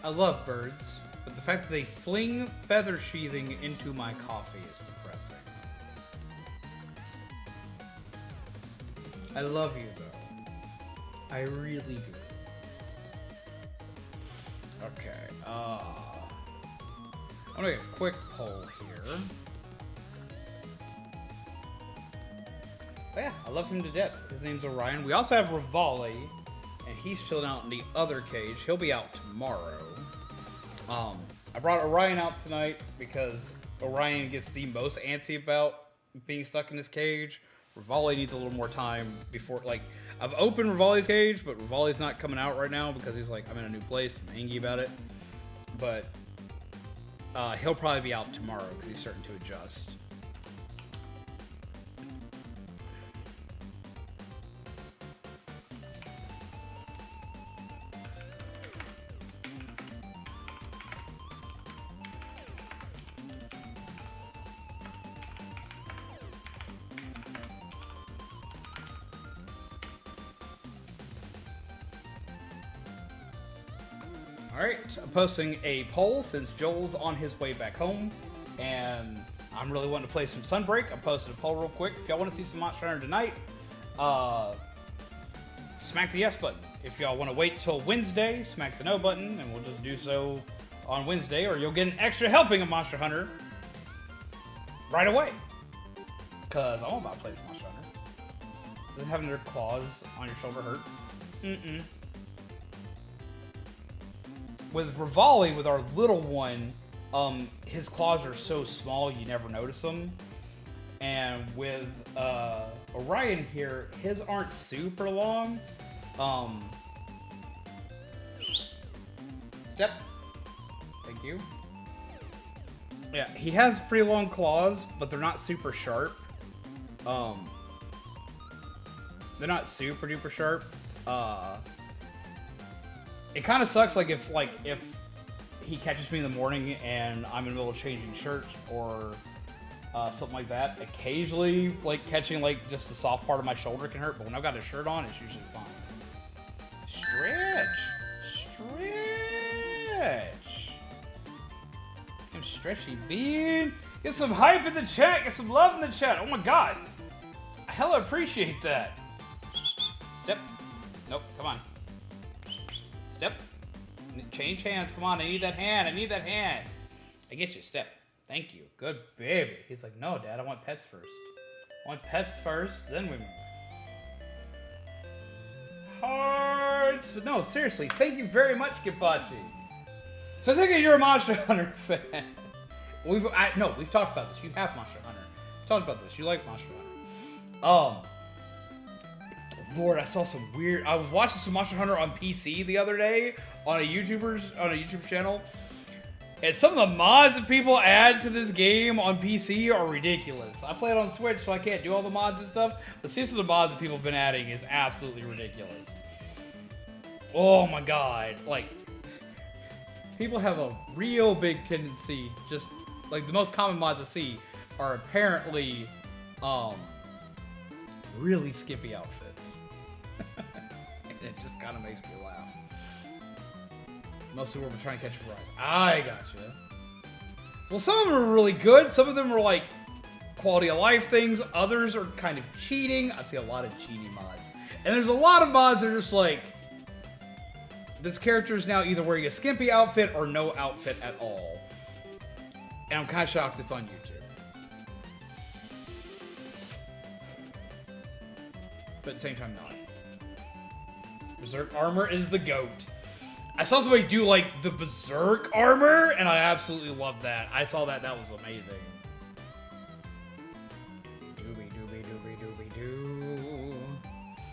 I love birds, but the fact that they fling feather sheathing into my coffee is depressing. I love you, though. I really do. Okay, I'm gonna make a quick poll here. But yeah, I love him to death. His name's Orion. We also have Revolving, and he's chilling out in the other cage. He'll be out tomorrow. I brought Orion out tonight because Orion gets the most antsy about being stuck in this cage. Revolving needs a little more time before, like, I've opened Revolving's cage, but Revolving's not coming out right now because he's like, I'm in a new place, I'm angry about it. But he'll probably be out tomorrow because he's starting to adjust. Alright, I'm posting a poll since Joel's on his way back home, and I'm really wanting to play some Sunbreak. I'm posting a poll real quick. If y'all want to see some Monster Hunter tonight, smack the yes button. If y'all want to wait till Wednesday, smack the no button, and we'll just do so on Wednesday, or you'll get an extra helping of Monster Hunter right away. Because I'm about to play some Monster Hunter. Doesn't having their claws on your shoulder hurt? Mm-mm. With Revolving, with our little one, his claws are so small you never notice them. And with Orion here, his aren't super long. Step. Thank you. Yeah, he has pretty long claws, but they're not super sharp. They're not super duper sharp. It kind of sucks, like if he catches me in the morning and I'm in the middle of changing shirts or something like that. Occasionally, like catching like just the soft part of my shoulder can hurt, but when I've got a shirt on, it's usually fine. Stretch. I'm stretchy bean. Get some hype in the chat. Get some love in the chat. Oh my god. I hella appreciate that. Step. Nope. Come on. Step. Change hands. Come on. I need that hand. I need that hand. I get you. Step. Thank you. Good baby. He's like, no, Dad. I want pets first. I want pets first. Then we... Hearts. But no, seriously. Thank you very much, Kipachi. So I think you're a Monster Hunter fan. We've talked about this. You have Monster Hunter. We've talked about this. You like Monster Hunter. Lord, I saw some weird. I was watching some Monster Hunter on PC the other day on a YouTube channel, and some of the mods that people add to this game on PC are ridiculous. I play it on Switch, so I can't do all the mods and stuff. But some of the mods that people have been adding is absolutely ridiculous. Oh my god! Like, people have a real big tendency, just like the most common mods I see are apparently really skimpy outfits. And it just kind of makes me laugh. Mostly where we're trying to catch a ride. I gotcha. Well, some of them are really good. Some of them are like quality of life things. Others are kind of cheating. I see a lot of cheating mods. And there's a lot of mods that are just like, this character is now either wearing a skimpy outfit or no outfit at all. And I'm kind of shocked it's on YouTube. But at the same time, not. Berserk armor is the GOAT. I saw somebody do like the Berserk armor, and I absolutely loved that. I saw that. That was amazing. Doobie.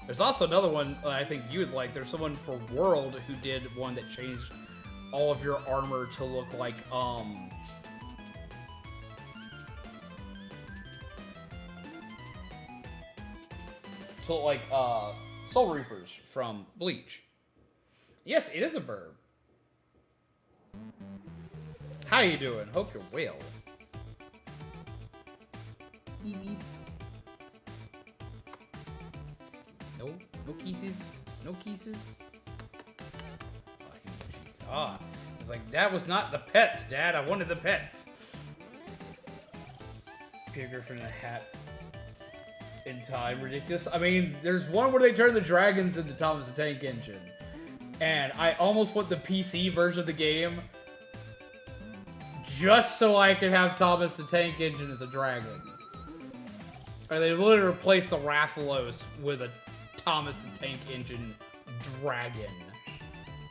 There's also another one I think you would like. There's someone for World who did one that changed all of your armor to look like Soul Reapers from Bleach. Yes, it is a burb. How you doing? Hope you're well. No kisses. No kisses. Ah, it's like, that was not the pets, Dad. I wanted the pets. Peter Griffin in a hat. In time, ridiculous. I mean, there's one where they turn the dragons into Thomas the Tank Engine. And I almost want the PC version of the game just so I could have Thomas the Tank Engine as a dragon. Or they literally replaced the Rathalos with a Thomas the Tank Engine dragon.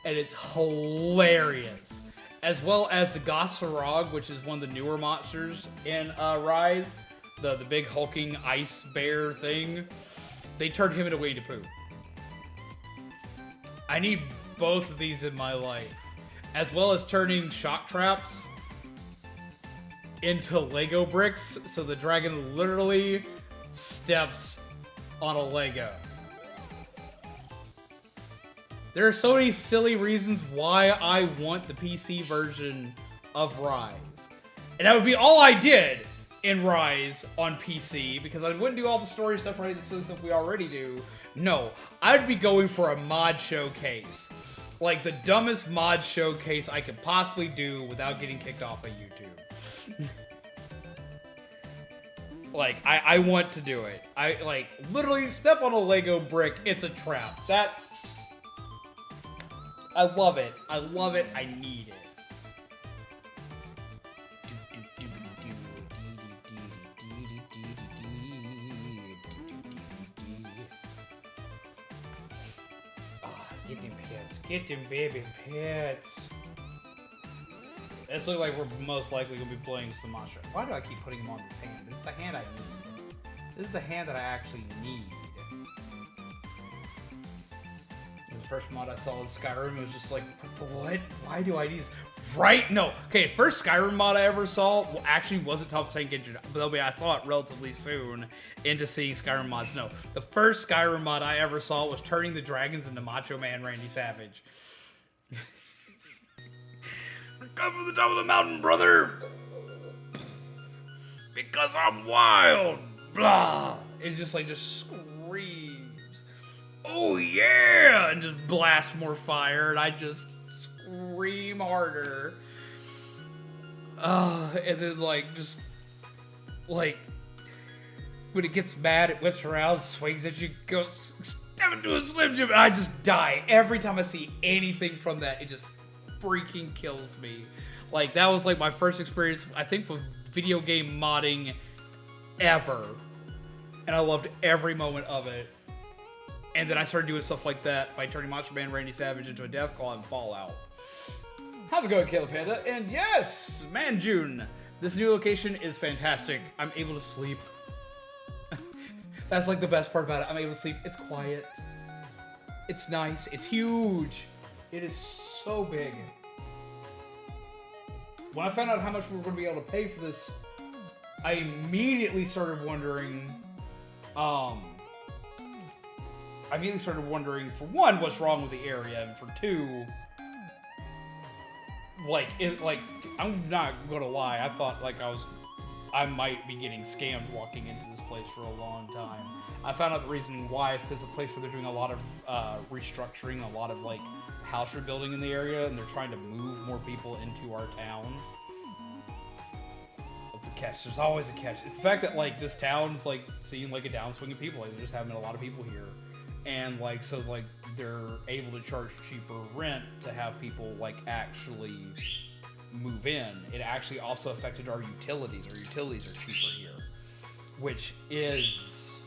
And it's hilarious. As well as the Gosarog, which is one of the newer monsters in Rise. The big hulking ice bear thing. They turned him into Winnie the Pooh. I need both of these in my life. As well as turning shock traps into Lego bricks, so the dragon literally steps on a Lego. There are so many silly reasons why I want the PC version of Rise. And that would be all I did in Rise on PC, because I wouldn't do all the story stuff or any of the stuff we already do. No, I'd be going for a mod showcase. Like the dumbest mod showcase I could possibly do without getting kicked off of YouTube. Like, I want to do it. I, like, literally step on a Lego brick, it's a trap. That's... I love it. I love it. I need it. Get them baby pets. It's looking like we're most likely going to be playing some Monster. Why do I keep putting him on this hand? This is the hand I need. This is the hand that I actually need. This is the first mod I saw in Skyrim. It was just like, what? Why do I need this? Right? No. Okay, first Skyrim mod I ever saw actually wasn't Top Tank Engine, but I saw it relatively soon into seeing Skyrim mods. No, the first Skyrim mod I ever saw was turning the dragons into Macho Man Randy Savage. Come from the top of the mountain, brother! Because I'm wild! Blah! It just screams, oh yeah! And just blasts more fire, and I just scream harder. And then when it gets mad, it whips around, swings at you, goes, step into a Slim Jim, and I just die. Every time I see anything from that, it just freaking kills me. Like, that was like my first experience, I think, with video game modding ever. And I loved every moment of it. And then I started doing stuff like that by turning Macho Man Randy Savage into a Deathclaw in Fallout. How's it going, Caleb Panda? And yes, man, June. This new location is fantastic. I'm able to sleep. That's like the best part about it. I'm able to sleep. It's quiet. It's nice. It's huge. It is so big. When I found out how much we were going to be able to pay for this, I immediately started wondering, for one, what's wrong with the area, and for two, I'm not gonna lie, I thought I might be getting scammed walking into this place for a long time. I found out the reason why is because it's a place where they're doing a lot of restructuring, a lot of house rebuilding in the area, and they're trying to move more people into our town. That's a catch. There's always a catch. It's the fact that this town's seeing a downswing of people. They're just having a lot of people here, and they're able to charge cheaper rent to have people actually move in. It actually also affected our utilities. Our utilities are cheaper here, which is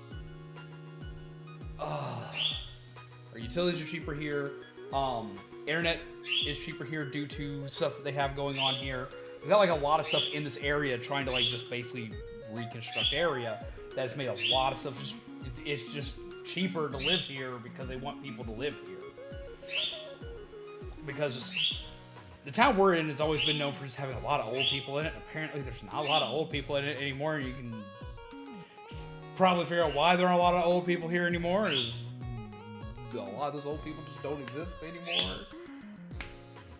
our utilities are cheaper here. Internet is cheaper here due to stuff that they have going on here. They've got a lot of stuff in this area trying to just basically reconstruct area that's made a lot of stuff it's just cheaper to live here because they want people to live here. Because the town we're in has always been known for just having a lot of old people in it. Apparently there's not a lot of old people in it anymore. You can probably figure out why there aren't a lot of old people here anymore. Is a lot of those old people just don't exist anymore.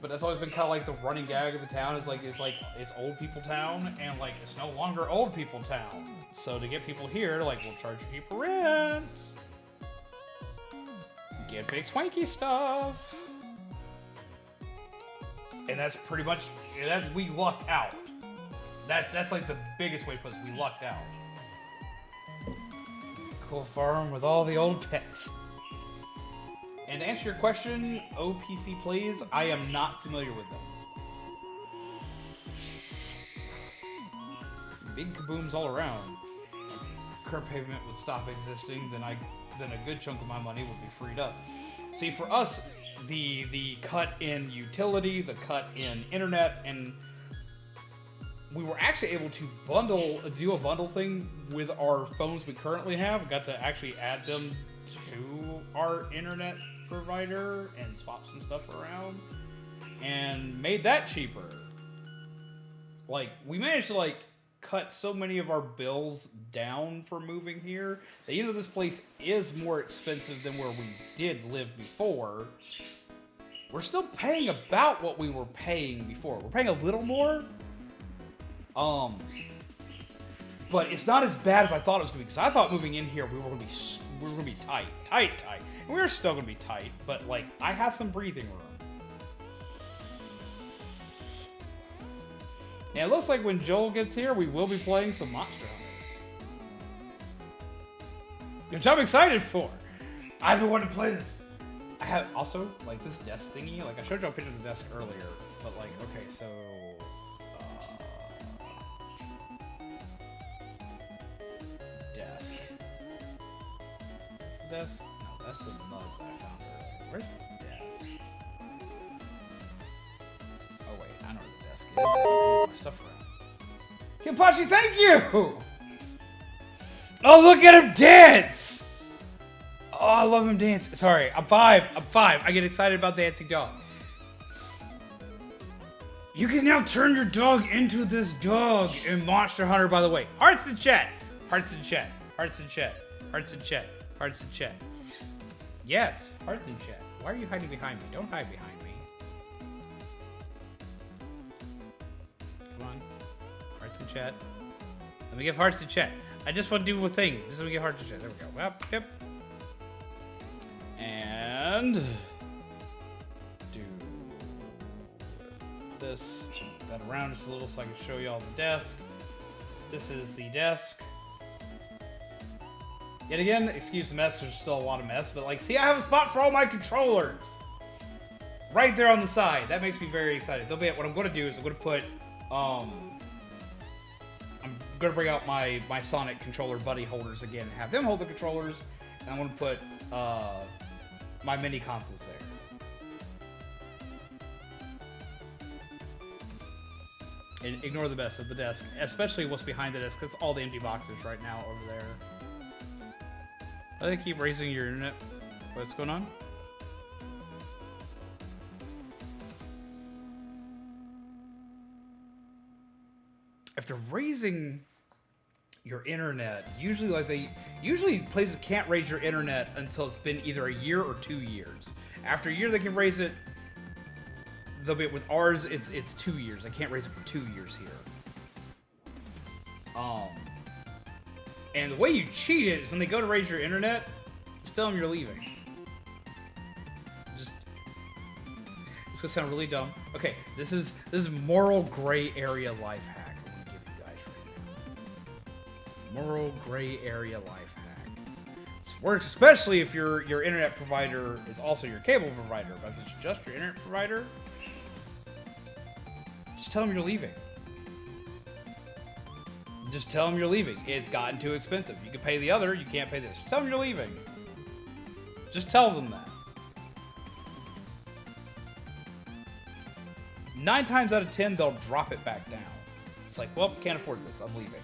But that's always been kind of the running gag of the town. It's old people town, and it's no longer old people town. So to get people here, we'll charge you cheaper rent. Get big swanky stuff. And that's pretty much, we lucked out. That's the biggest way to put it. We lucked out. Cool farm with all the old pets. And to answer your question, OPC Plays, I am not familiar with them. Big kabooms all around. Curb pavement would stop existing, then a good chunk of my money would be freed up. See, for us, the cut in utility, the cut in internet, and we were actually able to do a bundle thing with our phones we currently have. We got to actually add them to our internet provider and swap some stuff around and made that cheaper. We managed to cut so many of our bills down for moving here that even though this place is more expensive than where we did live before, we're still paying about what we were paying before. We're paying a little more, but it's not as bad as I thought it was going to be. Because I thought moving in here we were going to be tight, and we were still going to be tight. But I have some breathing room. And it looks like when Joel gets here, we will be playing some Monster Hunter, which I'm excited for. I've been wanting to play this. I have also this desk thingy. I showed you a picture of the desk earlier, but okay, so desk. Is this the desk? No, that's the mug that I found earlier. Where's the desk? Oh wait, I know where the desk is. I can move my stuff around. Kimpachi, thank you! Oh, look at him dance! Oh, I love him dance. Sorry, I'm five. I get excited about dancing dog. You can now turn your dog into this dog in Monster Hunter, by the way. Hearts in chat. Hearts in chat. Hearts in chat. Hearts in chat. Hearts in chat. Yes, hearts in chat. Why are you hiding behind me? Don't hide behind me. Come on. Hearts in chat. Let me give hearts in chat. I just want to do a thing. Just let me give hearts in chat. There we go. Well, yep. And do this, turn that around just a little so I can show you all the desk. This is the desk. Yet again, excuse the mess, there's still a lot of mess, but like, see, I have a spot for all my controllers. Right there on the side. That makes me very excited. What I'm going to do is I'm going to put, I'm going to bring out my Sonic controller buddy holders again, have them hold the controllers, and I'm going to put, my mini consoles there. And ignore the mess of the desk, especially what's behind the desk, because it's all the empty boxes right now over there. They keep raising your internet. What's going on? If they're raising your internet, usually places can't raise your internet until it's been either a year or 2 years. After a year, they can raise it. They'll be with ours. It's 2 years. I can't raise it for 2 years here. And the way you cheat it is when they go to raise your internet, just tell them you're leaving. It's gonna sound really dumb. Okay, this is moral gray area life hack. Moral gray area life hack. This works especially if your internet provider is also your cable provider. But if it's just your internet provider, just tell them you're leaving. Just tell them you're leaving. It's gotten too expensive. You can pay the other, you can't pay this. Just tell them you're leaving. Just tell them that. 9 times out of 10, they'll drop it back down. It's like, well, can't afford this. I'm leaving.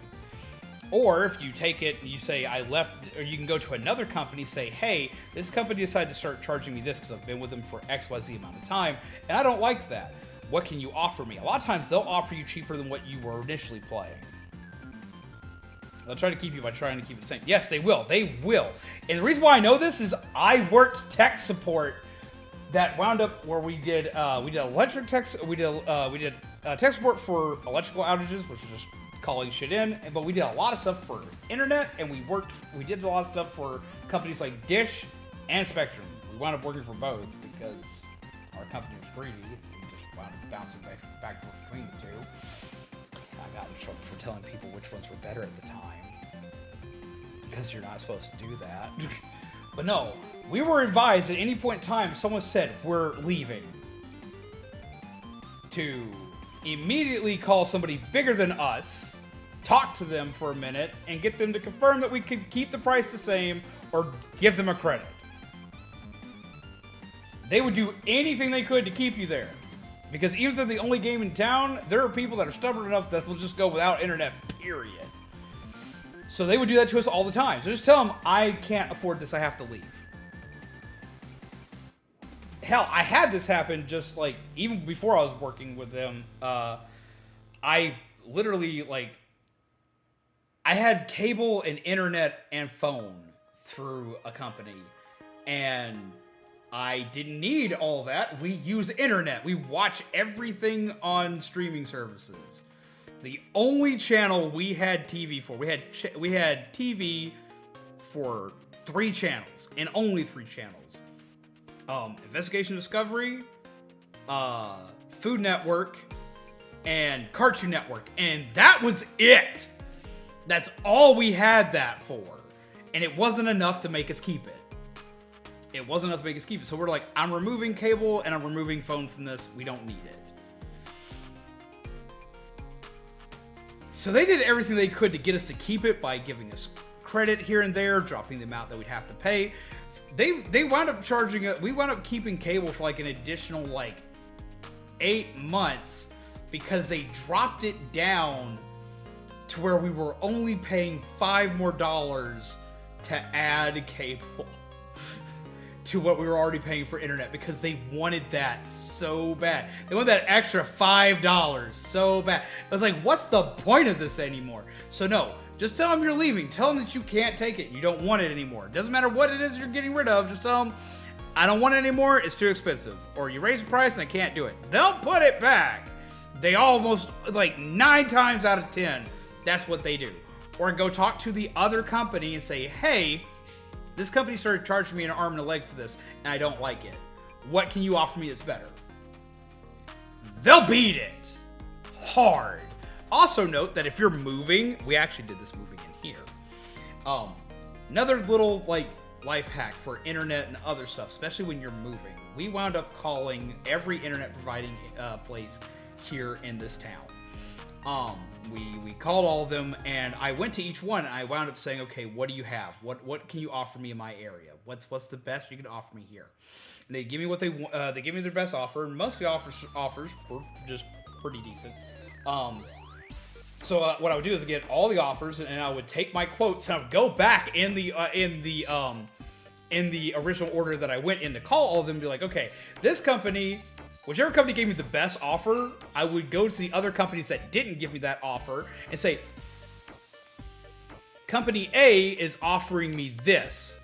Or if you take it and you say, I left, or you can go to another company, say, hey, this company decided to start charging me this because I've been with them for XYZ amount of time, and I don't like that. What can you offer me? A lot of times they'll offer you cheaper than what you were initially playing. They'll try to keep you by trying to keep it the same. Yes, they will. They will. And the reason why I know this is I worked tech support that wound up where we did electric tech, we did tech support for electrical outages, which is just calling shit in, but we did a lot of stuff for internet, and we did a lot of stuff for companies like Dish and Spectrum. We wound up working for both because our company was greedy. We just wound up bouncing back and forth between the two. I got in trouble for telling people which ones were better at the time because you're not supposed to do that. But no, we were advised at any point in time someone said we're leaving to immediately call somebody bigger than us, talk to them for a minute, and get them to confirm that we could keep the price the same or give them a credit. They would do anything they could to keep you there. Because even if they're the only game in town, there are people that are stubborn enough that will just go without internet, period. So they would do that to us all the time. So just tell them, I can't afford this, I have to leave. Hell, I had this happen just like, even before I was working with them, I literally, like, I had cable and internet and phone through a company, and I didn't need all that. We use internet. We watch everything on streaming services. The only channel we had TV for, we had TV for 3 channels, and only 3 channels. Investigation Discovery, Food Network, and Cartoon Network, and that was it. That's all we had that for, and it wasn't enough to make us keep it. It wasn't enough to make us keep it. So we're like, I'm removing cable and I'm removing phone from this. We don't need it. So they did everything they could to get us to keep it by giving us credit here and there, dropping the amount that we'd have to pay. They wound up charging it. We wound up keeping cable for like an additional like 8 months because they dropped it down to where we were only paying $5 more to add cable. to what we were already paying for internet because they wanted that so bad. They wanted that extra $5 so bad. I was like, what's the point of this anymore? So no, just tell them you're leaving. Tell them that you can't take it. You don't want it anymore. It doesn't matter what it is you're getting rid of. Just tell them, I don't want it anymore. It's too expensive. Or you raise the price and I can't do it. They'll put it back. They almost, like 9 times out of 10, that's what they do. Or go talk to the other company and say, hey, this company started charging me an arm and a leg for this, and I don't like it. What can you offer me that's better? They'll beat it hard. Also note that if you're moving, we actually did this moving in here. Another little like life hack for internet and other stuff, especially when you're moving. We wound up calling every internet providing place here in this town. We called all of them, and I went to each one, and I wound up saying, okay, what do you have? What can you offer me in my area? What's the best you can offer me here? And they give me what they give me their best offer, and most of the offers were just pretty decent. So what I would do is get all the offers, and I would take my quotes, and I would go back in the original order that I went in to call all of them and be like, okay, this company, whichever company gave me the best offer, I would go to the other companies that didn't give me that offer and say, Company A is offering me this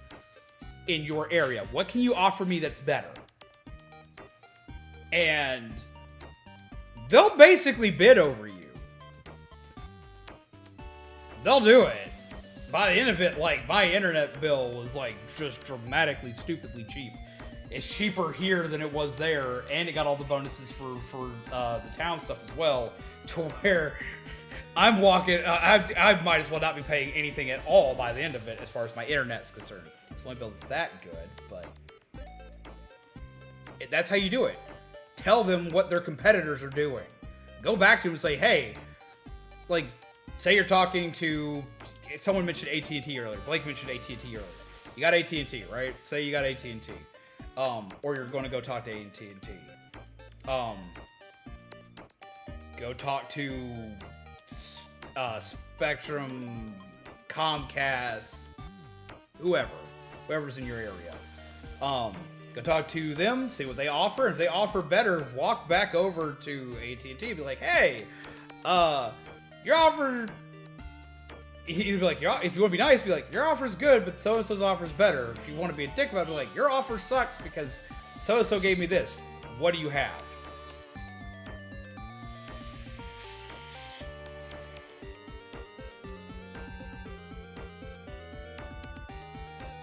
in your area. What can you offer me that's better? And they'll basically bid over you. They'll do it. By the end of it, like, my internet bill was, like, just dramatically, stupidly cheap. It's cheaper here than it was there, and it got all the bonuses for the town stuff as well, to where I'm walking, I might as well not be paying anything at all by the end of it as far as my internet's concerned. It's the only bill that's that good, but that's how you do it. Tell them what their competitors are doing. Go back to them and say, hey, like, say you're talking to, someone mentioned AT&T earlier, Blake mentioned AT&T earlier. You got AT&T, right? Say you got AT&T. Or you're going to go talk to AT&T. Go talk to Spectrum, Comcast, whoever's in your area. Go talk to them, see what they offer. If they offer better, walk back over to AT&T, be like, hey, your offer. He'd be like, if you want to be nice, be like, your offer's good, but so-and-so's offer's better. If you want to be a dick about it, be like, your offer sucks because so-and-so gave me this. What do you have?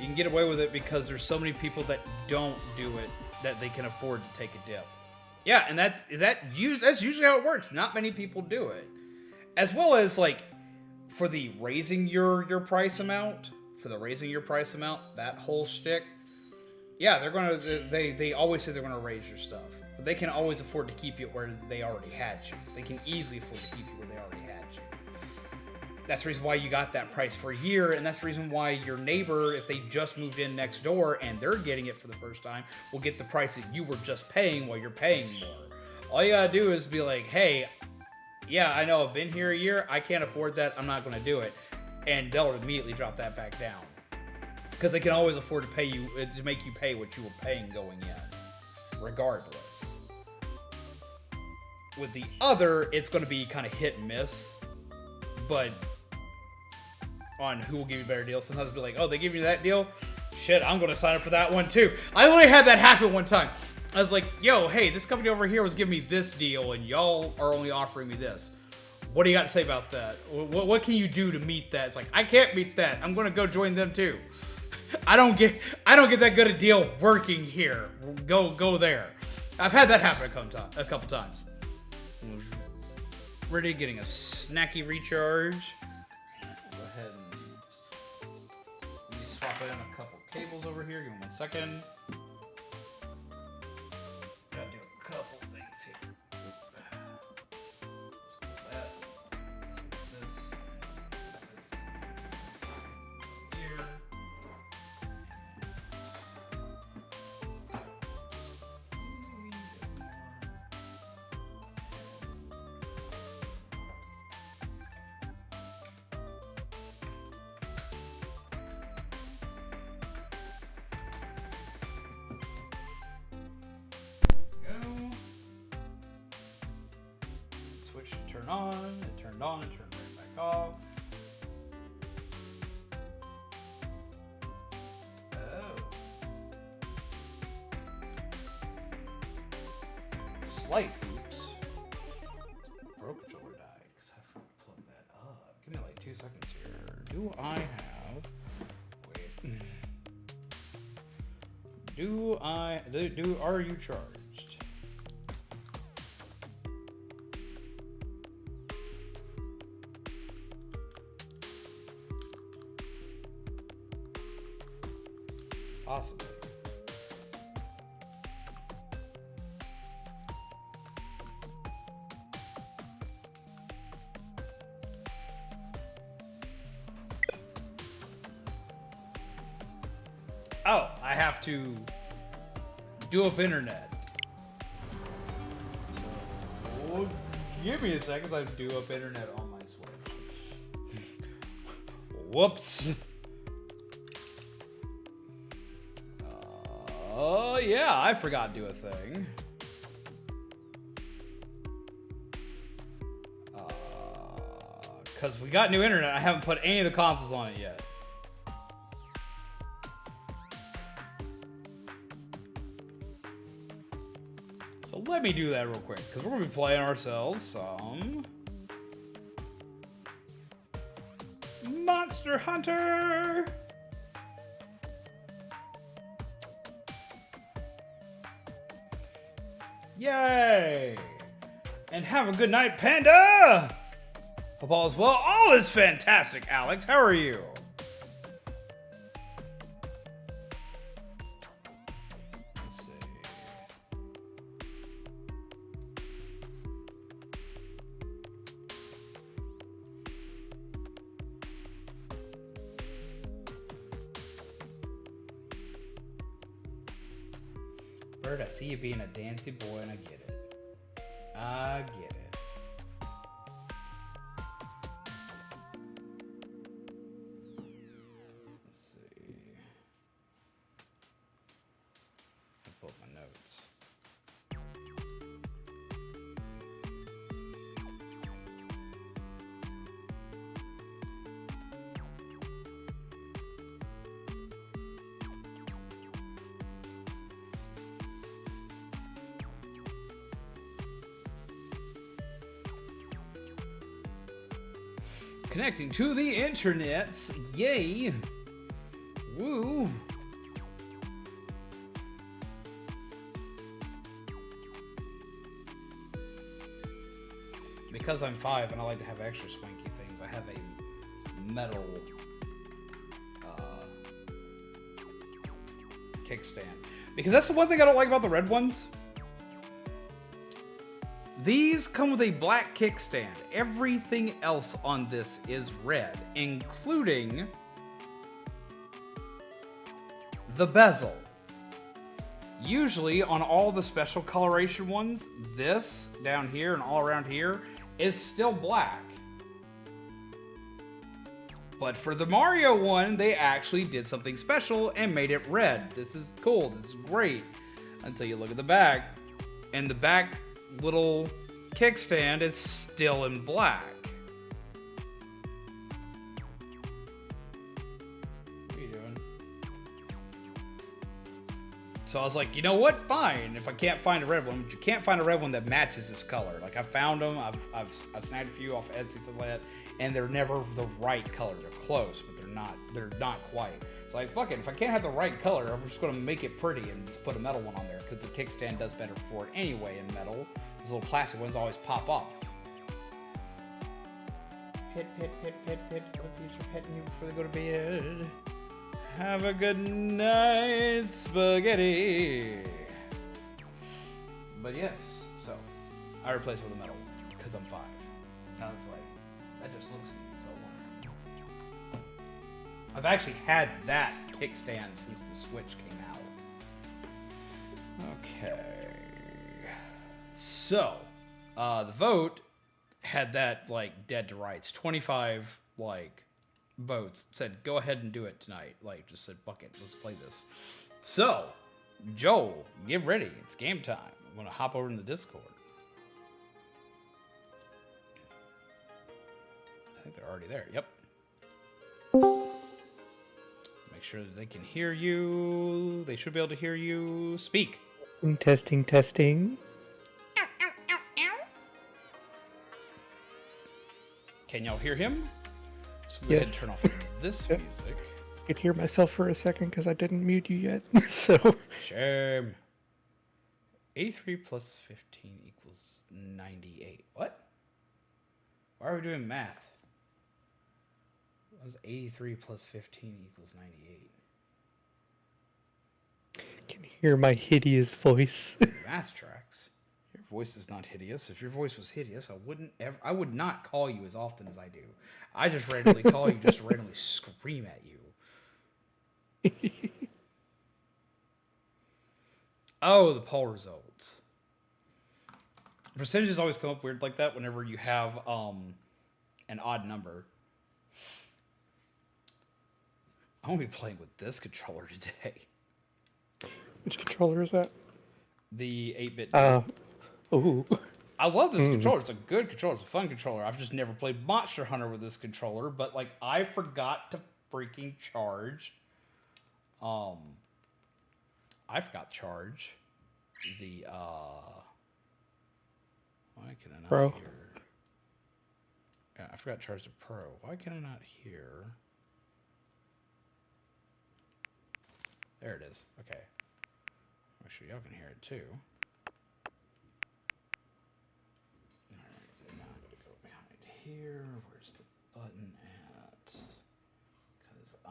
You can get away with it because there's so many people that don't do it that they can afford to take a dip. Yeah, and that's usually how it works. Not many people do it. As well as, like, for the raising your price amount, that whole shtick, yeah, they always say they're gonna raise your stuff, but they can always afford to keep you where they already had you. They can easily afford to keep you where they already had you. That's the reason why you got that price for a year, and that's the reason why your neighbor, if they just moved in next door and they're getting it for the first time, will get the price that you were just paying while you're paying more. All you gotta do is be like, hey, yeah, I know, I've been here a year, I can't afford that, I'm not going to do it. And they'll immediately drop that back down. Because they can always afford to pay you, to make you pay what you were paying going in. Regardless. With the other, it's going to be kind of hit and miss. But on who will give you a better deal. Sometimes it'll be like, oh, they give you that deal? Shit, I'm going to sign up for that one too. I only had that happen one time. I was like, yo, hey, this company over here was giving me this deal, and y'all are only offering me this. What do you got to say about that? What can you do to meet that? It's like, I can't meet that. I'm going to go join them too. I don't get that good a deal working here. Go there. I've had that happen a couple times. Ready, getting a snacky recharge. Go ahead and let me swap in a couple cables over here. Give me 1 second. Gotta do a couple things here. That, this here. on, it turned on, it turned right back off. Oh. Slight beeps. Pro controller died because I forgot to plug that up. Give me like 2 seconds here. Do I have... Wait. Are you charged? Possibly. Oh, I have to do up internet. So, give me a second. I have to do up internet on my Switch. Whoops. Oh, yeah, I forgot to do a thing. Because we got new internet. I haven't put any of the consoles on it yet. So let me do that real quick. Because we're going to be playing ourselves some... Monster Hunter! Yay! And have a good night, Panda! Hope all is well. All is fantastic, Alex. How are you? Let's see. Bird, I see you being a dancy boy, and I get it. I get it. Let's see. I pull up my notes. Connecting to the internets. Yay. Woo. Because I'm 5 and I like to have extra swanky things, I have a metal kickstand. Because that's the one thing I don't like about the red ones. These come with a black kickstand. Everything else on this is red, including the bezel. Usually on all the special coloration ones, this down here and all around here is still black. But for the Mario one, they actually did something special and made it red. This is cool. This is great. Until you look at the back. And the back little kickstand is still in black. What are you doing? So I was like, you know what? Fine. If I can't find a red one, but you can't find a red one that matches this color. Like I found them. I've snagged a few off Etsy, stuff like that, and they're never the right color. They're close, but they're not quite. So like, fuck it. If I can't have the right color, I'm just gonna make it pretty and just put a metal one on there because the kickstand does better for it anyway in metal. Those little plastic ones always pop off. Pit. Puppies are petting you before they go to bed. Have a good night, spaghetti. But yes, so I replaced it with a metal one because I'm 5. And I was like, that just looks so wonderful. I've actually had that kickstand since the Switch came out. Okay. So, the vote had that, like, dead to rights. 25, like, votes. Said, go ahead and do it tonight. Like, just said, fuck it, let's play this. So, Joel, get ready. It's game time. I'm going to hop over in the Discord. think they're already there. Yep. Make sure that they can hear you. They should be able to hear you. Speak. Testing, testing. Can y'all hear him? So go Yes. ahead and turn off this Yep. music. I could hear myself for a second because I didn't mute you yet. So Shame. 83 plus 15 equals 98. What? Why are we doing math? What was 83 plus 15 equals 98? can hear my hideous voice. Math tracks. Your voice is not hideous. If your voice was hideous, I would not call you as often as I do. I just randomly call you just to randomly scream at you. Oh, the poll results. Percentages always come up weird like that whenever you have an odd number. I'm gonna be playing with this controller today. Which controller is that? The 8-bit. Ooh. I love this controller. It's a good controller. It's a fun controller. I've just never played Monster Hunter with this controller, but like I forgot to freaking charge. I forgot to charge the why can I not Pro. hear? Yeah, I forgot to charge the Pro. Why can I not hear? There it is. Okay. Make sure y'all can hear it too. Alright, now I'm gonna go behind here. Where's the button at? Because I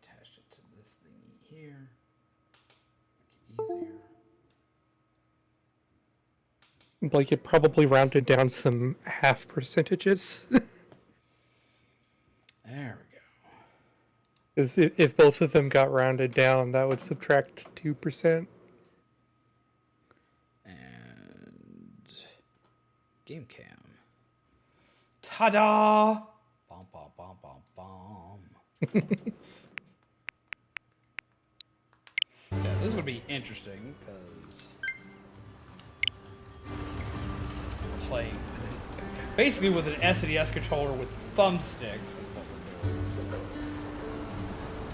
attached it to this thingy here. Make it easier. Like it probably rounded down some half percentages. There we go. Because if both of them got rounded down, that would subtract 2%. And game cam. Ta-da! Bom, bom, bom, bom, bom. Yeah, this is going to be interesting because we're playing basically with an SNES controller with thumbsticks is what we're doing.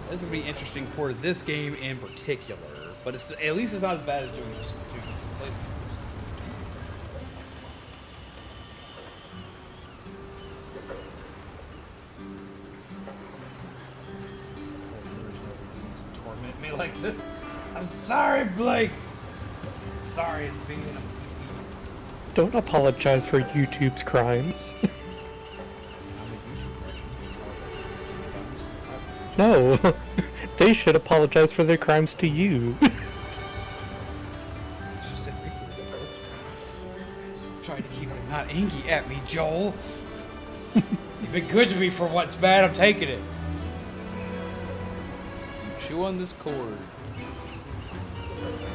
This is going to be interesting for this game in particular, but it's at least it's not as bad as doing just playthroughs. Torment me like this. I'm sorry, Blake. Sorry, it's being a Don't apologize for YouTube's crimes. No, they should apologize for their crimes to you. Trying to keep them not angry at me, Joel. You've been good to me for what's bad, I'm taking it. You chew on this cord,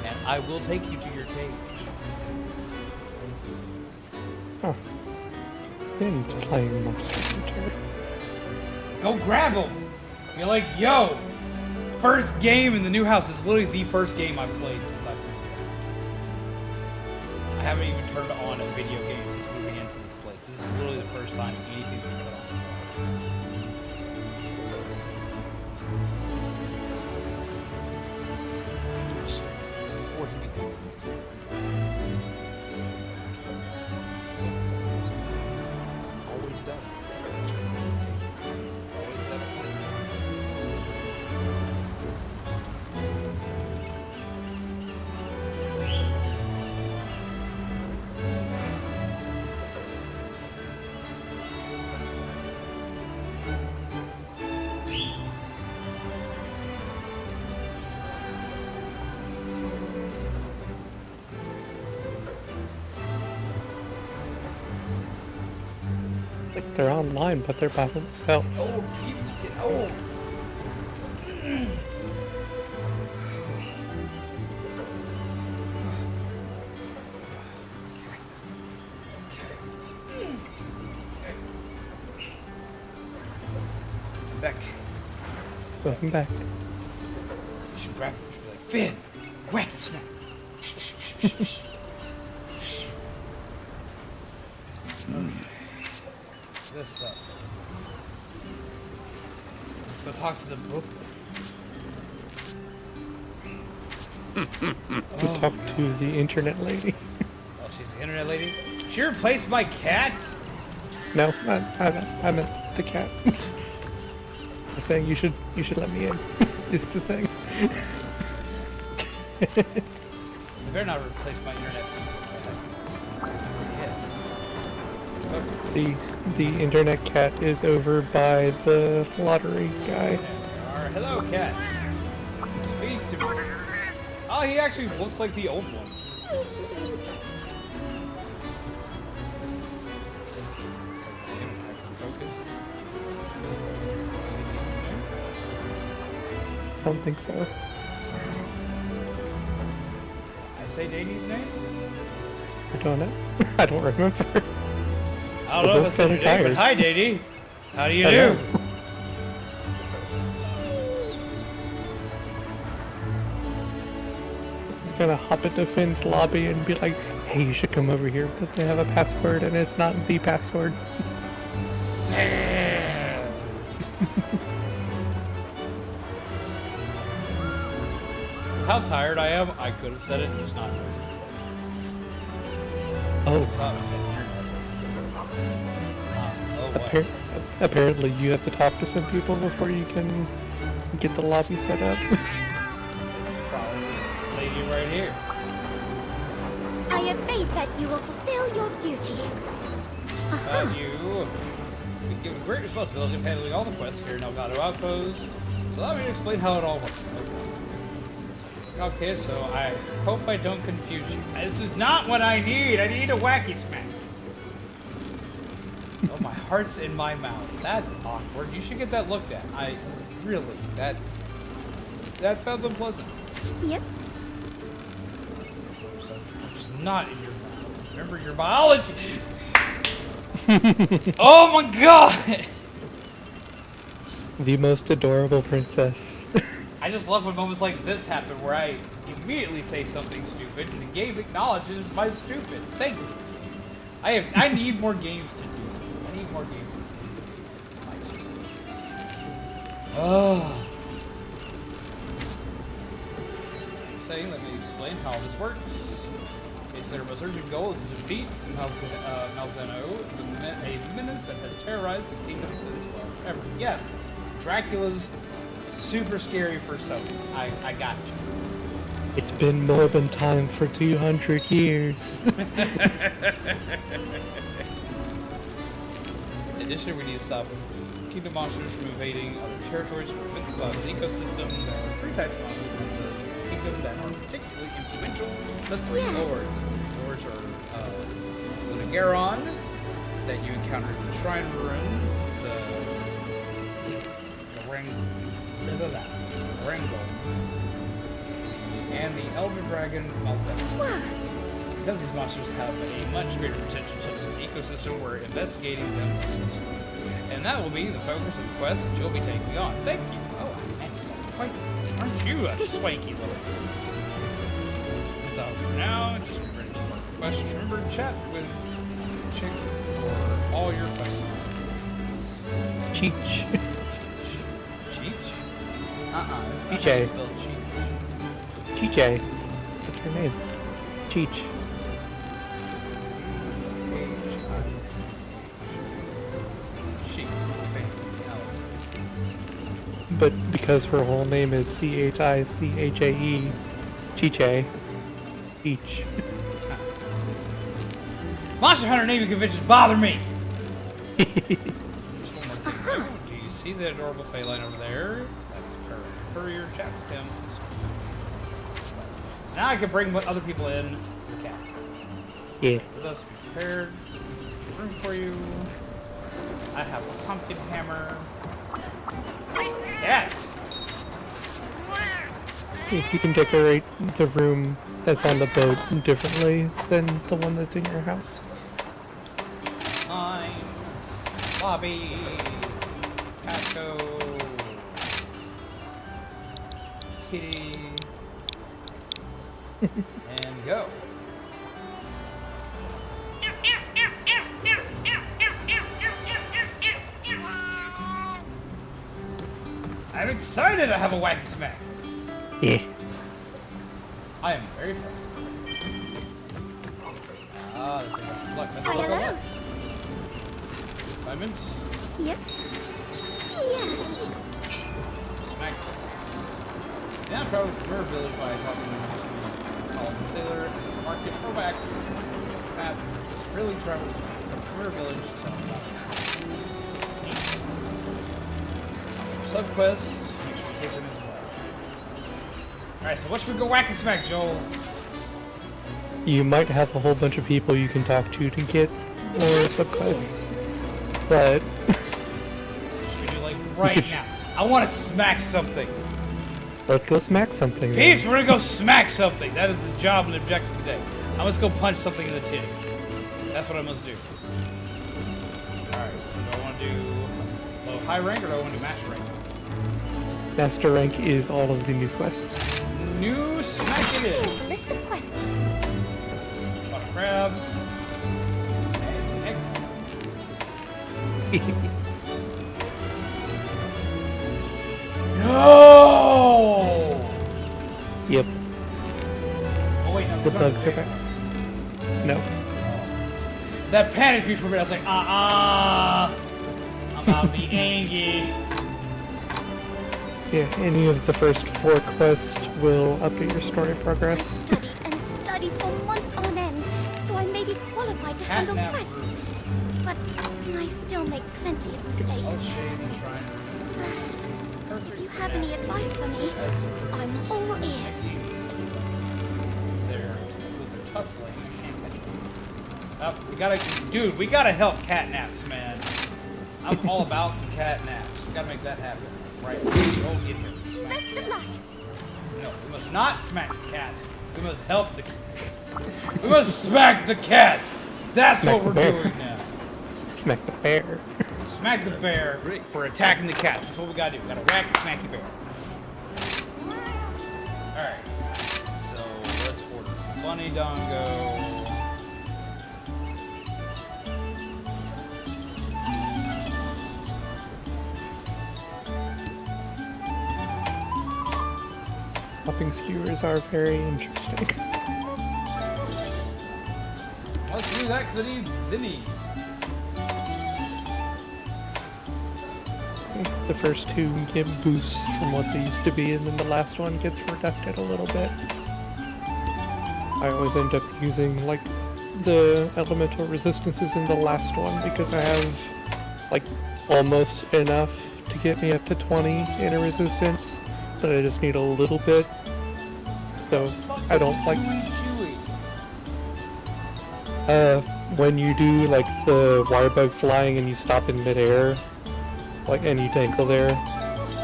and I will take you to your cage. Huh. Ben's playing Monster Hunter. Go grab him! You're like, yo! First game in the new house. This is literally the first game I've played since I've moved here. I haven't even turned on a video game since moving into this place. This is literally the first time anything's been put on. Before he becomes a nuisance. Always does. Always does. Like they're online, but they're by themselves. Old peeps get old. Back. Welcome back. You should grab it. You should be like, Finn, whack it smack. this stuff. Let's go talk to the booklet. To talk to the internet lady. Oh, she's the internet lady? She replaced my cat? No, I meant the cat. I'm saying you should let me in. Is the thing. You better not replace my internet. Yes. The internet cat is over by the lottery guy. Alright, hello, cat. Speak to me. Oh, he actually looks like the old ones. I don't think so. I say Dady's name? I don't know. I don't remember. I don't know if I said your name, but hi, Dady. How do you Hello. do? He's gonna hop into Finn's lobby and be like, hey, you should come over here, but they have a password and it's not the password. How tired I am, I could have said it, just not. Oh, I thought I said your name. Oh, boy. apparently you have to talk to some people before you can get the lobby set up. Probably this lady right here. I have faith that you will fulfill your duty. You be given great responsibility of handling all the quests here in Elgato Outpost. So allow me to explain how it all works. Okay, so I hope I don't confuse you. This is not what I need. I need a wacky smack. Oh, my heart's in my mouth. That's awkward. You should get that looked at. Really, that sounds unpleasant. Yep. It's not in your mouth. Remember your biology. Oh my god! The most adorable princess. I just love when moments like this happen where I immediately say something stupid and the game acknowledges my stupid. Thank you. I need more games to do this. I need more games to do my stupid. Oh. Saying, let me explain how this works. A center most urgent goal is to defeat Malzeno, a menace that has terrorized the kingdom since forever. Yes, Dracula's super scary for some. I got you. It's been more than time for 200 years. In addition, we need to stop kingdom monsters from invading other territories to prevent the cloud's ecosystem. There are 3 types of monsters in the kingdom that are particularly influential. The 3 lords. The lords are the Garon that you encounter in the Shrine Ruins, the Wrangle, and the Elder Dragon Malzeno. Because these monsters have a much greater potential to an ecosystem, we're investigating them. And that will be the focus of the quest that you'll be taking on. Thank you. Oh, I just quite. Aren't you a swanky little girl? That's all for now. Just be ready for more questions. Remember to chat with Chick for all your questions. Cheech. Cheech? That's not how DJ. you spell cheech. TJ. What's her name? Cheech. But because her whole name is Chichae, Chiche, Peach. Monster Hunter naming conventions bother me! Just one more thing. Do you see the adorable feline over there? That's her. Courier, chat with him. So now I can bring other people in. The cat. Yeah. With us prepared. Room for you. I have a pumpkin hammer. Yeah. You can decorate the room that's on the boat differently than the one that's in your house. Time. Lobby. Paco. Kitty. And go. I'm excited to have a wacky smack. Yeah. I am very frustrated. Ah, this thing has some luck. That's Hi, luck on hello. luck. Simon, Yep. Yeah. smack. Now travel to River Village by talking to Colin Sailor, Market, or Wax. Map really travels from River Village to Subquest. Make sure you take them as well. Alright, so what should we go whack and smack, Joel? You might have a whole bunch of people you can talk to get more subclasses, but Should we do like right now? I want to smack something. let's go smack something. then. Peeps, we're gonna go smack something. That is the job and objective today. I must go punch something in the tin. That's what I must do. Alright, so do I want to do low high rank or do I want to do master rank? Master rank is all of the new quests. New smack it Here's is. the list of quests. Fuck crab. And it's an egg. No! Yep, Oh wait, no. the it's not bugs the are egg. back. No. That panicked me for a minute. I was like, I'm about to be angry. Yeah, any of the first 4 quests will update your story progress. Studied and studied for months on end, so I may be qualified to handle Catnap quests. room. But I still make plenty of mistakes. Oh, shade and shrine. If you have any advice for me, I'm all ears. They're tussling. We gotta, dude, we gotta help catnaps, man. I'm all about some catnaps. We gotta make that happen. Right. Oh, get here. Best of luck. No, we must not smack the cats. We must help the cats. We must smack the cats. That's Smack what the we're bear. doing now. Smack the bear. Smack the bear for attacking the cats. That's what we gotta do. We gotta whack the smacky bear. Alright. So let's order Bunny Dongo. Popping skewers are very interesting. Let's do that because it needs Zinni. The first 2 get boosts from what they used to be, and then the last one gets reducted a little bit. I always end up using, like, the elemental resistances in the last one because I have, like, almost enough to get me up to 20 in a resistance, but I just need a little bit. So, I don't like... when you do, like, the wirebug flying and you stop in midair, like, and you dangle there,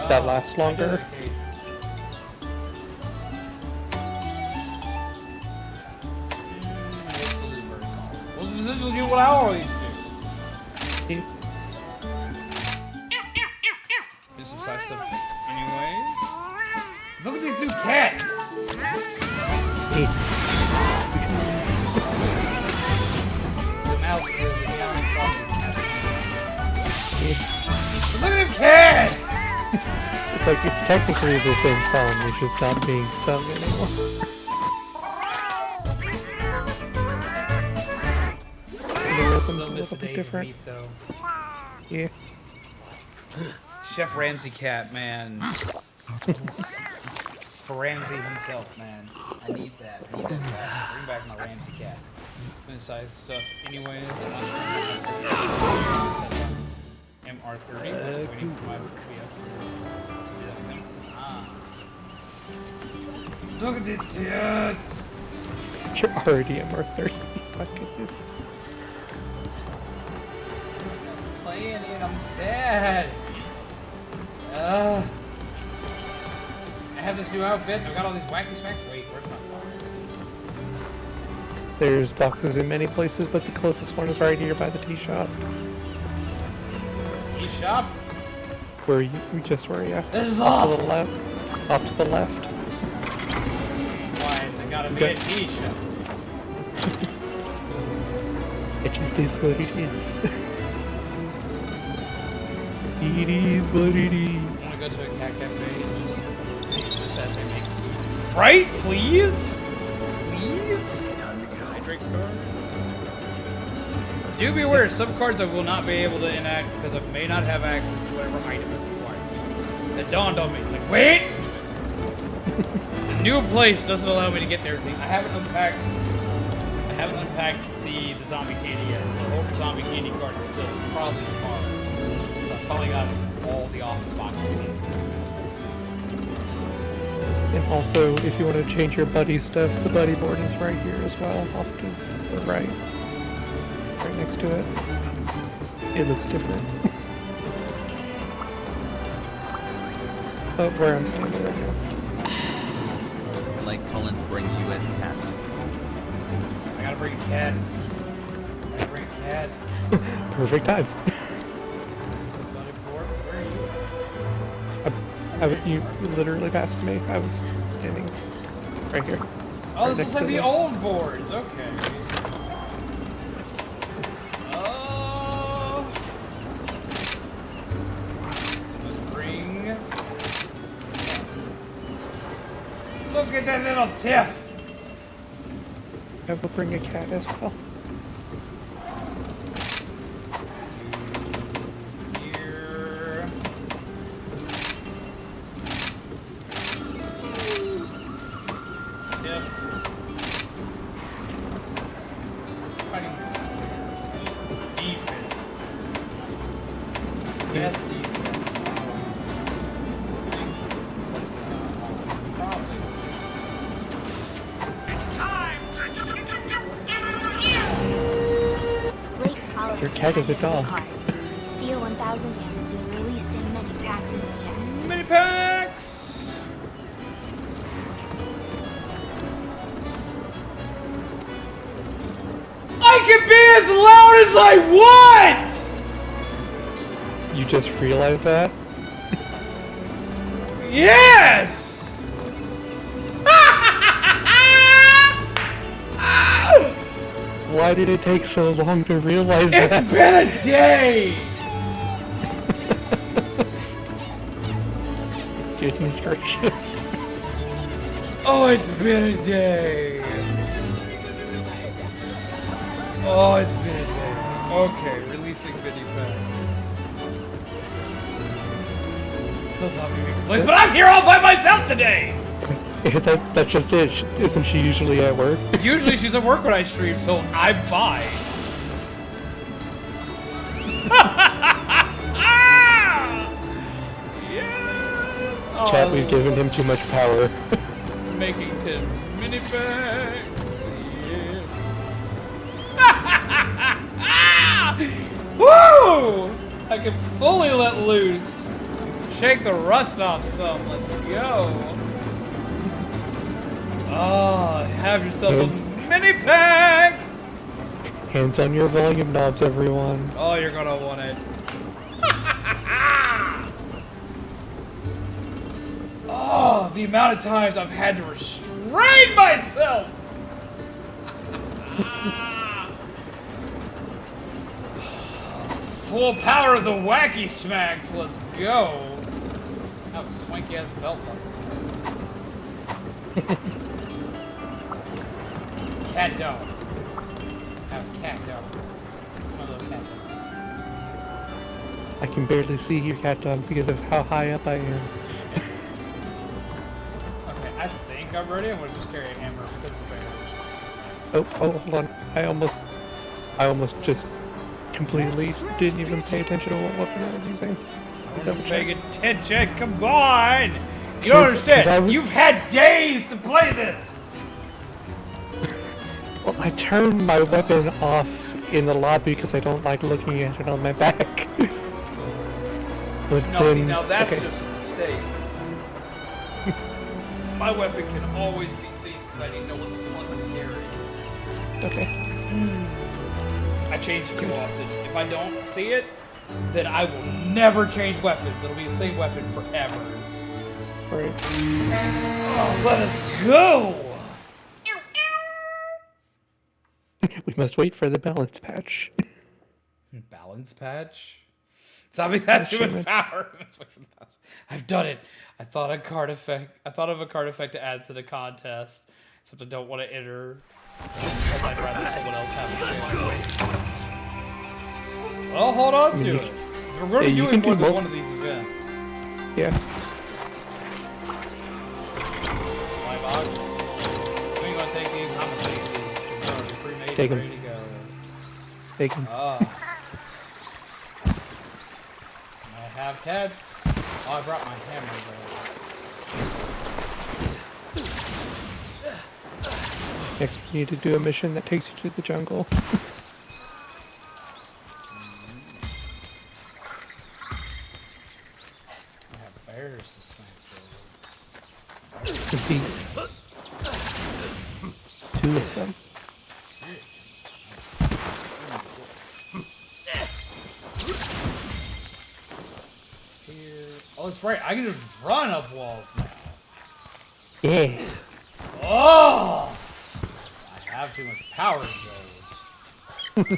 that lasts longer. Well, this is essentially what I always do. Do some side stuff anyways. Look at these new cats! The mouse is really young. Look at the cats! It's like, it's technically the same song, it's just not being sung anymore. The rhythm's a little bit different. though. Yeah. Chef Ramsay cat, man. For Ramsay himself, man. I need that. I need that cat. Bring back my Ramsay cat. Inside stuff anyway. MR30. Waiting for my Look at these cats! You're already MR30. Look at this. Playing it, I'm sad. I have this new outfit. I've got all these wacky smacks. Wait, where's my box? There's boxes in many places, but the closest one is right here by the tea shop. E-shop? Where you just were, yeah. This is Off to awful. the left. Off to the left. Why is it gotta be Okay. a T-shop? It just is what it is. It is what it is. go to a cat cafe and just see that they make food. Right? Please? Please? Hydrate card? Do be aware, some cards I will not be able to enact because I may not have access to whatever item it requires. That dawned on me. It's like, wait! The new place doesn't allow me to get to everything. I haven't unpacked the zombie candy yet. So the Ultra Zombie Candy card is still probably tomorrow. So I finally got all the office boxes in. And also, if you want to change your buddy stuff, the buddy board is right here as well, off to the right. Right next to it. It looks different. But where I'm standing right now. Like Collins bring US cats. I gotta bring a cat. Perfect time. Buddy board, where are you? You literally passed me. I was standing right here. Oh, Right this is next like to the the- old boards. Okay. Oh. Let's bring. Look at that little tiff. I will bring a cat as well. Here. Tiff. Fighting. Defense. Yes, defense. Probably. Your cat is a dog. Cards. Deal 1,000 damage and release in many packs in the chat. Mini packs! I can be as loud as I want! You just realized that? Yes! Why did it take so long to realize that? It's been a day! Goodness gracious. Oh, it's been a day. Oh, it's been a day. Okay, releasing mini pack. So zombie makes a place, but I'm here all by myself today! That's just it. Isn't she usually at work? Usually she's at work when I stream, so I'm fine. Yes! Chat, we've given him too much power. Making 10 mini bags. Yeah. Woo! I can fully let loose. Shake the rust off some. Let's go. Oh, have yourself a mini pack! Hands on your volume knobs, everyone. Oh, you're gonna want it. Oh, the amount of times I've had to restrain myself! Full power of the wacky smacks, let's go! That was swanky ass belt buckle. Cat dog. Have cat dog. One of those cat dogs. I can barely see your cat dog because of how high up I am. Okay, I think I'm ready. I'm gonna just carry a hammer because it's a bear. Oh, hold on. I almost just completely didn't even pay attention to what weapon I was using. I wasn't paying attention. Come on! You don't understand. You've had days to play this. Well, I turned my weapon off in the lobby because I don't like looking at it on my back. But No, then, see, now that's okay. just a mistake. My weapon can always be seen because I didn't know what the fuck I'm carrying. Okay. I change it too often. If I don't see it, then I will never change weapons. It'll be the same weapon forever. Right. Oh, let us go! We must wait for the balance patch. Balance patch? Zombies has too much power. I've done it. I thought of a card effect to add to the contest. Except I don't want to enter. Because I'd rather someone else have it. Well, hold on to it. We're going to be doing more than one of these events. Yeah. My box. We ain't gonna take these. I'm gonna take these. They're already pre-made and ready to go. Take them. I have cats. Oh, I brought my hammer though. Next, we need to do a mission that takes you to the jungle. I have bears to smack. Could be 2 of them. Oh, that's right. I can just run up walls now. Yeah. Oh! I have too much power, though. They're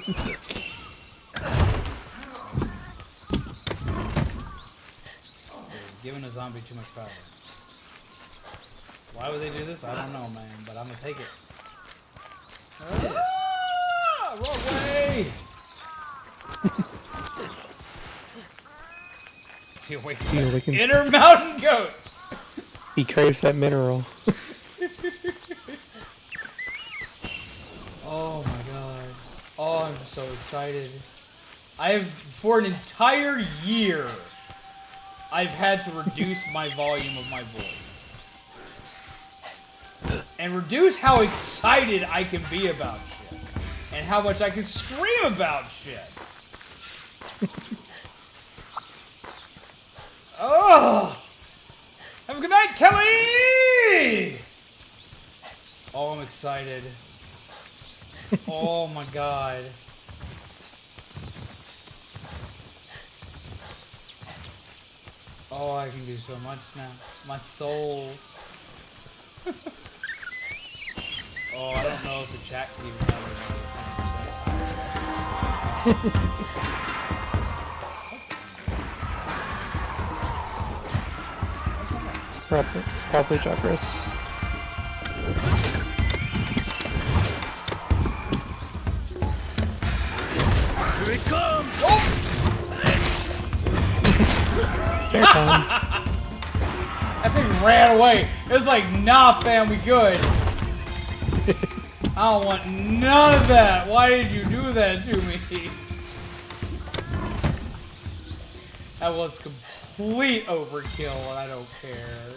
giving a zombie too much power. Why would they do this? I don't know, man. But I'm gonna take it. Ah! Wrong way! He awakens. Inner mountain goat! He craves that mineral. Oh my god. Oh, I'm so excited. For an entire year, I've had to reduce my volume of my voice. And reduce how excited I can be about shit. And how much I can scream about shit. Oh! Have a good night, Kelly! Oh, I'm excited. Oh my god. Oh, I can do so much now. My soul. Oh, I don't know if the chat can even tell me. Probably Jagras. Here it comes! Oh! That thing ran away. It was like, nah, fam, we good. I don't want none of that. Why did you do that to me? That was complete overkill, and I don't care.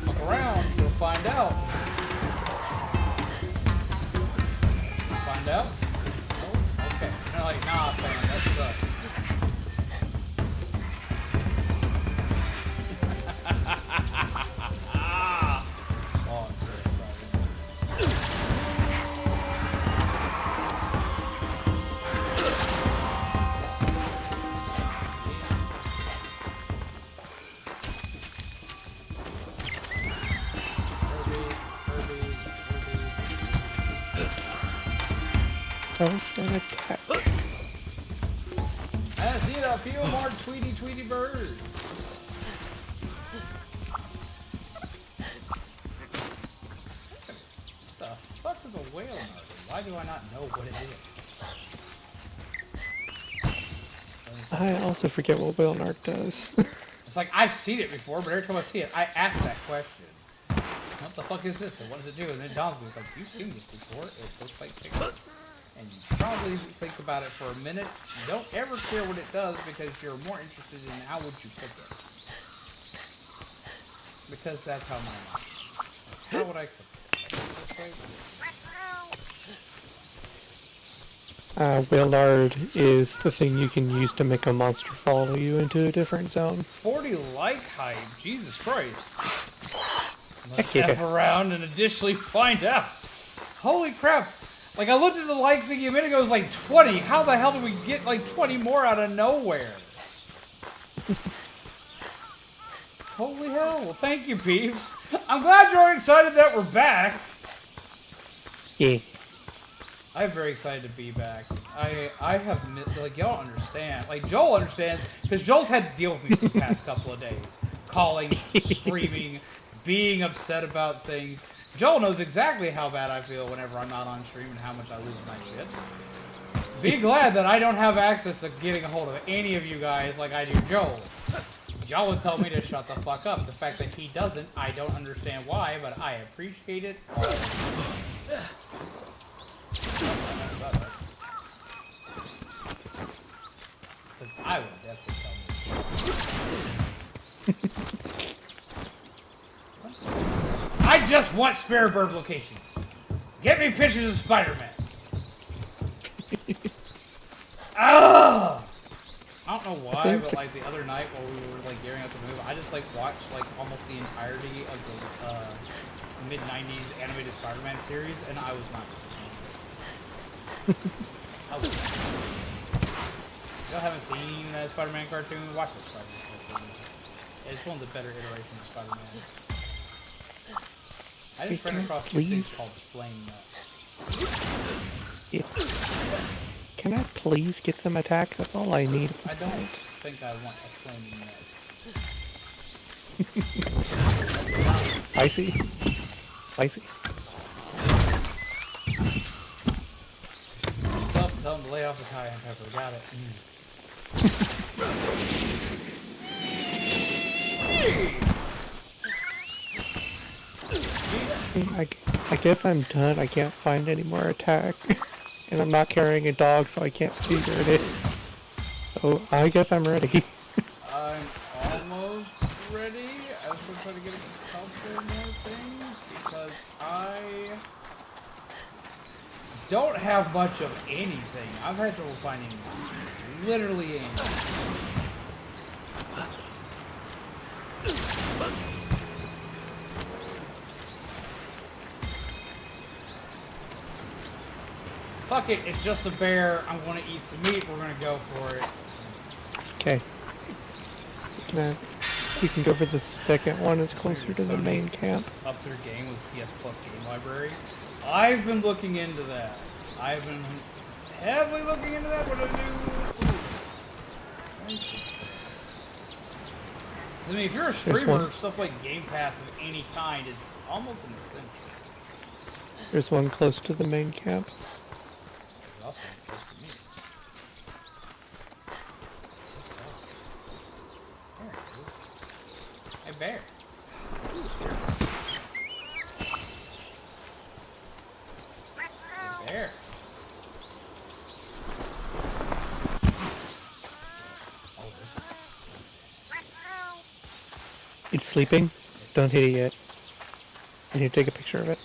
Look around, you'll find out. Find out? Oh, okay. They're like, nah, fam, that sucks. Oh, I'm so excited. Oh, an attack. I see a few more Tweety birds. What the fuck is a whale nut? Why do I not know what it is? I also forget what whale narc does. It's like, I've seen it before, but every time I see it, I ask that question. What the fuck is this? And what does it do? And then it dawns on me, it's like, you've seen this before. It looks like chicken. And you probably think about it for a minute. You don't ever care what it does because you're more interested in how would you cook it. Because that's how my mind is. How would I cook it? Whalard is the thing you can use to make a monster follow you into a different zone. 40 like hype, Jesus Christ. Let's Yeah. F around and additionally find out. Holy crap. Like, I looked at the like thingy a minute ago, it was like 20. How the hell did we get like 20 more out of nowhere? Holy hell. Well, thank you, peeps. I'm glad you're excited that we're back. Yeah. I'm very excited to be back. I have like y'all understand. Like Joel understands because Joel's had to deal with me for the past couple of days, calling, screaming, being upset about things. Joel knows exactly how bad I feel whenever I'm not on stream and how much I lose my shit. Be glad that I don't have access to getting a hold of any of you guys like I do Joel. Y'all would tell me to shut the fuck up. The fact that he doesn't, I don't understand why, but I appreciate it all. Because I would definitely tell me. I just want spare bird locations. Get me pictures of Spider-Man. Ah! I don't know why, but like the other night while we were like gearing up to move, I just like watched like almost the entirety of the mid-90s animated Spider-Man series, and I was not. Y'all haven't seen that Spider-Man cartoon? Watch this Spider-Man cartoon. It's one of the better iterations of Spider-Man. I just ran across these things called flame nuts. Yeah. Can I please get some attack? That's all I need. I don't think I want a flaming nut. Icy. Icy. Tell him to lay off the cayenne pepper. Got it. I guess I'm done. I can't find any more attack. And I'm not carrying a dog, so I can't see where it is. So I guess I'm ready. I'm almost ready. I was going to try to get a couple more things because I don't have much of anything. I've had trouble finding literally anything. Fuck it, it's just a bear. I'm gonna eat some meat. We're gonna go for it. Okay. We can go for the second one. It's closer to the main camp. Up their game with PS Plus game library. I've been looking into that. I've been heavily looking into that. What do I do? I mean, if you're a streamer, stuff like Game Pass of any kind is almost an essential. There's one close to the main camp. Also close to me. Hey, bear. Ooh, hey, bear. Oh, this one. It's sleeping. Don't hit it yet. I need to take a picture of it.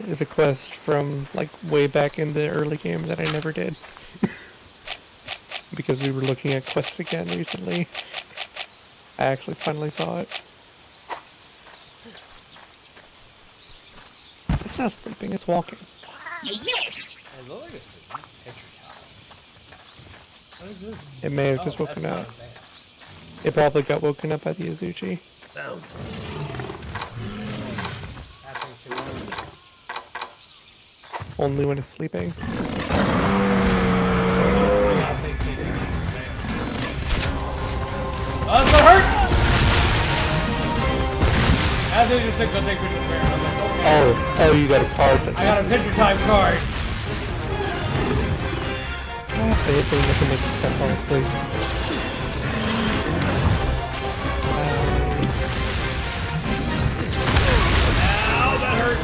It's a quest from like way back in the early game that I never did. Because we were looking at quests again recently. I actually finally saw it. It's not sleeping, it's walking. Yes! I look like it's a picture time. What is this? It may have just woken up. It probably got woken up by the Azuchi. Only when it's sleeping. Oh, that's gonna hurt! I think you said go take pictures of the bear. I was like, okay. Oh, you got a card. I got a picture time card. I hate being looking at this stuff, honestly. Ow, that hurt.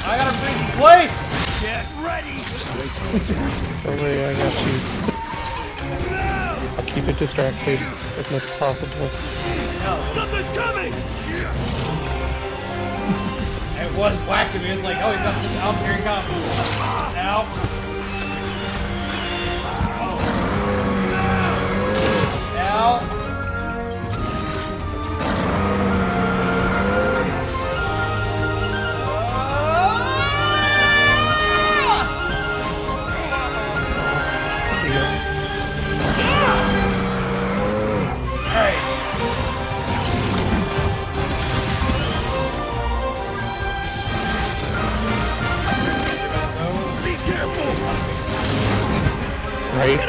I gotta finish the place! Get ready! Don't worry, I got you. I'll keep it distracted as much as possible. Something's coming! It was whacking me. It's like, oh, he's up. Oh, here he comes. Ow. Ow. Right? Let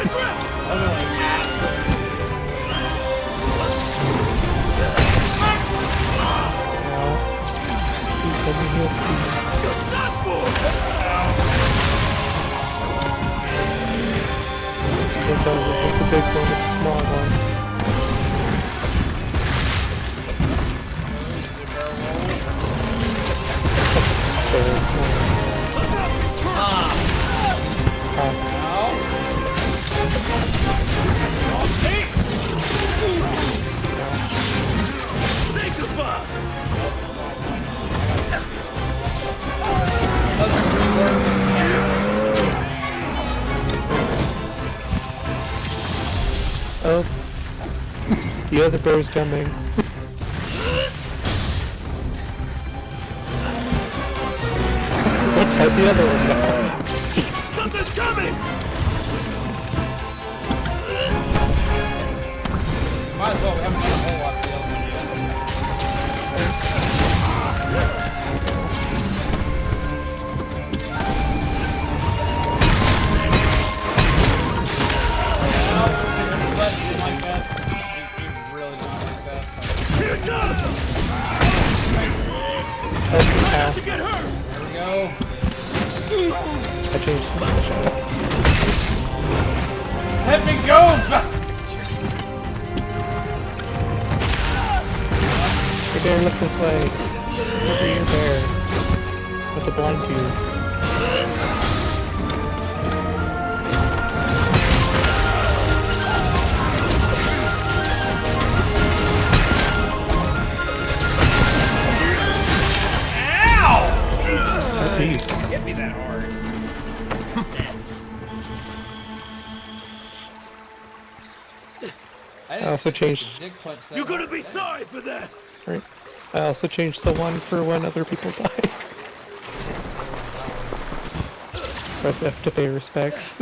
me heal it's a big one, it's a small one. Oh, the other bear's coming. Let's fight the other one now. Something's coming! Might as well, we haven't done a whole lot of the other one yet. Here it comes! Oh, To get hurt! There we go. I changed the shots. Let me go! Hey bear, look this way. Look at your bear. With the blind you. Hit me that hard. I also changed. You're gonna be sorry for that! Right. I also changed the one for when other people die. Press F to pay respects.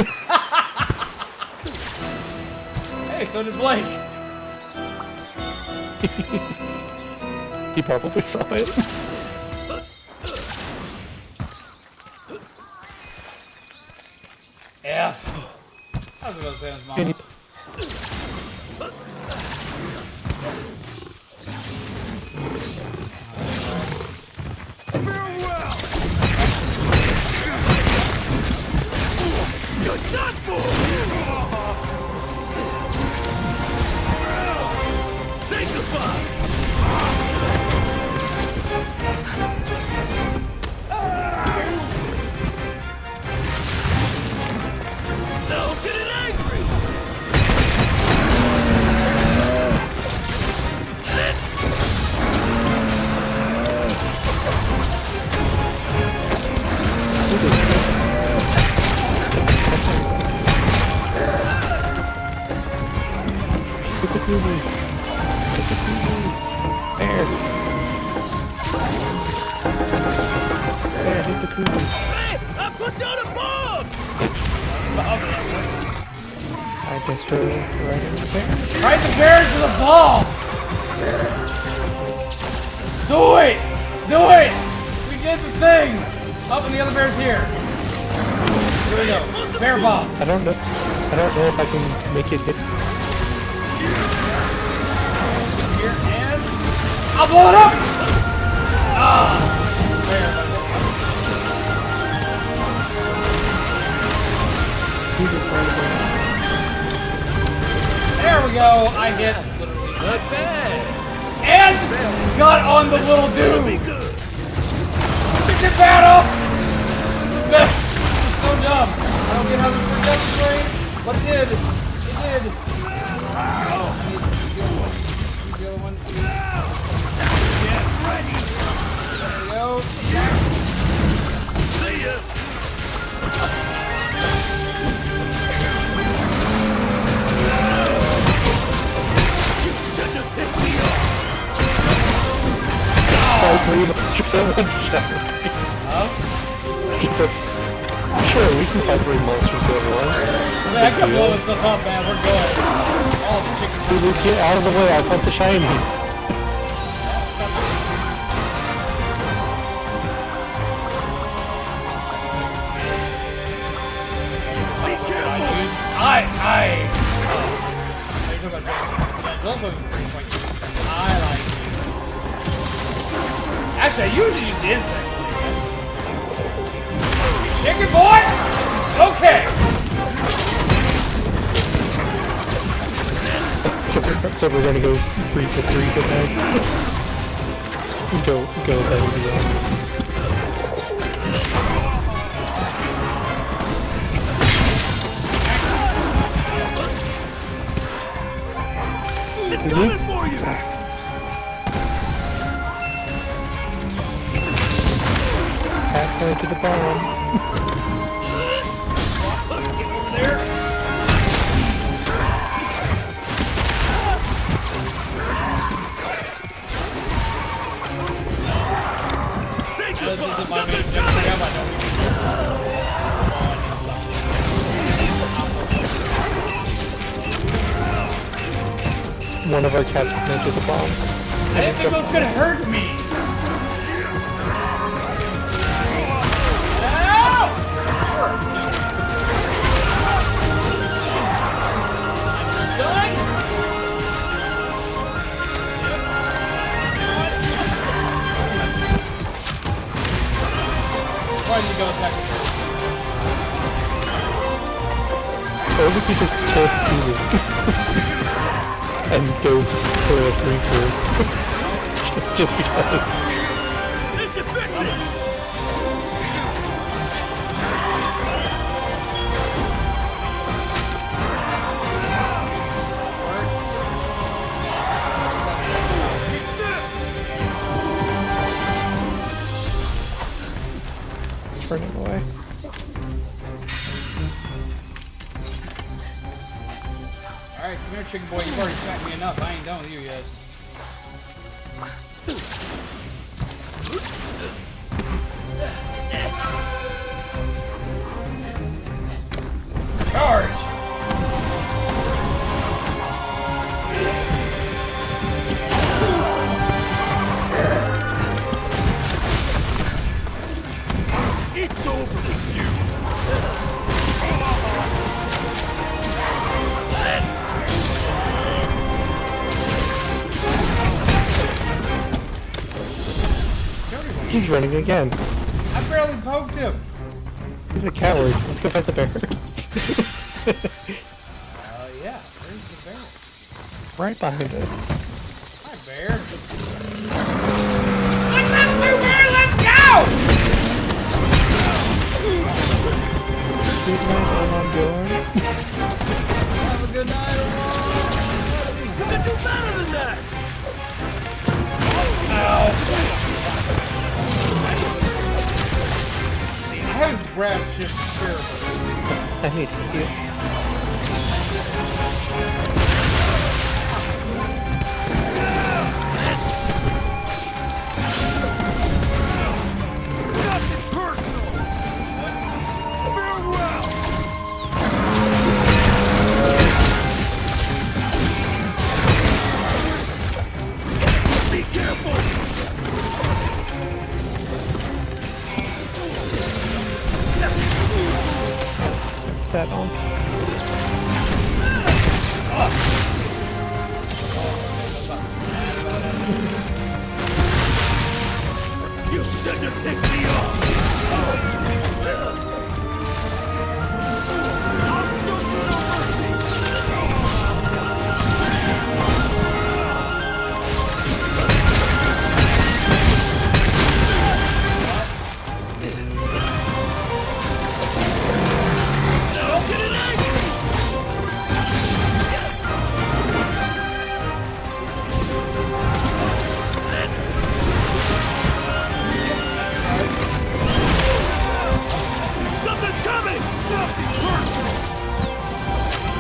Hey, so did Blake. He probably saw it. F. I was gonna say his mom. Any- Farewell! You're done for! Say goodbye! Now get angry! There. There, hit the cookie. Hey! I put down a bomb! I just threw it right in the bear. Right the bear to the ball! Do it! Do it! We did the thing! Up and the other bear's here. Here we go. Bear ball. I don't know if I can make it hit. Here and I'll blow it up! Ah! Bear. There we go. I hit. Not bad! And got on the little Be dude. good! Picked it battle. This is so dumb. I don't get how this worked out this way, but it did. It did. The other one. Get ready! There we go. See ya! You shouldn't have tipped me off! Sure, we can fight 3 monsters at once. Man, I can blow this stuff up, man. We're good. All the chicken. Dude, get out of the way, I'll hunt the shinies. Be careful! I Those weapons are pretty fucking good. I like it. Actually, I usually use the insect. Chicken boy! Okay! So we're gonna go 3 for 3 tonight. Go ahead and do that. It's coming for you! Halfway to the bomb. Get over there. This isn't my main objective. I One of our cats planted the bomb. I didn't think it was gonna hurt me. Why did you go attack me? Or we could just both do it. And go for a 3-2. Just because. This should fix it! Running away. Alright, come here, chicken boy. You've already smacked me enough. I ain't done with you yet. Charge! It's over with you! He's running again. I barely poked him. He's a coward. Let's go fight the bear. Yeah. Where's the bear? Right behind us. Hi, bear. What's up, blue bear? Let's go! Good night, I'm going. Have a good night, everyone. You can do better than that! Ow. I haven't grabbed shit terrible. I hate you. Nothing personal! Farewell! Be careful! Set on. You shouldn't have taken me off! I'll show you no Something's coming! Nothing personal!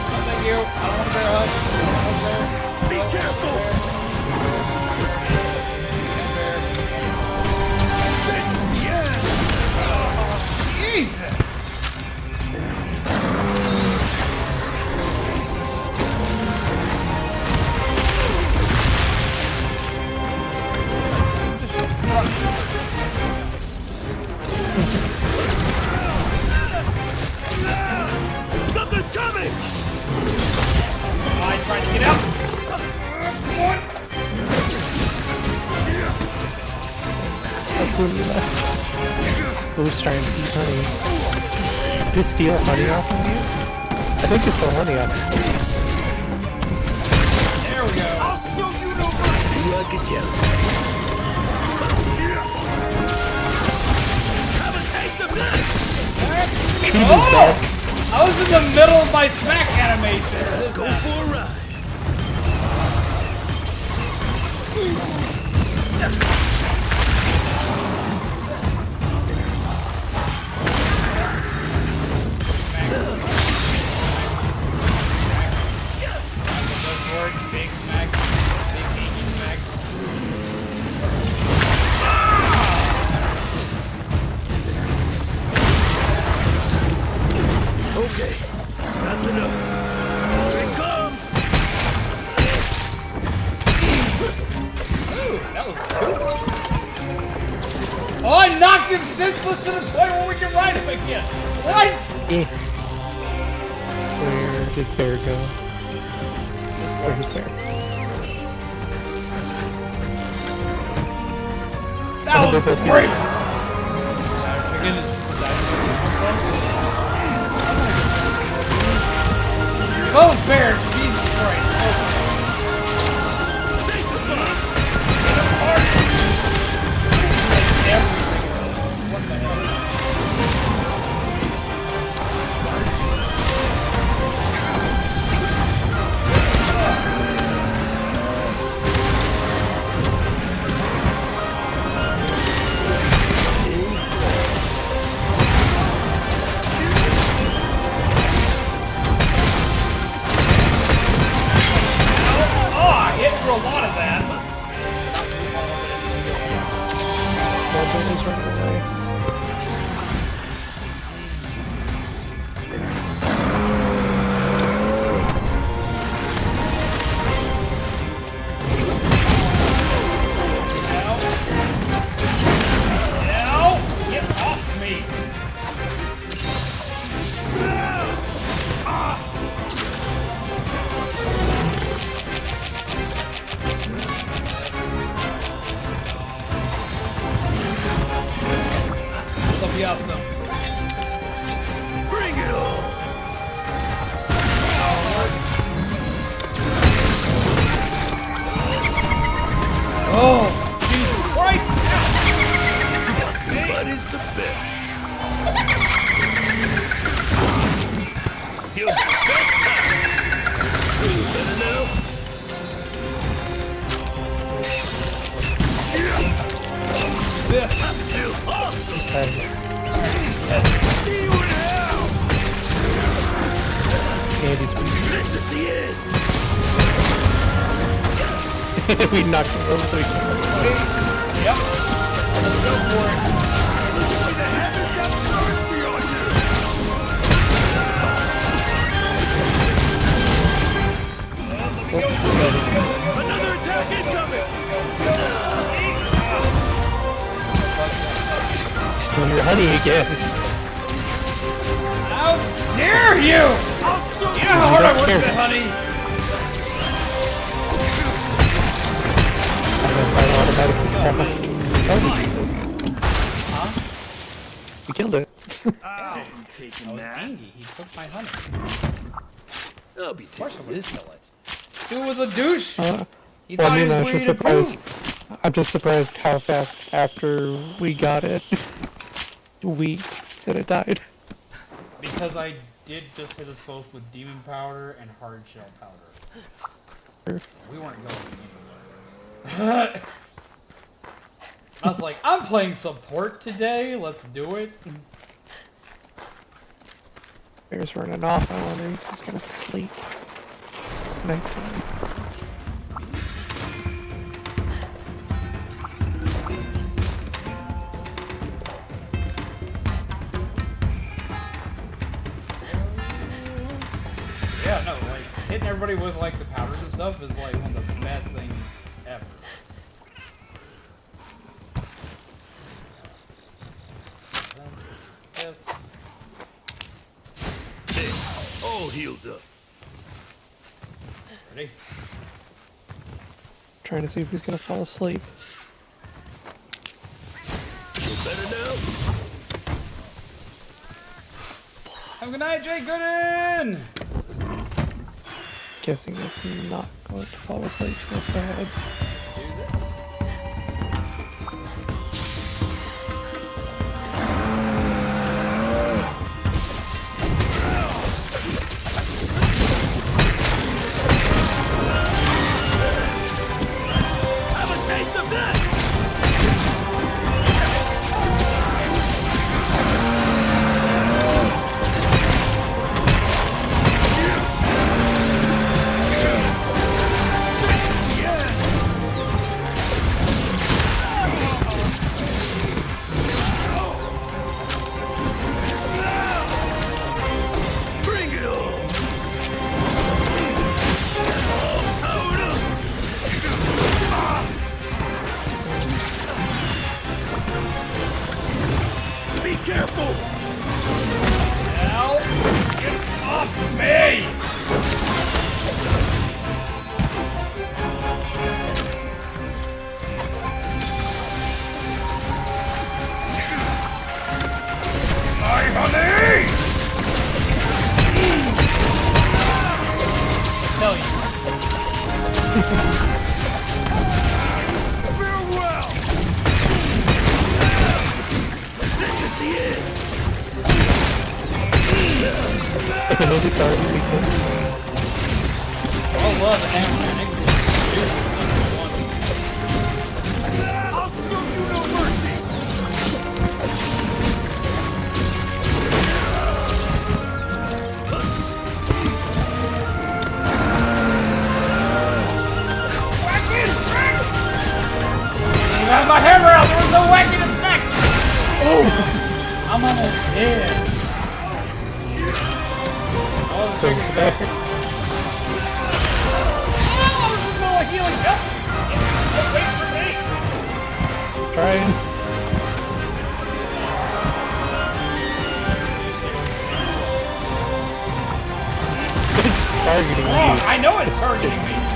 Oh, thank you. I don't want a bear hug. Be careful! Jesus! Something's coming! I tried to get out. completely left. Who's trying to eat honey? Did it steal honey off of you? I think it stole honey off of you. There we go. I'll show you no mercy. Like a jelly. Have a taste of this. Oh! I was in the middle of my smack animation. Let's go for a ride. Big smack. Big geeky smack. Okay, that's enough. Here it comes. Ooh, that was cool. Oh, I knocked him senseless to the point where we can ride him again. What? Yeah. Where did Bear go? Where's Bear? That was great. Oh, Bear, Jesus Christ. What the hell? A lot of that. Ow! Get off me! That'll be awesome. Bring it on. Oh, Jesus Christ! What is the bet? Your best time. Better now? This. See you in hell. Andy's This is the end. we knocked him over so he can. Yep. Let's go for it. May the heavens have mercy on you. Another attack incoming. Steal your honey again. How dare you! I'll show You know how hard I worked carrots. at honey? We killed it. I'll be taking that. Andy, he took my honey. I'll be Of course taking I would this. kill it. Dude was a douche. He Well, I thought he mean, I was was just Winnie the Pooh. surprised. I'm just surprised how fast after we got it, that it died. Because I did just hit us both with demon powder and hard shell powder. We weren't going anywhere. I was like, I'm playing support today. Let's do it. Bear's running off. I wonder if he's gonna sleep. It's nighttime. Yeah, no, like, hitting everybody with, like, the powders and stuff is, like, one of the best things ever. Yes. There, all healed up. Ready? Trying to see if he's gonna fall asleep. Have a good night, Jay Gooden! Guessing it's not going to fall asleep so bad.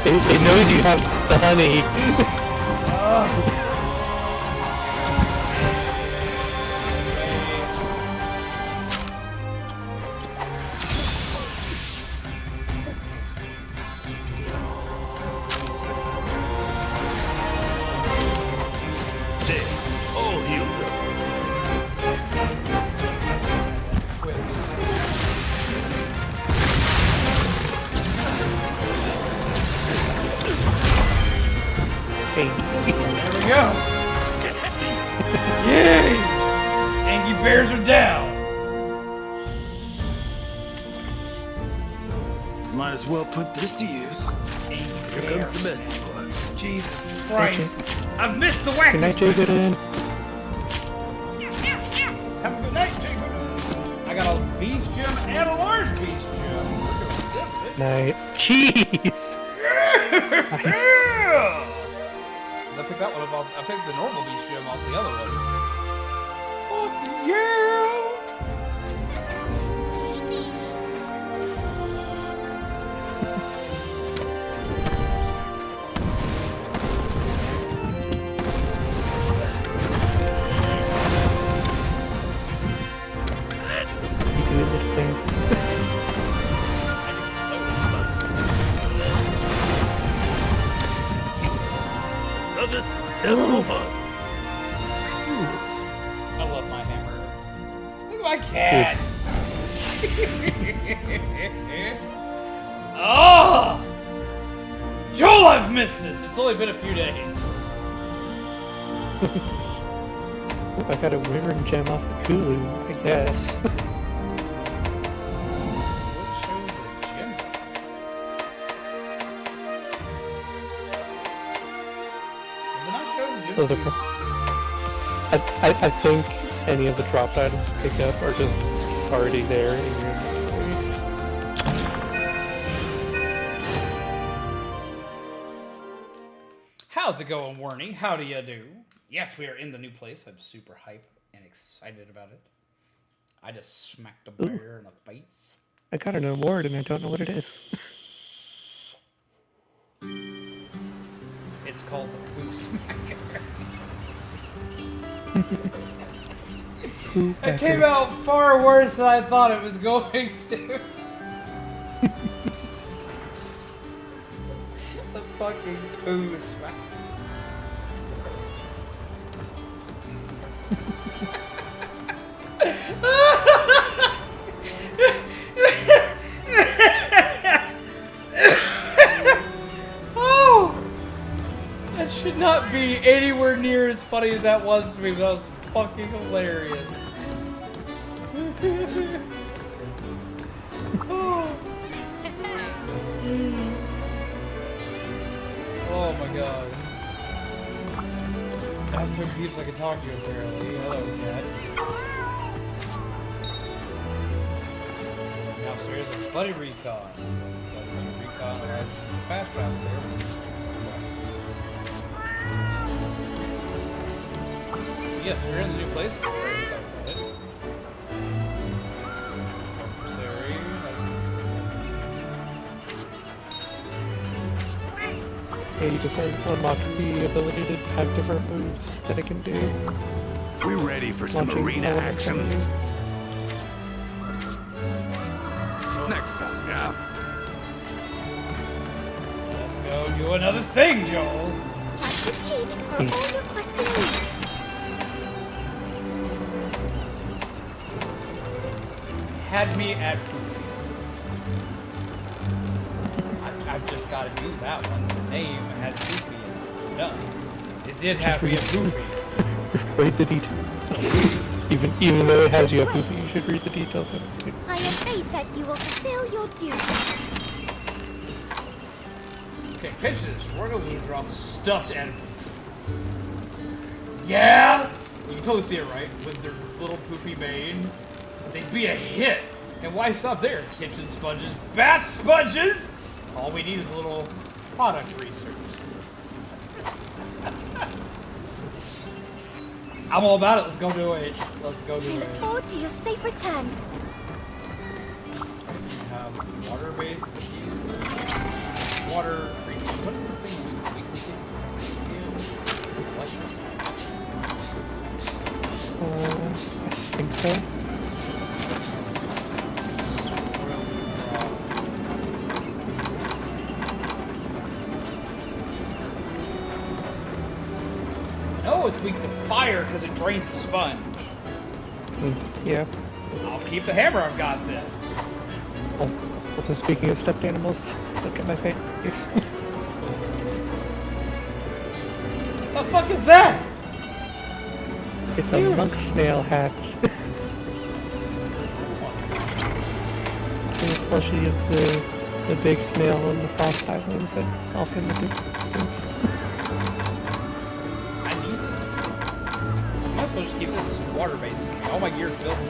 It knows you have the honey. Put this to use. Here comes the message board. Jesus Christ. I've missed the wacky. Good night, Jay Gooden. Have a good night, Jay Gooden. I got a beast gem and a large beast gem. Night. Jeez. Yeah! Because I picked that one up off. I picked the normal beast gem off the other one. Fuck yeah! Another successful hunt. I love my hammer. Look at my cat. Oh! Joel, I've missed this. It's only been a few days. I got a Wyvern gem off the Kulu, I guess. Those are. I think any of the dropped items you pick up are just already there in your inventory. How's it going, Warnie? How do you do? Yes, we are in the new place. I'm super hype and excited about it. I just smacked a bear in the face. I got an award and I don't know what it is. It's called the Poo Smacker. poo It pecker. came out far worse than I thought it was going to. The fucking poo smack. Oh! That should not be anywhere near as funny as that was to me, but that was fucking hilarious. Oh. Oh my god. I have so many peeps I can talk to apparently. Hello, cat. Downstairs is Buddy Recon. Buddy Recon arrived fast travel there. Yes, we're in the new place. We're very excited about it. Sorry. Yeah, you just unlock the ability to have different moves that it can do. We ready for some Launching arena elements action? on you. Next time, yeah. Let's go do another thing, Joel. Tap the cheat for all your questions. Had me at Poofy. I've just got to do that one. The name has Poofy in it. Done. It did have me at Poofy. Read the details. Even though it has you at Poofy, you should read the details of it too. I have faith that you will fulfill your duty. Okay, picture this. We're going to draw stuffed enemies. Yeah? You can totally see it, right? With their little Poofy mane. They'd be a hit. And why stop there? Kitchen sponges, bath sponges! All we need is a little product research. I'm all about it. Let's go do it. Let's go do I it. look forward to your safe return. Water-based water treatment. What is this thing I think so. No, it's weak to fire because it drains the sponge. Yeah. I'll keep the hammer I've got then. Also, speaking of stuffed animals, look at my face. The fuck is that? It's a monk snail hat. It's a plushie of the big snail on the Frost Islands that's off in the distance. I need that. Might as well just keep this as water-based. All my gear's built to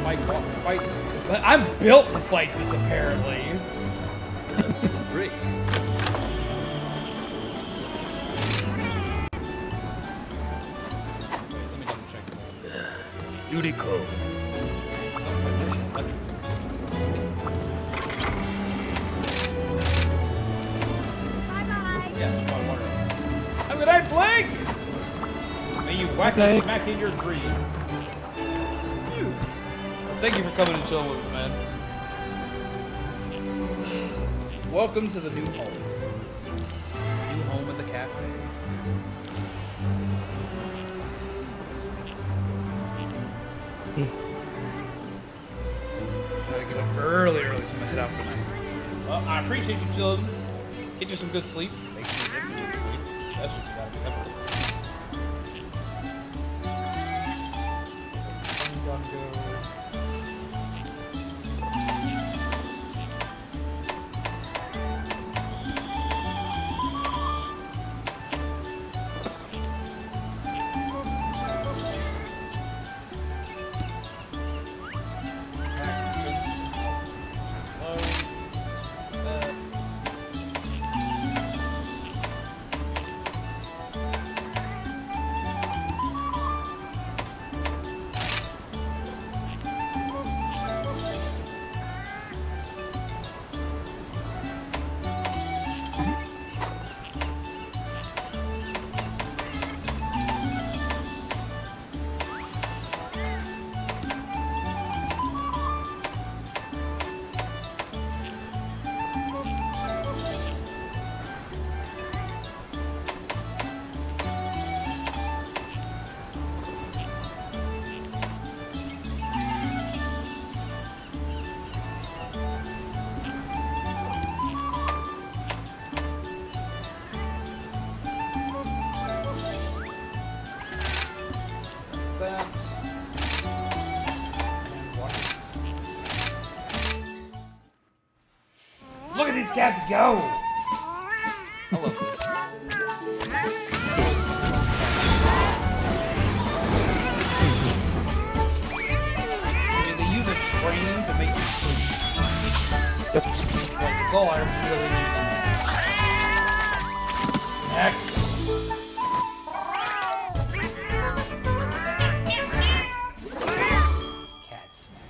fight. But I'm built to fight this apparently. Great. Let me double check. Yuriko. Yeah, water. Have a good night, Blake! May you whack and smack in your dreams. Thank you for coming and chilling with us, man. Welcome to the new home. New home at the cafe. Gotta get up early, so I'm gonna head out for the night. Well, I appreciate you chilling. Get you some good sleep. Make sure you get some good sleep. That's what you gotta remember. cats go. I love this. They use a train to make you sleep. Yep. Like, that's all I really need. Snack. Cat snack.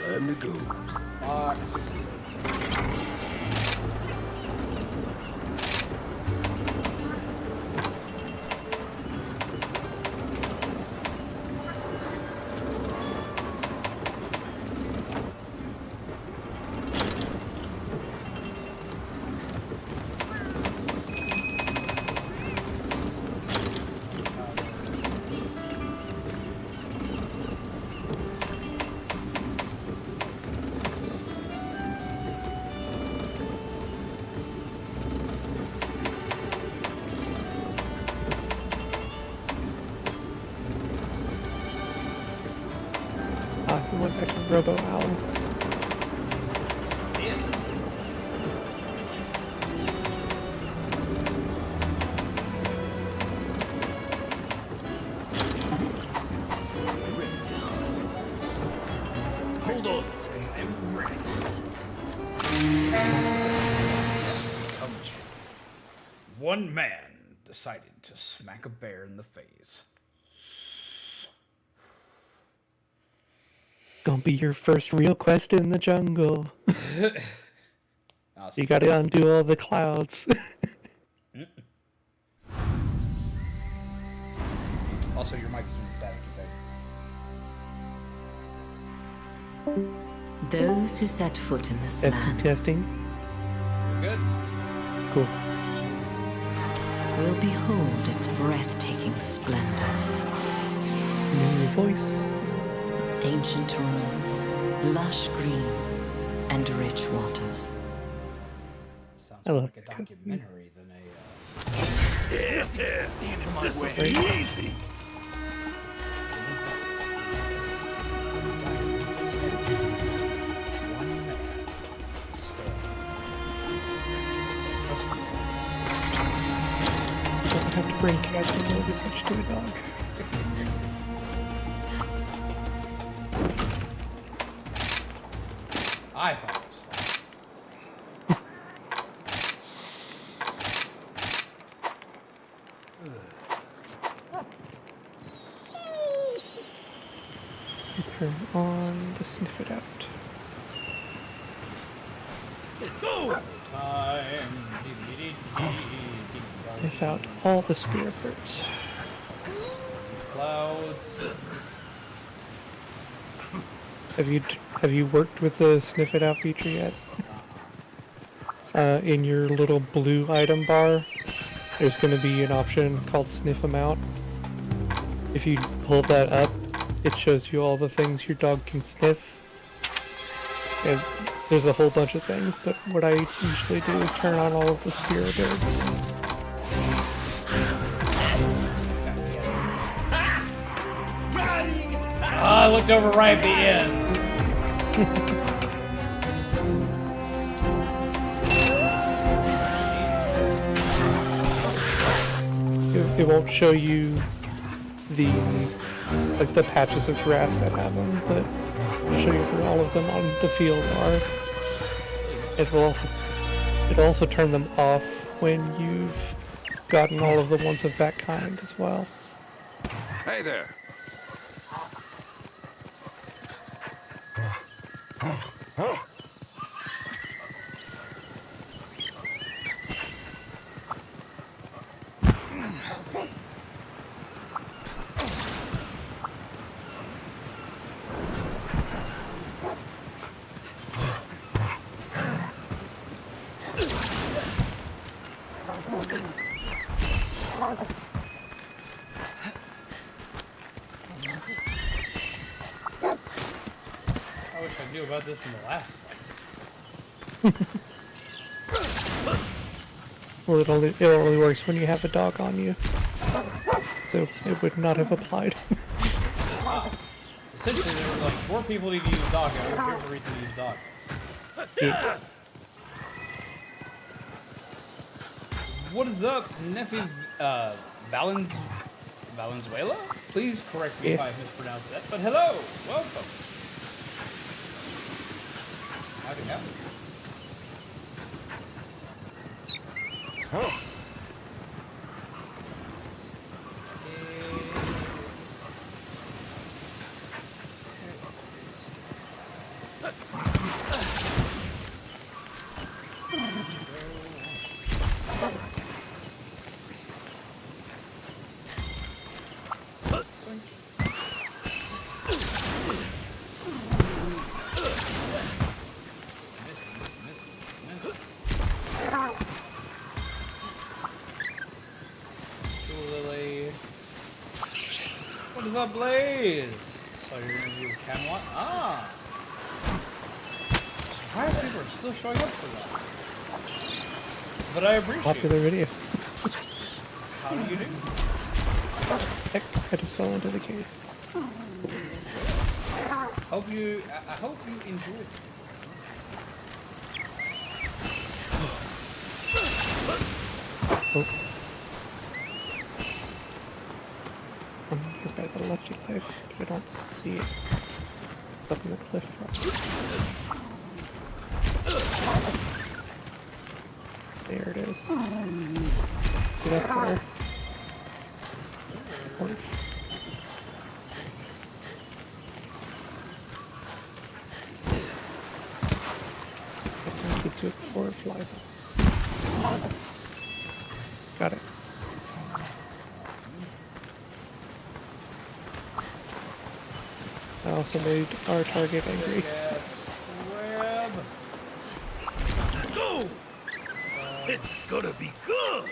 Time to go. Box. He went back to Robo Owl. Hold on a second. One man decided to smack a bear in the face. Gonna be your first real quest in the jungle. Awesome. You gotta undo all the clouds. Also, your mic's doing static effect. Those who set foot in this land Testing. Good. Cool. will behold its breathtaking splendor. New voice. Ancient ruins, lush greens, and rich waters. Sounds I love like a documentary than a. Stand in my way. Easy. Don't have to bring cats and know this much to a dog. I thought it Turn on the sniff it out. Sniff out all the spirit birds. Clouds. Have you worked with the sniff it out feature yet? In your little blue item bar, there's going to be an option called sniff 'em out. If you pull that up, it shows you all the things your dog can sniff. And there's a whole bunch of things, but what I usually do is turn on all of the spirit birds. I looked over right at the end. It won't show you the patches of grass that have them, but it'll show you where all of them on the field are. It'll also turn them off when you've gotten all of the ones of that kind as well. Hey there. I wish I knew about this in the last fight. Well, it only works when you have a dog on you. So it would not have applied. Essentially, there were like 4 people need to use dog. Here's the reason to use dog. Yeah. What is up, nephew? Valenzuela? Please correct me if I mispronounced that. But hello, welcome. How'd it happen? Oh. What is up, Blaze? So you're gonna do Camelot? Ah! Surprised people are still showing up for that. But I appreciate Popular video. How do you do? Heck, I just fell into the cave. I hope you enjoyed it. Oh. I'm here by the Lucky Life, but I don't see it. Up in the cliff drop. There it is. Get up there. I can get to it before it flies up. Got it. I also made our target angry. No! This is gonna be good!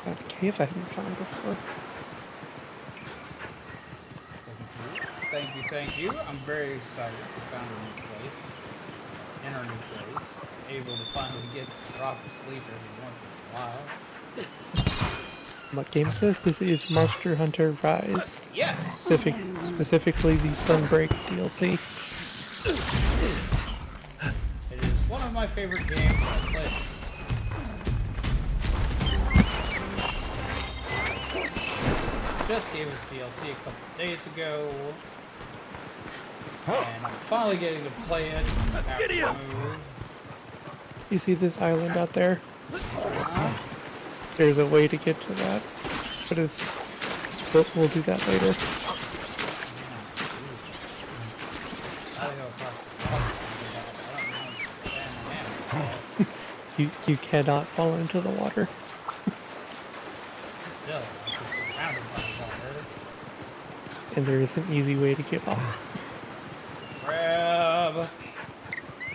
Got a cave I hadn't found before. Thank you. I'm very excited we found a new place. In our new place. Able to finally get some proper sleep every once in a while. What game is this? This is Monster Hunter Rise. Yes! Specifically the Sunbreak DLC. It is one of my favorite games I've played. Just gave us DLC a couple of days ago. And I'm finally getting to play it after the move. You see this island out there? There's a way to get to that, but we'll do that later. You cannot fall into the water. Still, I'm just surrounded by water. And there is an easy way to get off. Grab.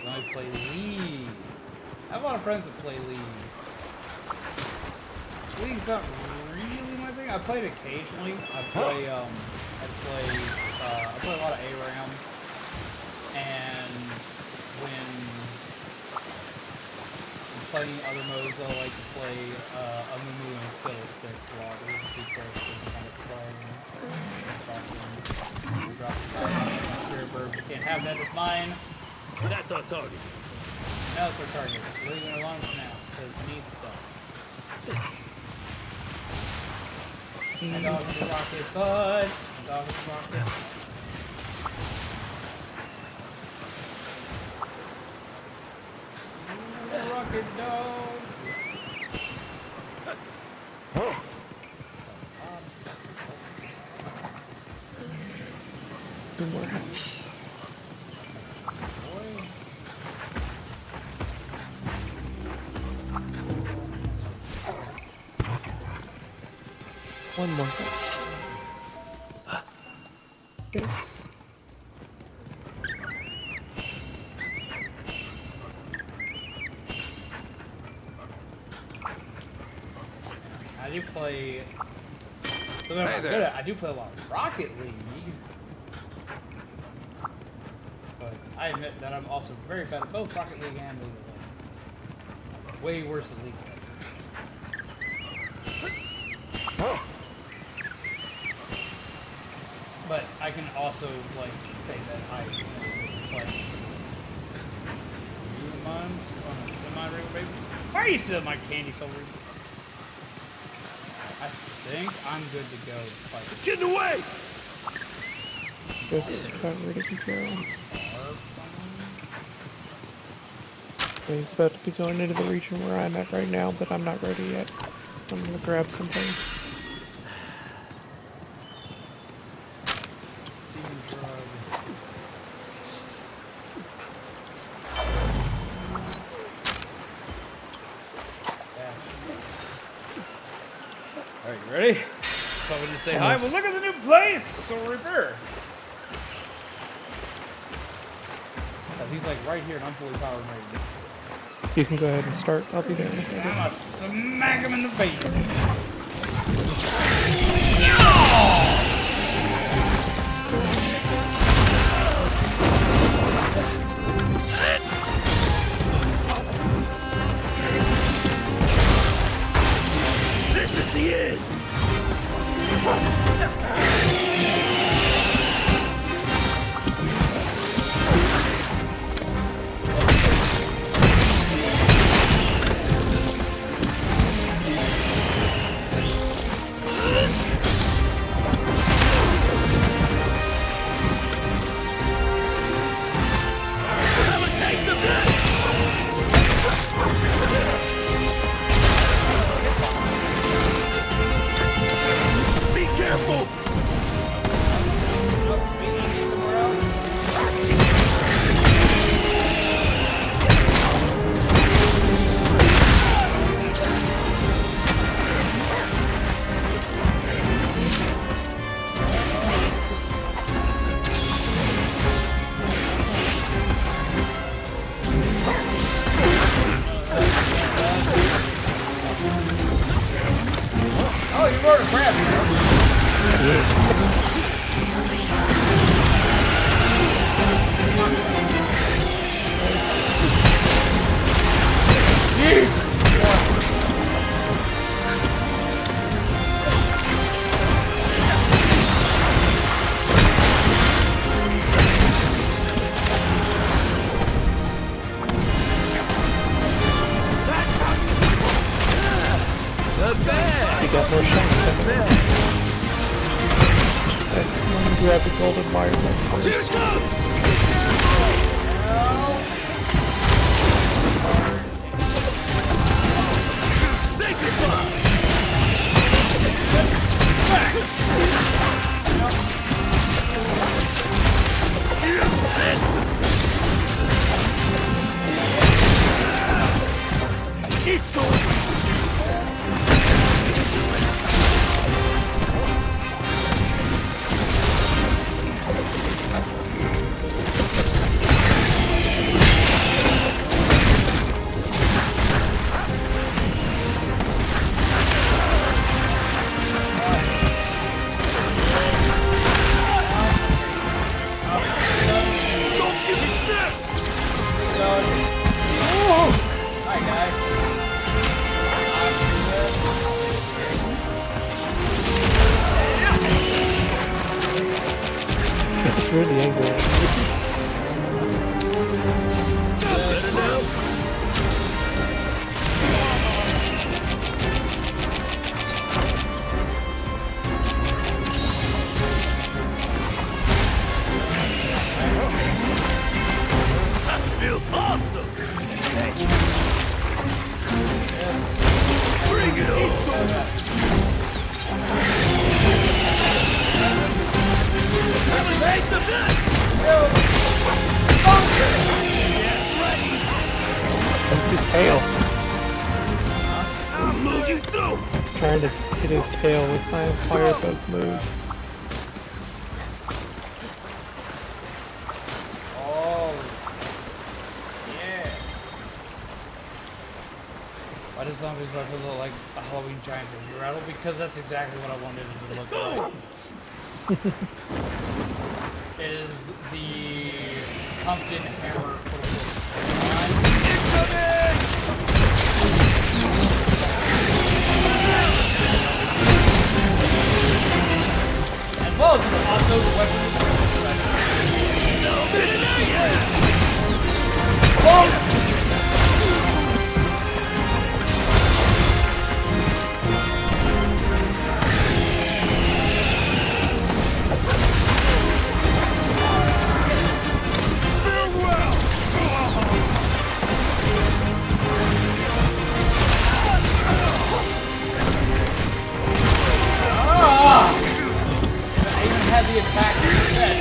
Let me play League. I have a lot of friends that play League. League's not really my thing. I play it occasionally. I play a lot of ARAM. And when I'm playing other modes, I like to play Amumu and Fiddlesticks a lot. Those are 2 characters I kind of play. Drop the bird. We can't have that as mine. That's our target. Now it's our target. Leave it alone for now, because it needs stuff. My dog is a rocket, bud. My dog is a rocket. Ooh, rocket dog. Two more hats. One more hat. Yes. I do play. Hey there. I do play a lot of Rocket League. But I admit that I'm also very bad at both Rocket League and League of Legends. Way worse at League of Legends. But I can also, like, say that I play moms on a semi-regular basis. Why are you still my candy soldier? I think I'm good to go. It's getting away! Just about ready to go. He's about to be going into the region where I'm at right now, but I'm not ready yet. I'm gonna grab something. Alright, you ready? Somebody to say hi. Well, look at the new place! Soul Reaper! He's like right here and I'm fully powered ready. You can go ahead and start. I'll be there in a second. I'm gonna smack him in the face. This is the end! Grab the golden wire first. It's over! It's really angry. Feels awesome! Thank you. Bring it on! It's over! Taste of this! His tail. I'll move you through! Trying to hit his tail with my fire boat move. Why does zombies look like a Halloween giant baby rattle? Because that's exactly what I wanted it to look like. It is the Pumpkin hammer. As well as also the weapon. The attack set.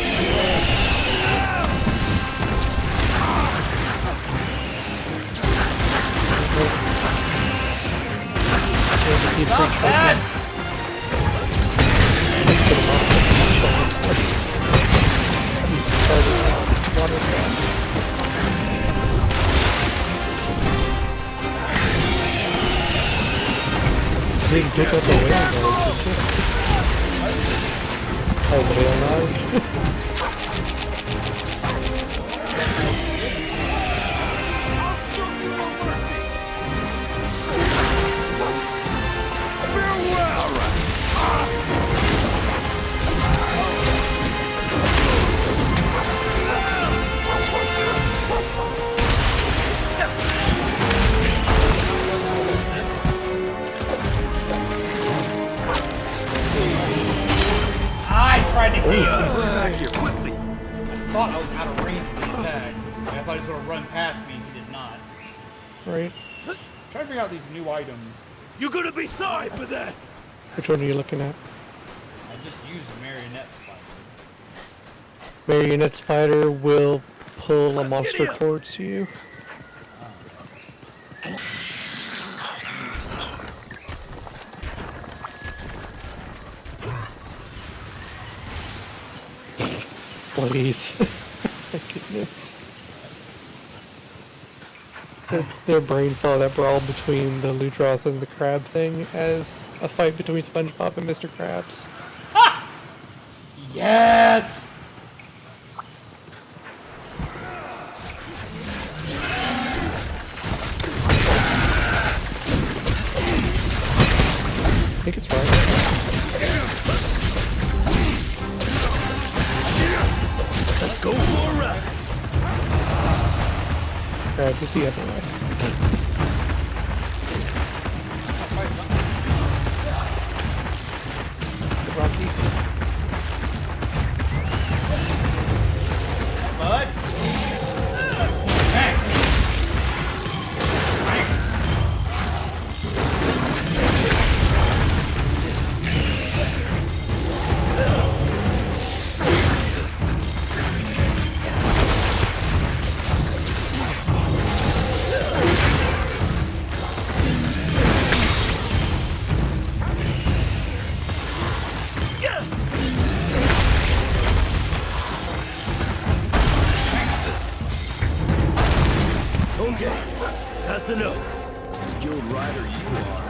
Not bad. Didn't pick up the whale noise, did you? Oh, the whale noise? Tried to KO. Back here quickly. I thought I was out of range of the attack. I thought he was going to run past me, and he did not. Right. Try to figure out these new items. You're gonna be sorry for that. Which one are you looking at? I just used a marionette spider. Marionette spider will pull a monster towards you. Please. My goodness. Their brain saw that brawl between the Ludroth and the crab thing as a fight between SpongeBob and Mr. Krabs. Ha! Yes! I think it's right. Let's go for a ride. Crab is the other way. Rocky. Bud. Hey. Okay, that's enough. Skilled rider you are.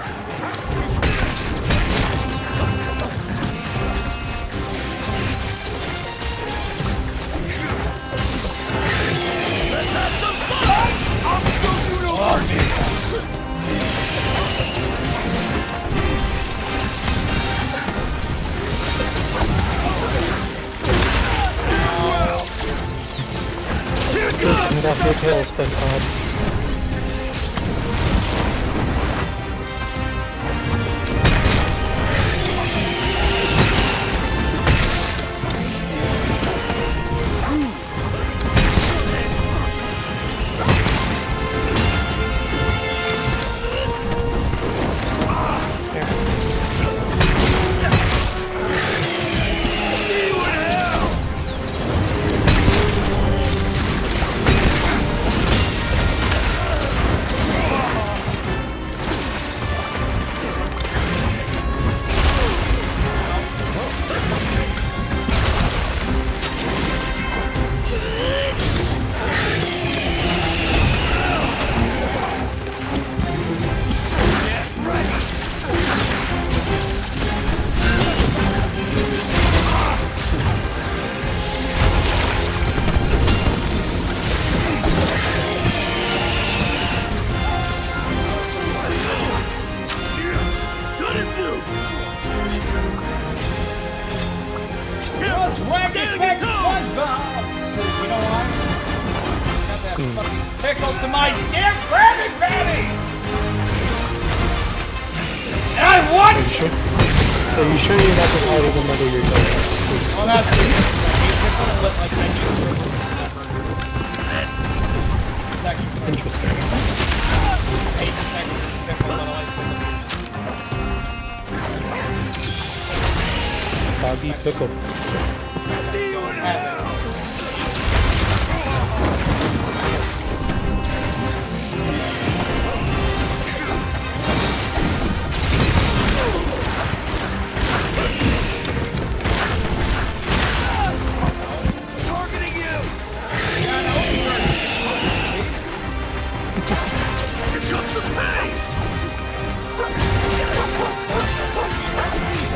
Let's have some fun! I'll show you no mercy! Get off your tail, SpongeBob. pickle to my damn Krabby Patty! And I won! Are you sure you're not dividing them under your nose? Oh, that's it. Interesting. Soggy pickle. See you in hell! Targeting you! Here comes the pain!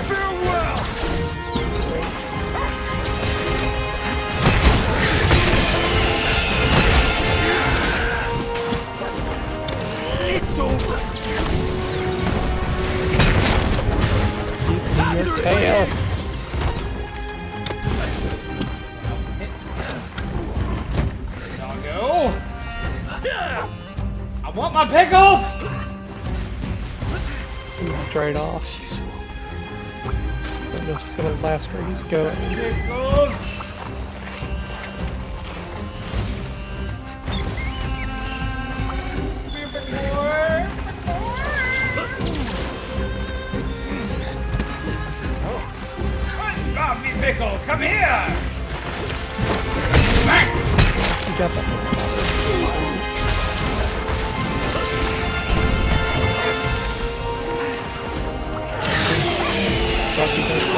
Farewell! It's over! Your tail. Doggo! I want my pickles! Dried off. I don't know if it's gonna last where he's going. Pickles! SpongeBob, me pickle, come here! Smack! You got that. Rocky does that.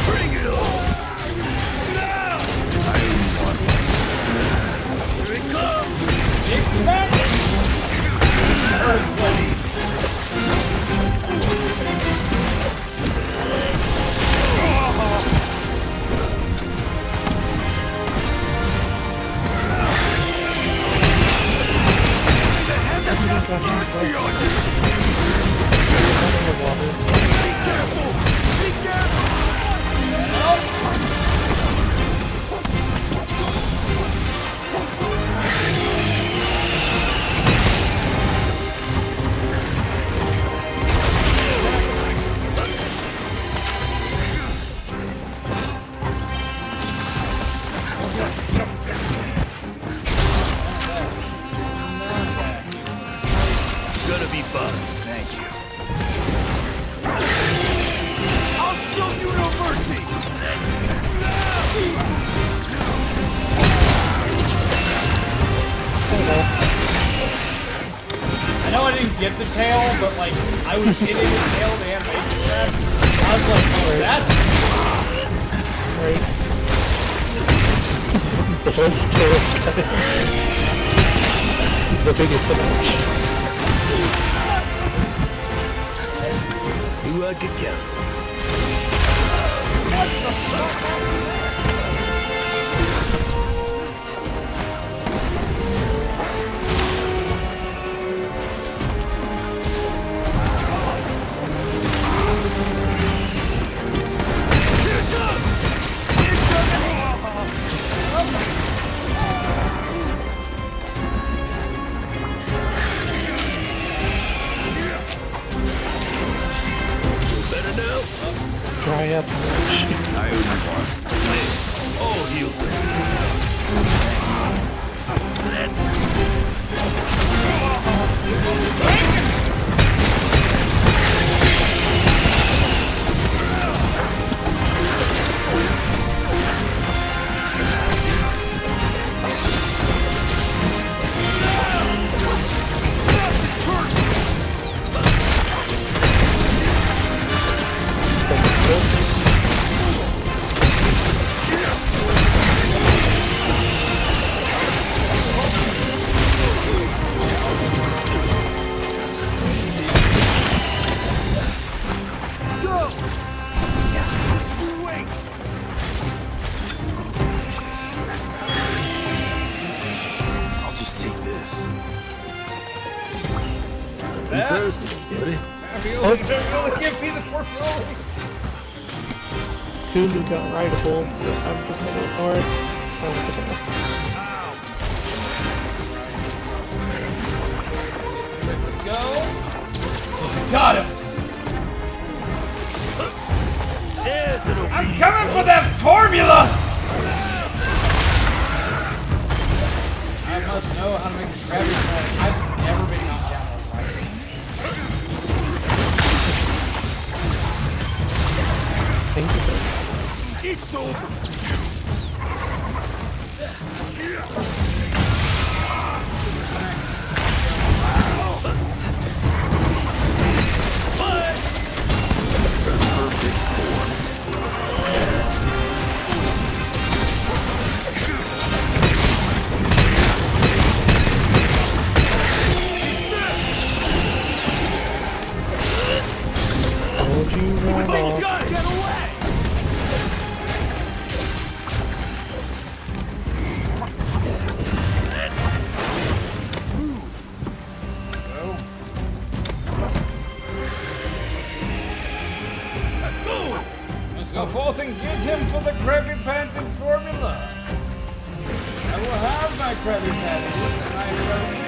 Bring it on! Now! Here it comes! Big smack! Earthquake! Mercy on you! Be careful! Be careful! Gonna be fun. Thank you. I'll show you no mercy! I know I didn't get the tail, but like, I was hitting the tail to animation that. I was like, oh, that's... Right. The first tail. The biggest of each. Who I could count? Here it comes! Better now? Dry up. I owe you one. comparison, buddy. Ravioli, don't give me the formula. Hulu got rideable. I'm just gonna ignore it. Oh, Let's go. Got him. There's an I'm coming for that formula. I must know how to make a Krabby Patty. I've never been knocked down on fire. thank you. It's over. Told you right off. Get away! Let's go forth and get him for the Krabby Patty formula. I will have my Krabby Patty and I will.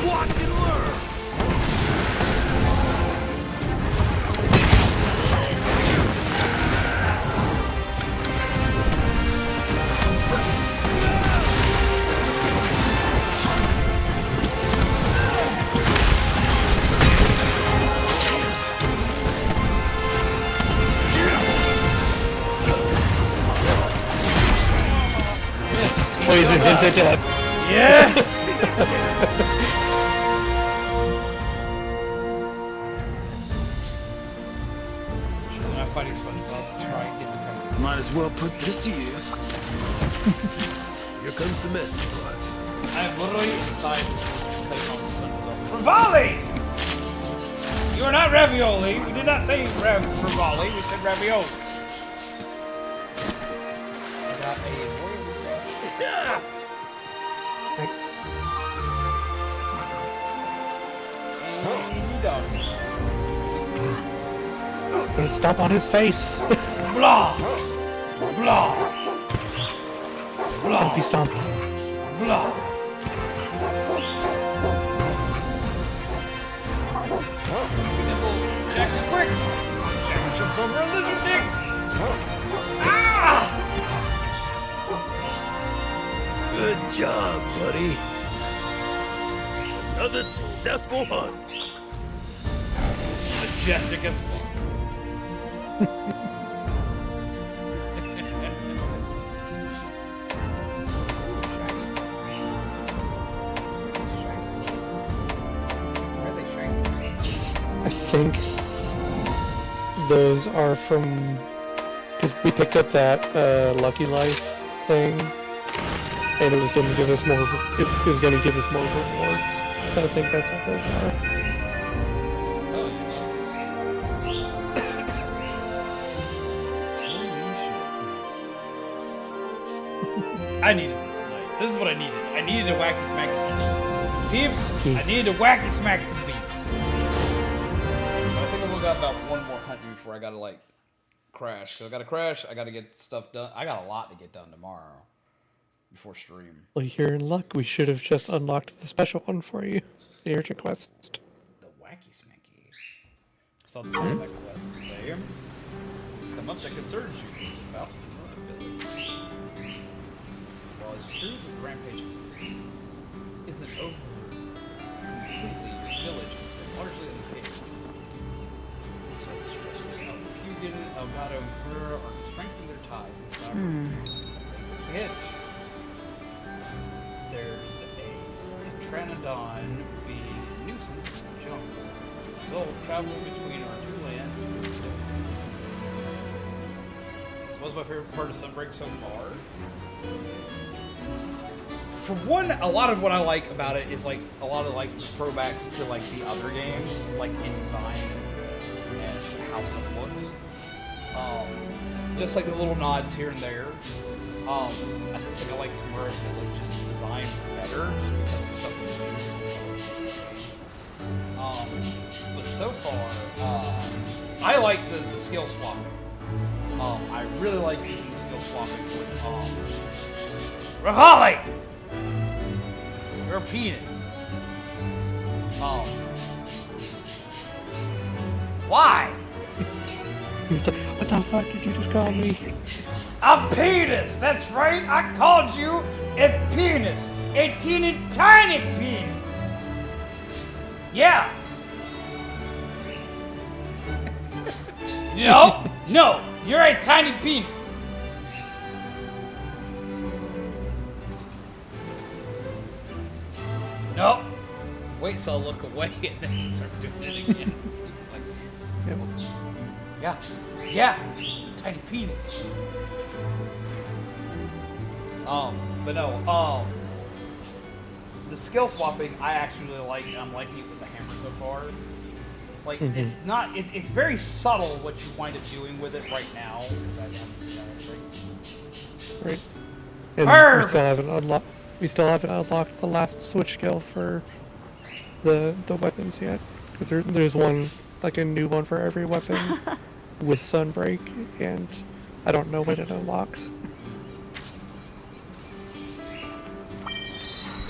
Watch and learn! Poison him to death. Yes! We're not fighting SpongeBob. Try and get the cover. Might as well put this to use. Here comes the message, bud. I have literally decided to take on Revolving! You are not ravioli. We did not say Rivali. We said ravioli. I got a Yeah! Nice. Gonna stop on his face. Blah! Blah! Blah! Stompy stomp. Blah! Jack is quick! Jack jump over a lizard dick! Ah! Good job, buddy. Another successful hunt. Majestic as fuck. I think those are from, because we picked up that Lucky Life thing, and it was going to give us more. It was going to give us more rewards. I think that's what those are. I needed this tonight. This is what I needed. I needed to wacky smack some beats. Peeps, I needed to wacky smack some beats. I think I've only got about one more hunt before I gotta like crash. So I gotta crash, I gotta get stuff done. I got a lot to get done tomorrow before stream. Well, you're in luck. We should have just unlocked the special one for you. The urgent quest. The wacky smacky. I saw the same that quest to say come up that concerns you. It's about the village. Well, it's true that Rampage isn't over completely. The village is largely unscathed. So it's just a few get it, Elgato and Kura are strengthening their ties. Hitch. There's a Tetranodon being a nuisance in the jungle. As a result, traveling between our two lands is difficult. So what's my favorite part of Sunbreak so far? For one, a lot of what I like about it is like a lot of like throwbacks to like the other games, like in design and how stuff looks. Just like the little nods here and there. I still think I like Murray Village's design better, just because of something new. But so far, I like the skill swapping. I really like using the skill swapping with Revolving! You're a penis. Why? It's like, what the fuck did you just call me? A penis! That's right! I called you a penis! A teeny tiny penis! Yeah! No! You're a tiny penis! No! Wait till I look away and then start doing it again. It's like, yeah, tiny penis. But no, the skill swapping I actually really like, and I'm liking it with the hammer so far. Like, it's not, it's very subtle what you wind up doing with it right now. Right. And we still haven't unlocked the last switch skill for the weapons yet. Because there's one, like a new one for every weapon with Sunbreak, and I don't know when it unlocks. But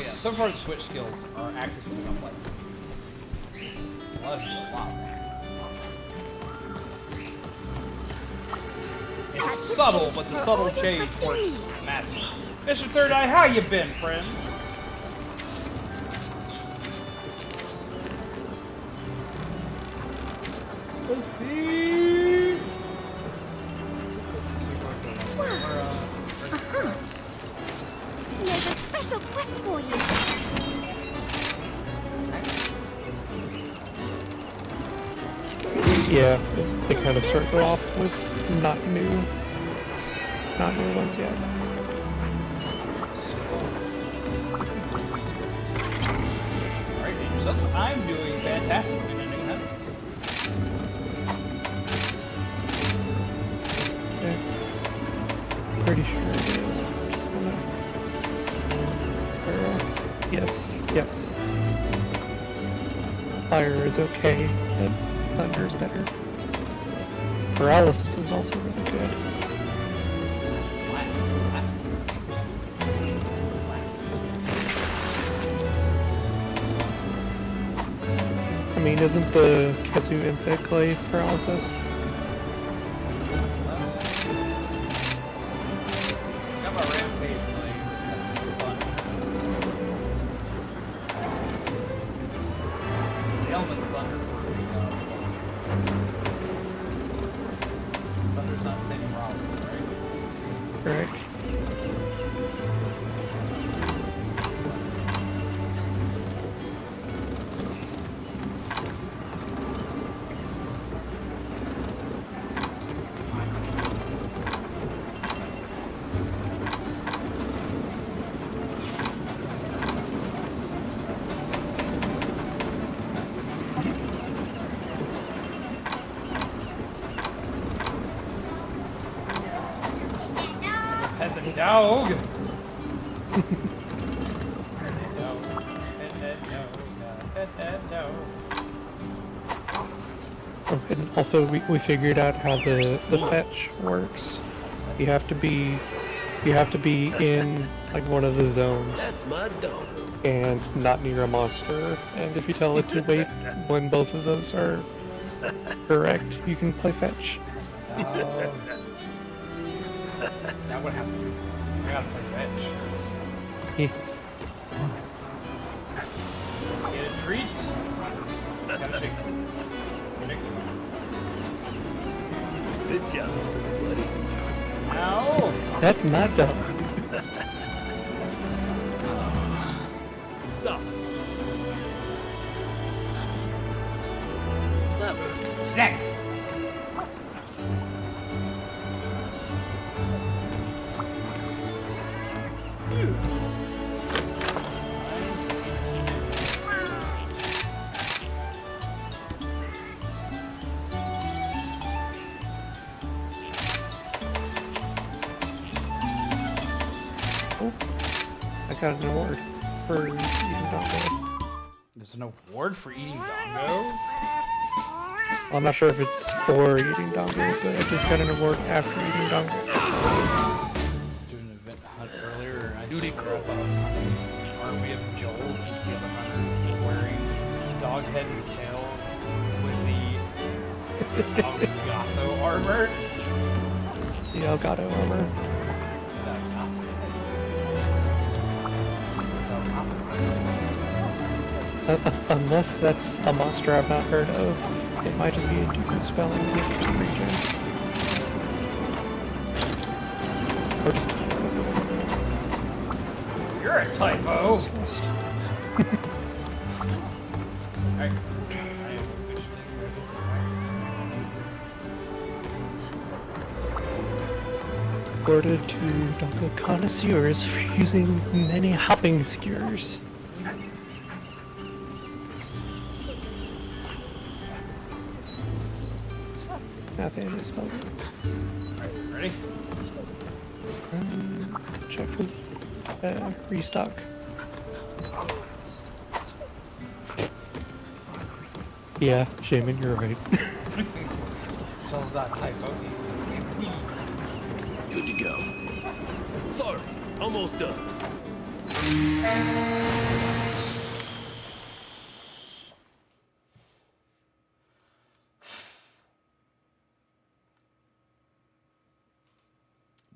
yeah, so far the switch skills are actually something I'm like. Love you a lot. It's subtle, but the subtle change works massively. Mr. Third Eye, how you been, friend? Let's see. There's a special quest for you. Yeah, they kind of start off with not new ones yet. Alright, and yourself, I'm doing fantastic in a new house. Yeah. Pretty sure it is. Yes. Fire is okay, but thunder is better. Paralysis is also really good. I mean, isn't the Kezu Insect Glaive paralysis? Got my rampage playing. That's fun. The element's thunder for thunder's not the same paralysis, right? Correct. Pet the dog. Pet that dog. Oh, and also, we figured out how the fetch works. You have to be in like one of the zones That's my dog. and not near a monster. And if you tell it to wait when both of those are correct, you can play fetch. That would have to be. I gotta play fetch. Yeah. Get a treat. Gotta shake. Good job, buddy. No. That's my dog. Stop. Never. Snack. got an award for eating Dongo. There's an award for eating Dongo? I'm not sure if it's for eating Dongo, but I just got an award after eating Dongo. Doing an event hunt earlier, and I swear I thought I was hunting an army of Joel since the other hunter was wearing dog head and tail with the Elgato armor. The Elgato armor. Unless that's a monster I've not heard of, it might just be a different spelling in a different region. Or just You're a typo! Alright. Awarded to Dongo connoisseurs for using many hopping skewers. Not the end of the spell. Alright, ready? Check with restock. Yeah, Shaman, you're right. So is that typo. Good to go. Sorry, almost done.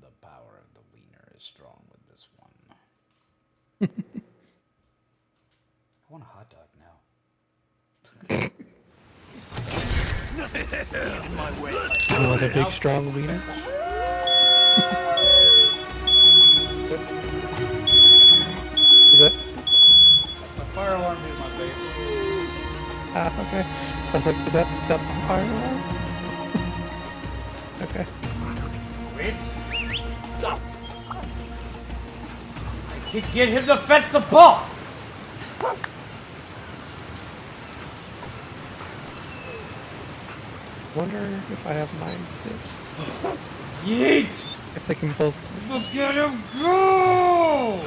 The power of the wiener is strong with this one. I want a hot dog now. Stand in my way. You want a big strong wiener? Is it? That's my fire alarm in my face. Ah, okay. I was like, is that my fire alarm? Okay. Wait. Stop. I can get him to fetch the ball. Wonder if I have mine sit. Yeet. If they can both. Look at him go.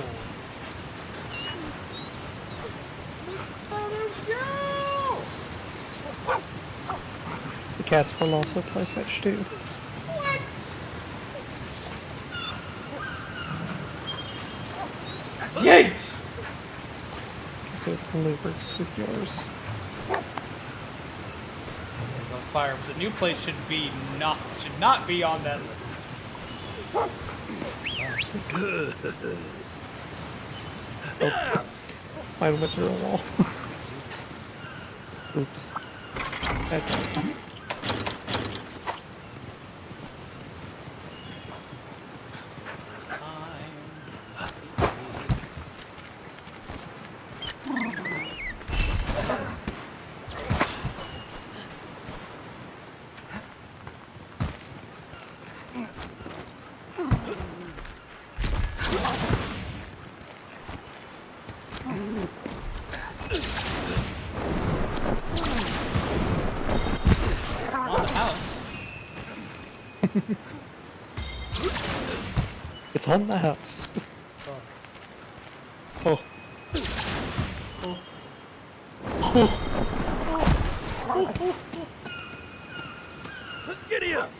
The cats will also play fetch too. What? Yeet. So it only works with yours. On fire. The new place should not be on that list. Oh, mine went through a wall. Oops. That's it's on the house. Oh. Giddy up!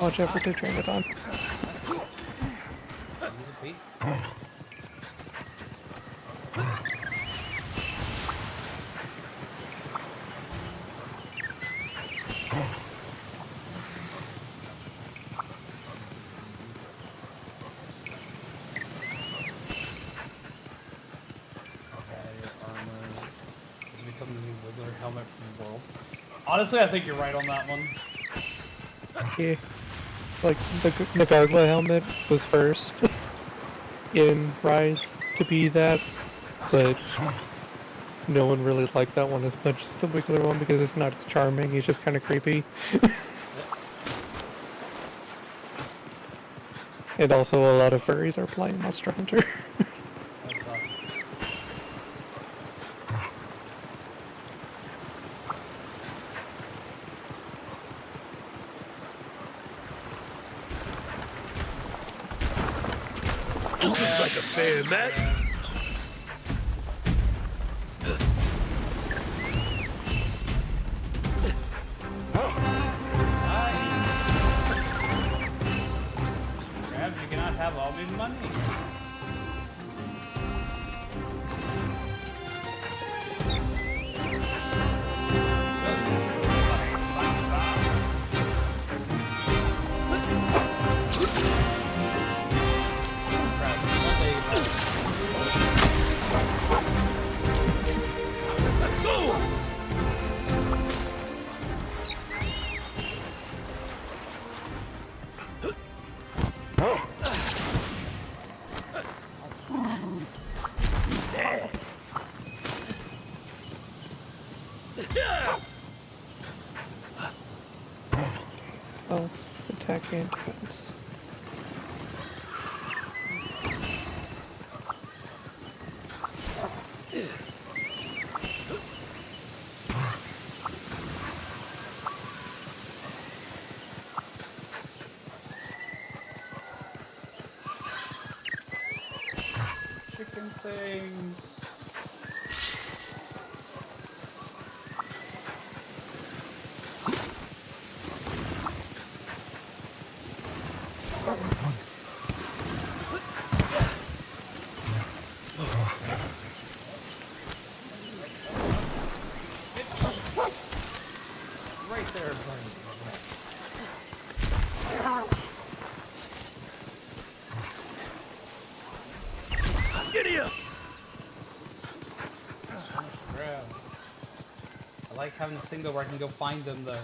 Watch effort to train it on. Honestly, I think you're right on that one. Yeah. Like, the gargoyle helmet was first in Rise to be that, but no one really liked that one as much as the Wiggler one because it's not as charming, he's just kind of creepy. And also a lot of furries are playing Monster Hunter. That's awesome. fair, Matt. Perhaps you cannot have all the money. Health, attack, and defense. Chicken things. Right there, buddy. Giddy up! Crap. I like having this thing though where I can go find them though.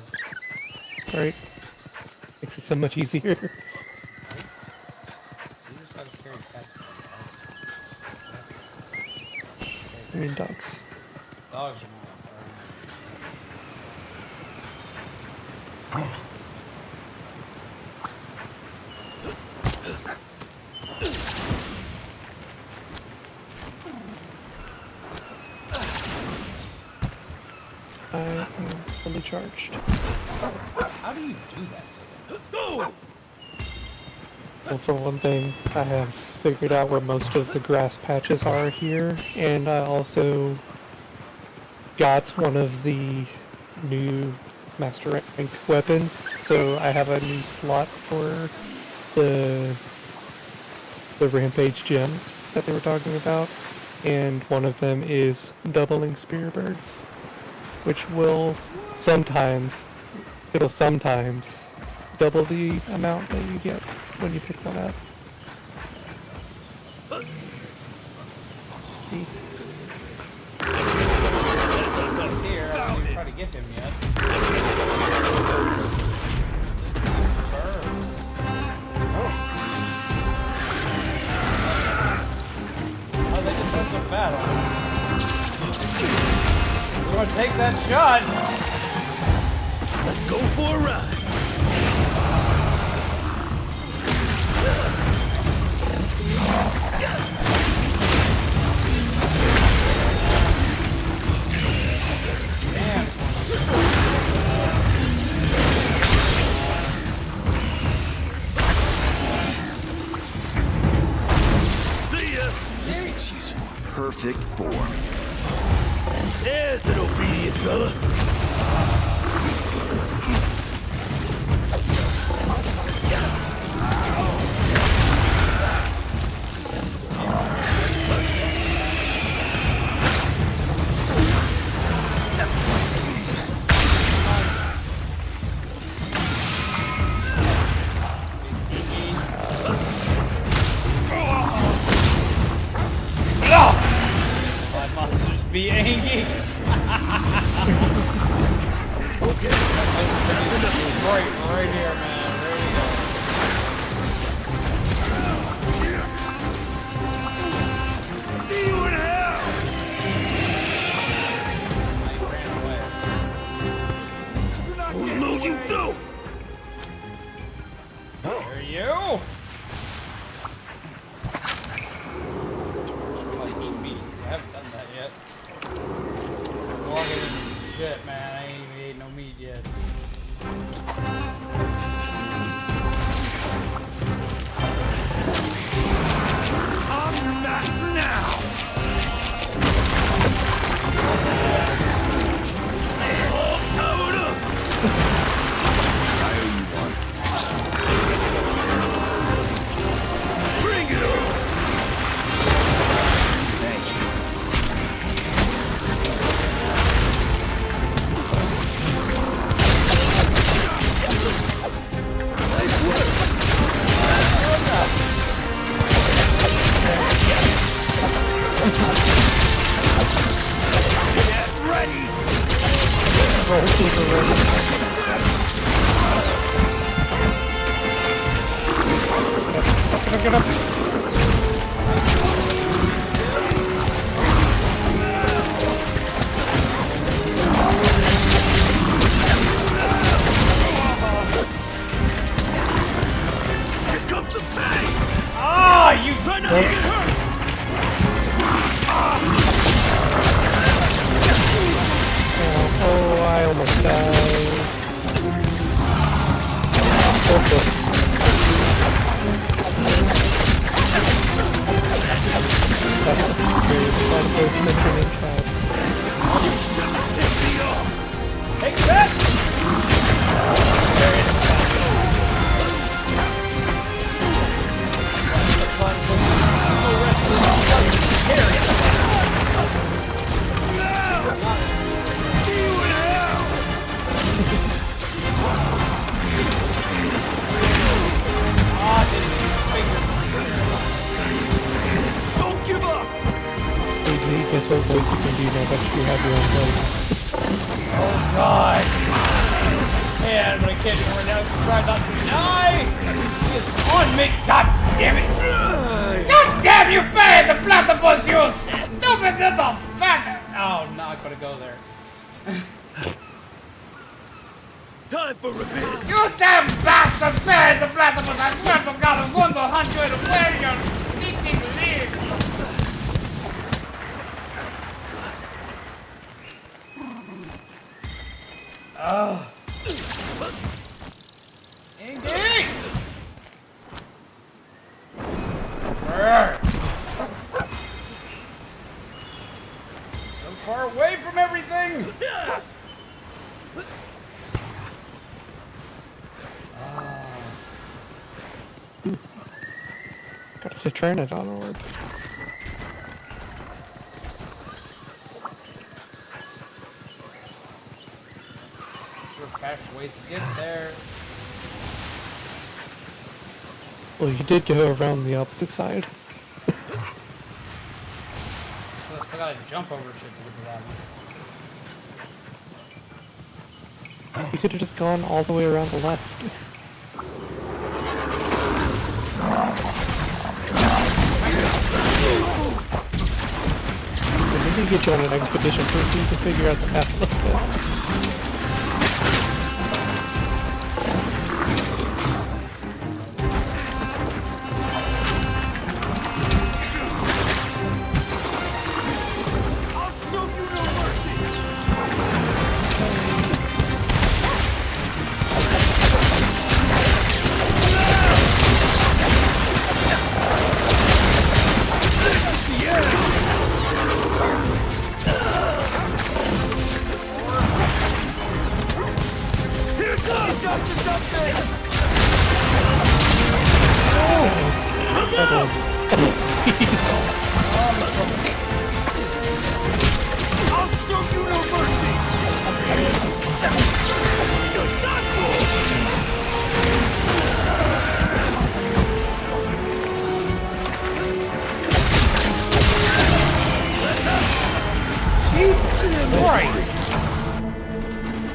Right? Makes it so much easier. You just gotta carry cats. I mean, dogs. Dogs are I am fully charged. How do you do that? Well, for one thing, I have figured out where most of the grass patches are here, and I also got one of the new Master Rank weapons, so I have a new slot for the Rampage gems that they were talking about, and one of them is doubling spear birds, which will sometimes double the amount that you get when you pick one up. See? Here, I haven't even tried to get him yet. Oh, they just messed up battle. We're gonna take that shot. Let's go for a ride. Damn. See ya. She's perfect form. There's an obedient fella. My monsters be angry. Okay. Right here, man. Ready to go. See you in hell. I ran away. Move you through. There you. Probably eat meat. I haven't done that yet. We're all getting some shit, man. I ain't even ate no meat yet. I'm your Get up. Ah, you Try not to get hurt! Oh, I almost died. Okay. take that! Don't give up! Easy, guess what voice you can do now that you have your own voice. Oh god! Man, but I can't do it right now. Try not to die! He is on me! God damn it! God damn you, bad the platypus, you stupid little fat! Oh, not gonna go there. Time for revenge! You damn bastard, bad the platypus! I swear to God, I'm going to hunt you and wear your stinking leg! Oh. Engage! So far away from everything! Got to turn it on orb. Fast ways to get there. Well, you did go around the opposite side. So I still gotta jump over shit to get to that one. You could have just gone all the way around the left. Maybe get you on an expedition first so you can figure out the path a little bit.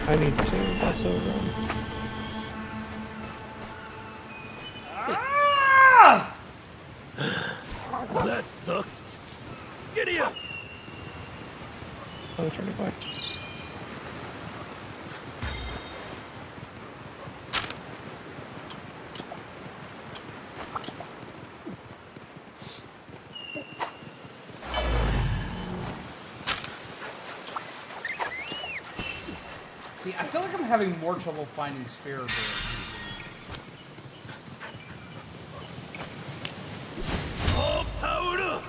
I need to pass over him. Ah! Well, that sucked. Giddy up! Oh, turn it back. See, I feel like I'm having more trouble finding spare ability. All powered up!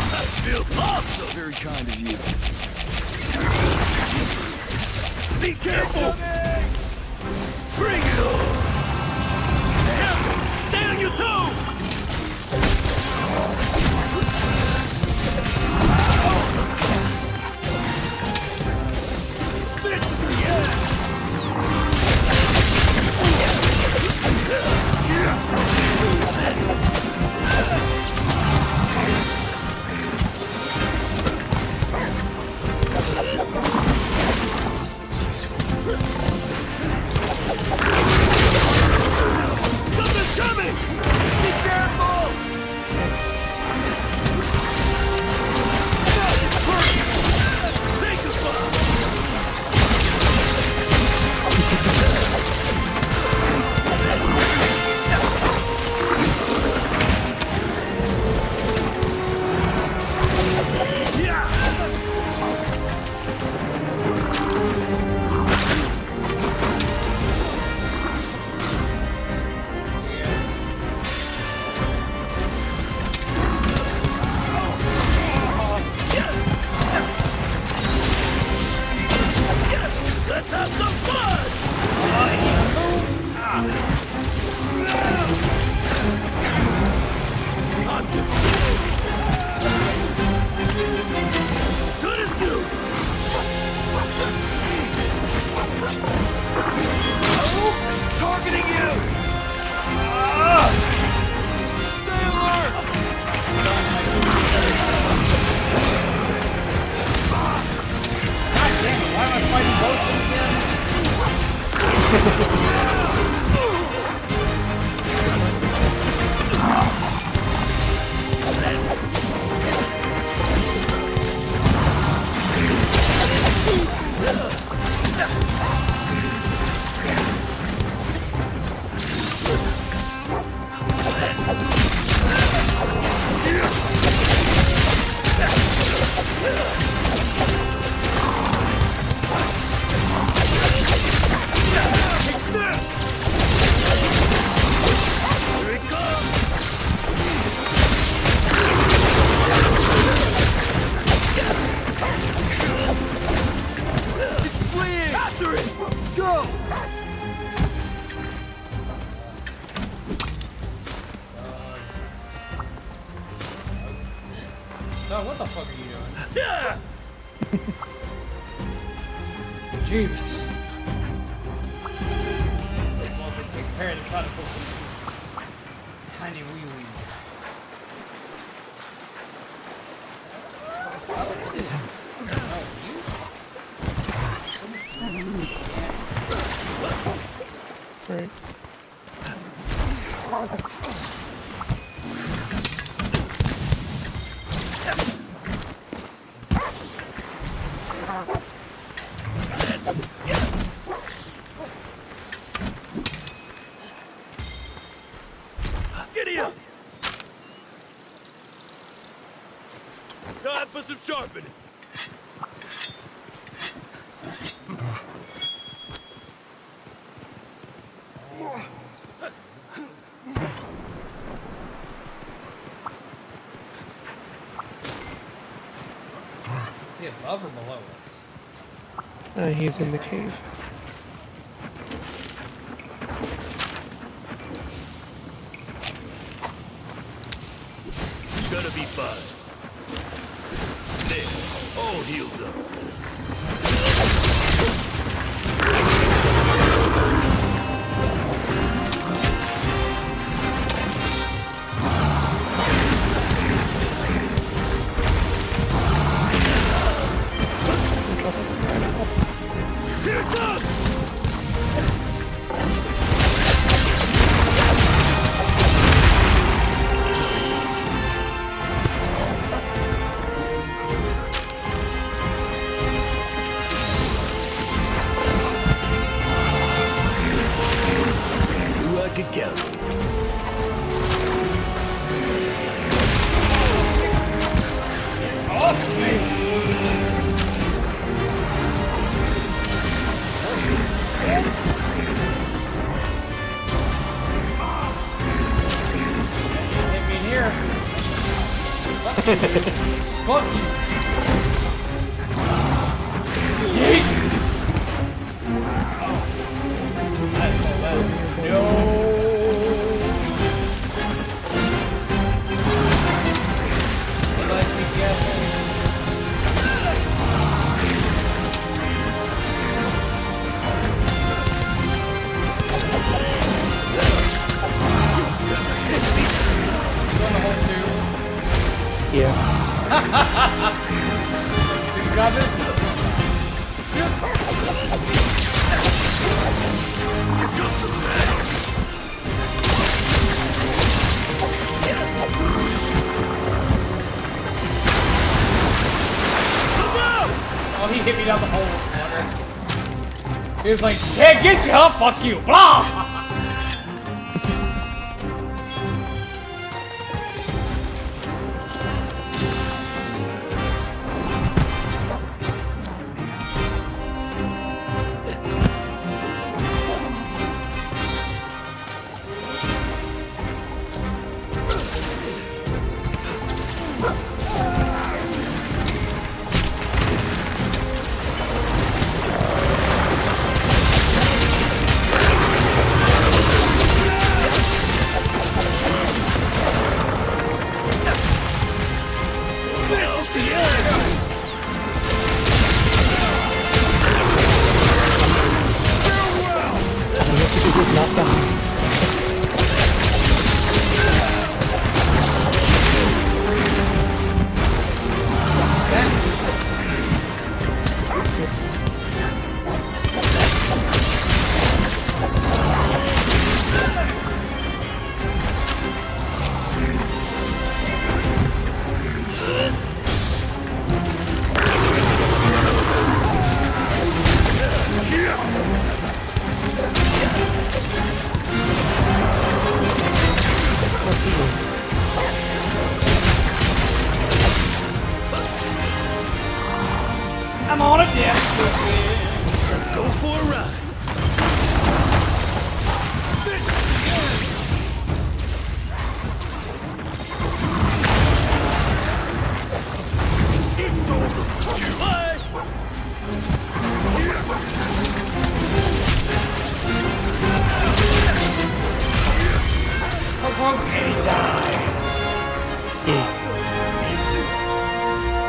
I feel awesome! Very kind of you. Be careful! Bring it on! Stay on your toes! No, what the fuck are you doing? Jeeves. Well, if they compare it to try to put some tiny wee-wees. Right. Giddy up! Time for some sharpening. Is he above or below us? He's in the cave. It's gonna be fine. There, all healed up. Here it comes! Who I could count on. Off me! Hit me in here. Fuck you. Fuck you. Yeet. No. Let's be careful. Yeah. Did you grab this? Oh, he hit me down the hole. He was like, "Can't get you, huh? Fuck you!" Blah. Let's go for a ride. It's over. Bye.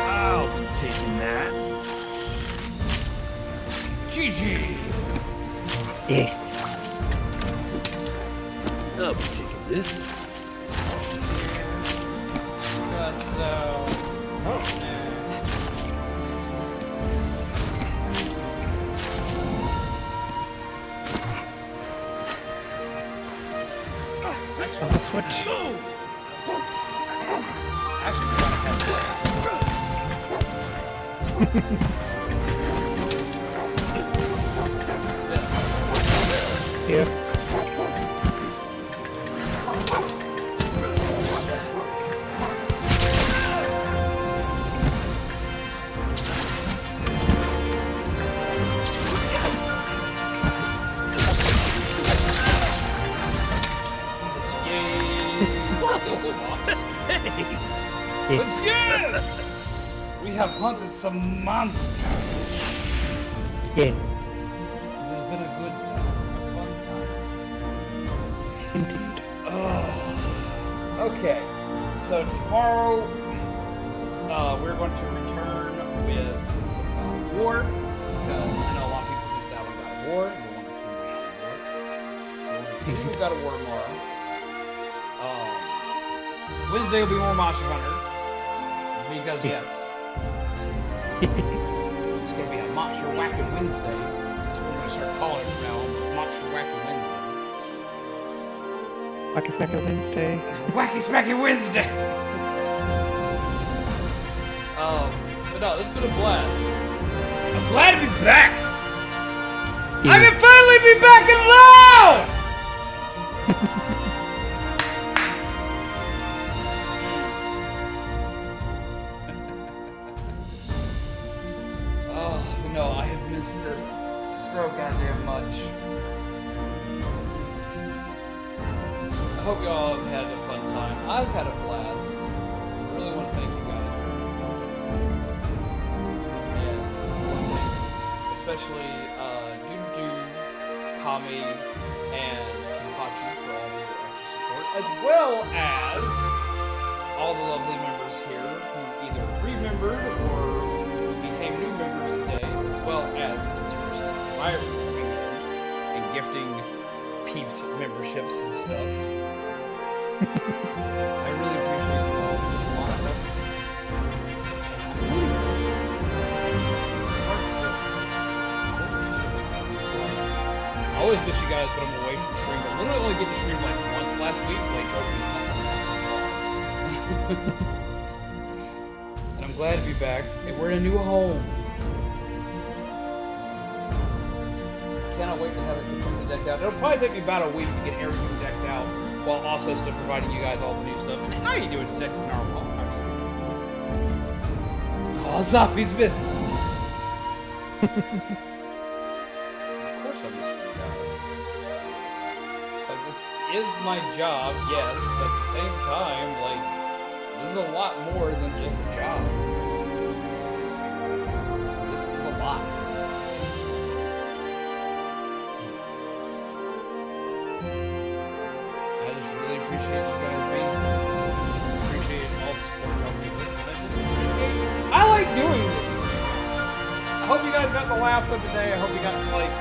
I'll be taking that. GG. I'll be taking this. On the Switch. Yeah. But yes! We have hunted some monsters. Yeah. It's been a good time, a fun time. Indeed. Okay, so tomorrow we're going to return with some God of War, because I know a lot of people missed out on God of War and they want to see more God of War. So we're going to do God of War tomorrow. Wednesday will be more Monster Hunter, because yes, it's going to be a Monster Whacking Wednesday. That's what we're going to start calling it from now on, Monster Whacking Wednesday. Wacky Smacky Wednesday. Wacky Smacky Wednesday! So no, this has been a blast. I'm glad to be back! Yeah. I can finally be back and loud! Oh, no, I have missed this so goddamn much. I hope y'all have had a fun time. I've had a blast. I really want to thank you guys for and I want to thank especially Kami and Kimpachi for all of your extra support, as well as all the lovely members here who either remembered or became new members today, as well as the Super Fire coming in and gifting peeps memberships and stuff. I really appreciate you all. There's a lot of them. I always miss you guys when I'm away from stream. I literally only get to stream like once last week, and I'm glad to be back. And we're in a new home. Cannot wait to have it completely decked out. It'll probably take me about a week to get everything decked out, while also still providing you guys all the new stuff. And how are you doing, Detective Narwhal? Oh, Zoppy's missed. Of course I miss you guys. It's like, this is my job, yes, but at the same time, like, this is a lot more than just a job. This is a lot. I just really appreciate you guys being here. Appreciate all the support y'all give us. And I just appreciate, I like doing this. I hope you guys got the laughs of the day. I hope you got to, like,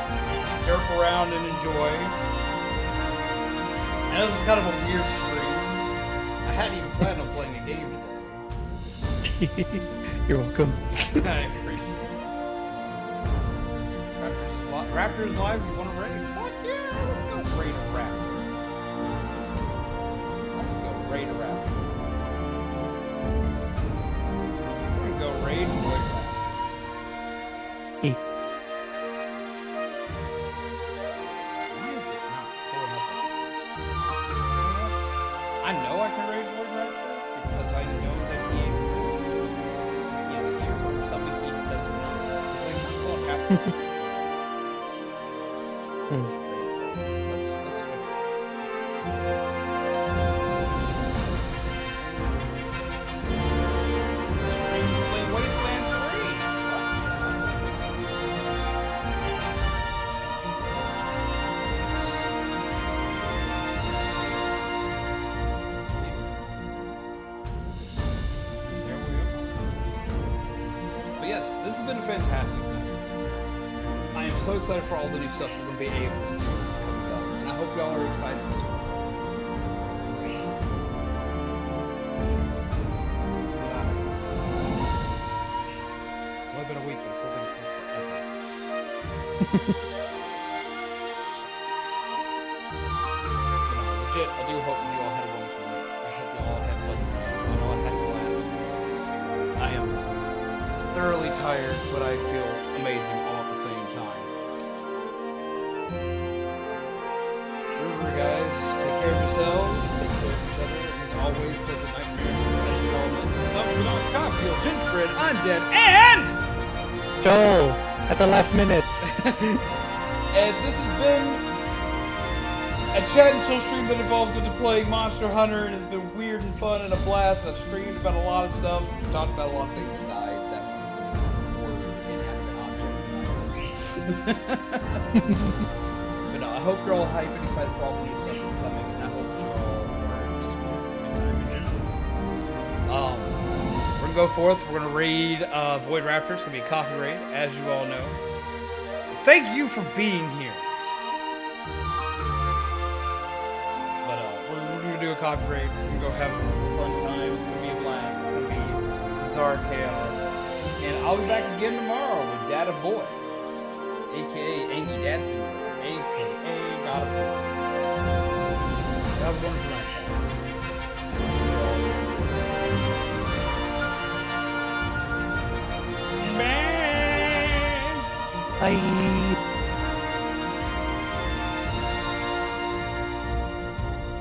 jerk around and enjoy. And it was kind of a weird stream. I hadn't even planned on playing a game today. You're welcome. I appreciate it. Raptors Live, you want to raid? Fuck yeah, let's go raid a Raptor. Let's go raid a Raptor. We're gonna go raid Void Raptor. Why is it not pulling up? I know I can raid Void Raptor because I know that he exists. He is here. Don't tell me he does not. Because I'm not going half Yes, this has been fantastic. I am so excited for all the new stuff we're going to be able to do that's coming up, and I hope y'all are excited as well. It's only been a week, but it feels like it's been forever. Legit, I do hope you all had a wonderful week. I hope you all had fun. I know I had a blast. I am thoroughly tired, but I feel amazing all at the same time. Remember, guys, take care of yourselves, take care of each other, and as always, pleasant nightmares, as you all know. Something on Cockfield, Gingerbread, Undead, and Joel, at the last minute. And this has been a chat and chill stream that evolved into playing Monster Hunter, and it's been weird and fun and a blast. I've screamed about a lot of stuff, talked about a lot of things that died. But no, I hope you're all hyped and excited for all the new stuff that's coming, and I hope you're all we're gonna go forth. We're gonna raid Void Raptor. It's gonna be a coffee raid, as you all know. Thank you for being here. But we're gonna do a coffee raid. We're gonna go have a fun time. It's gonna be a blast. It's gonna be bizarre chaos. And I'll be back again tomorrow with Data Boy, aka Angie Dadson, aka God of War. Have a wonderful night, guys. See you all later. Man! Bye.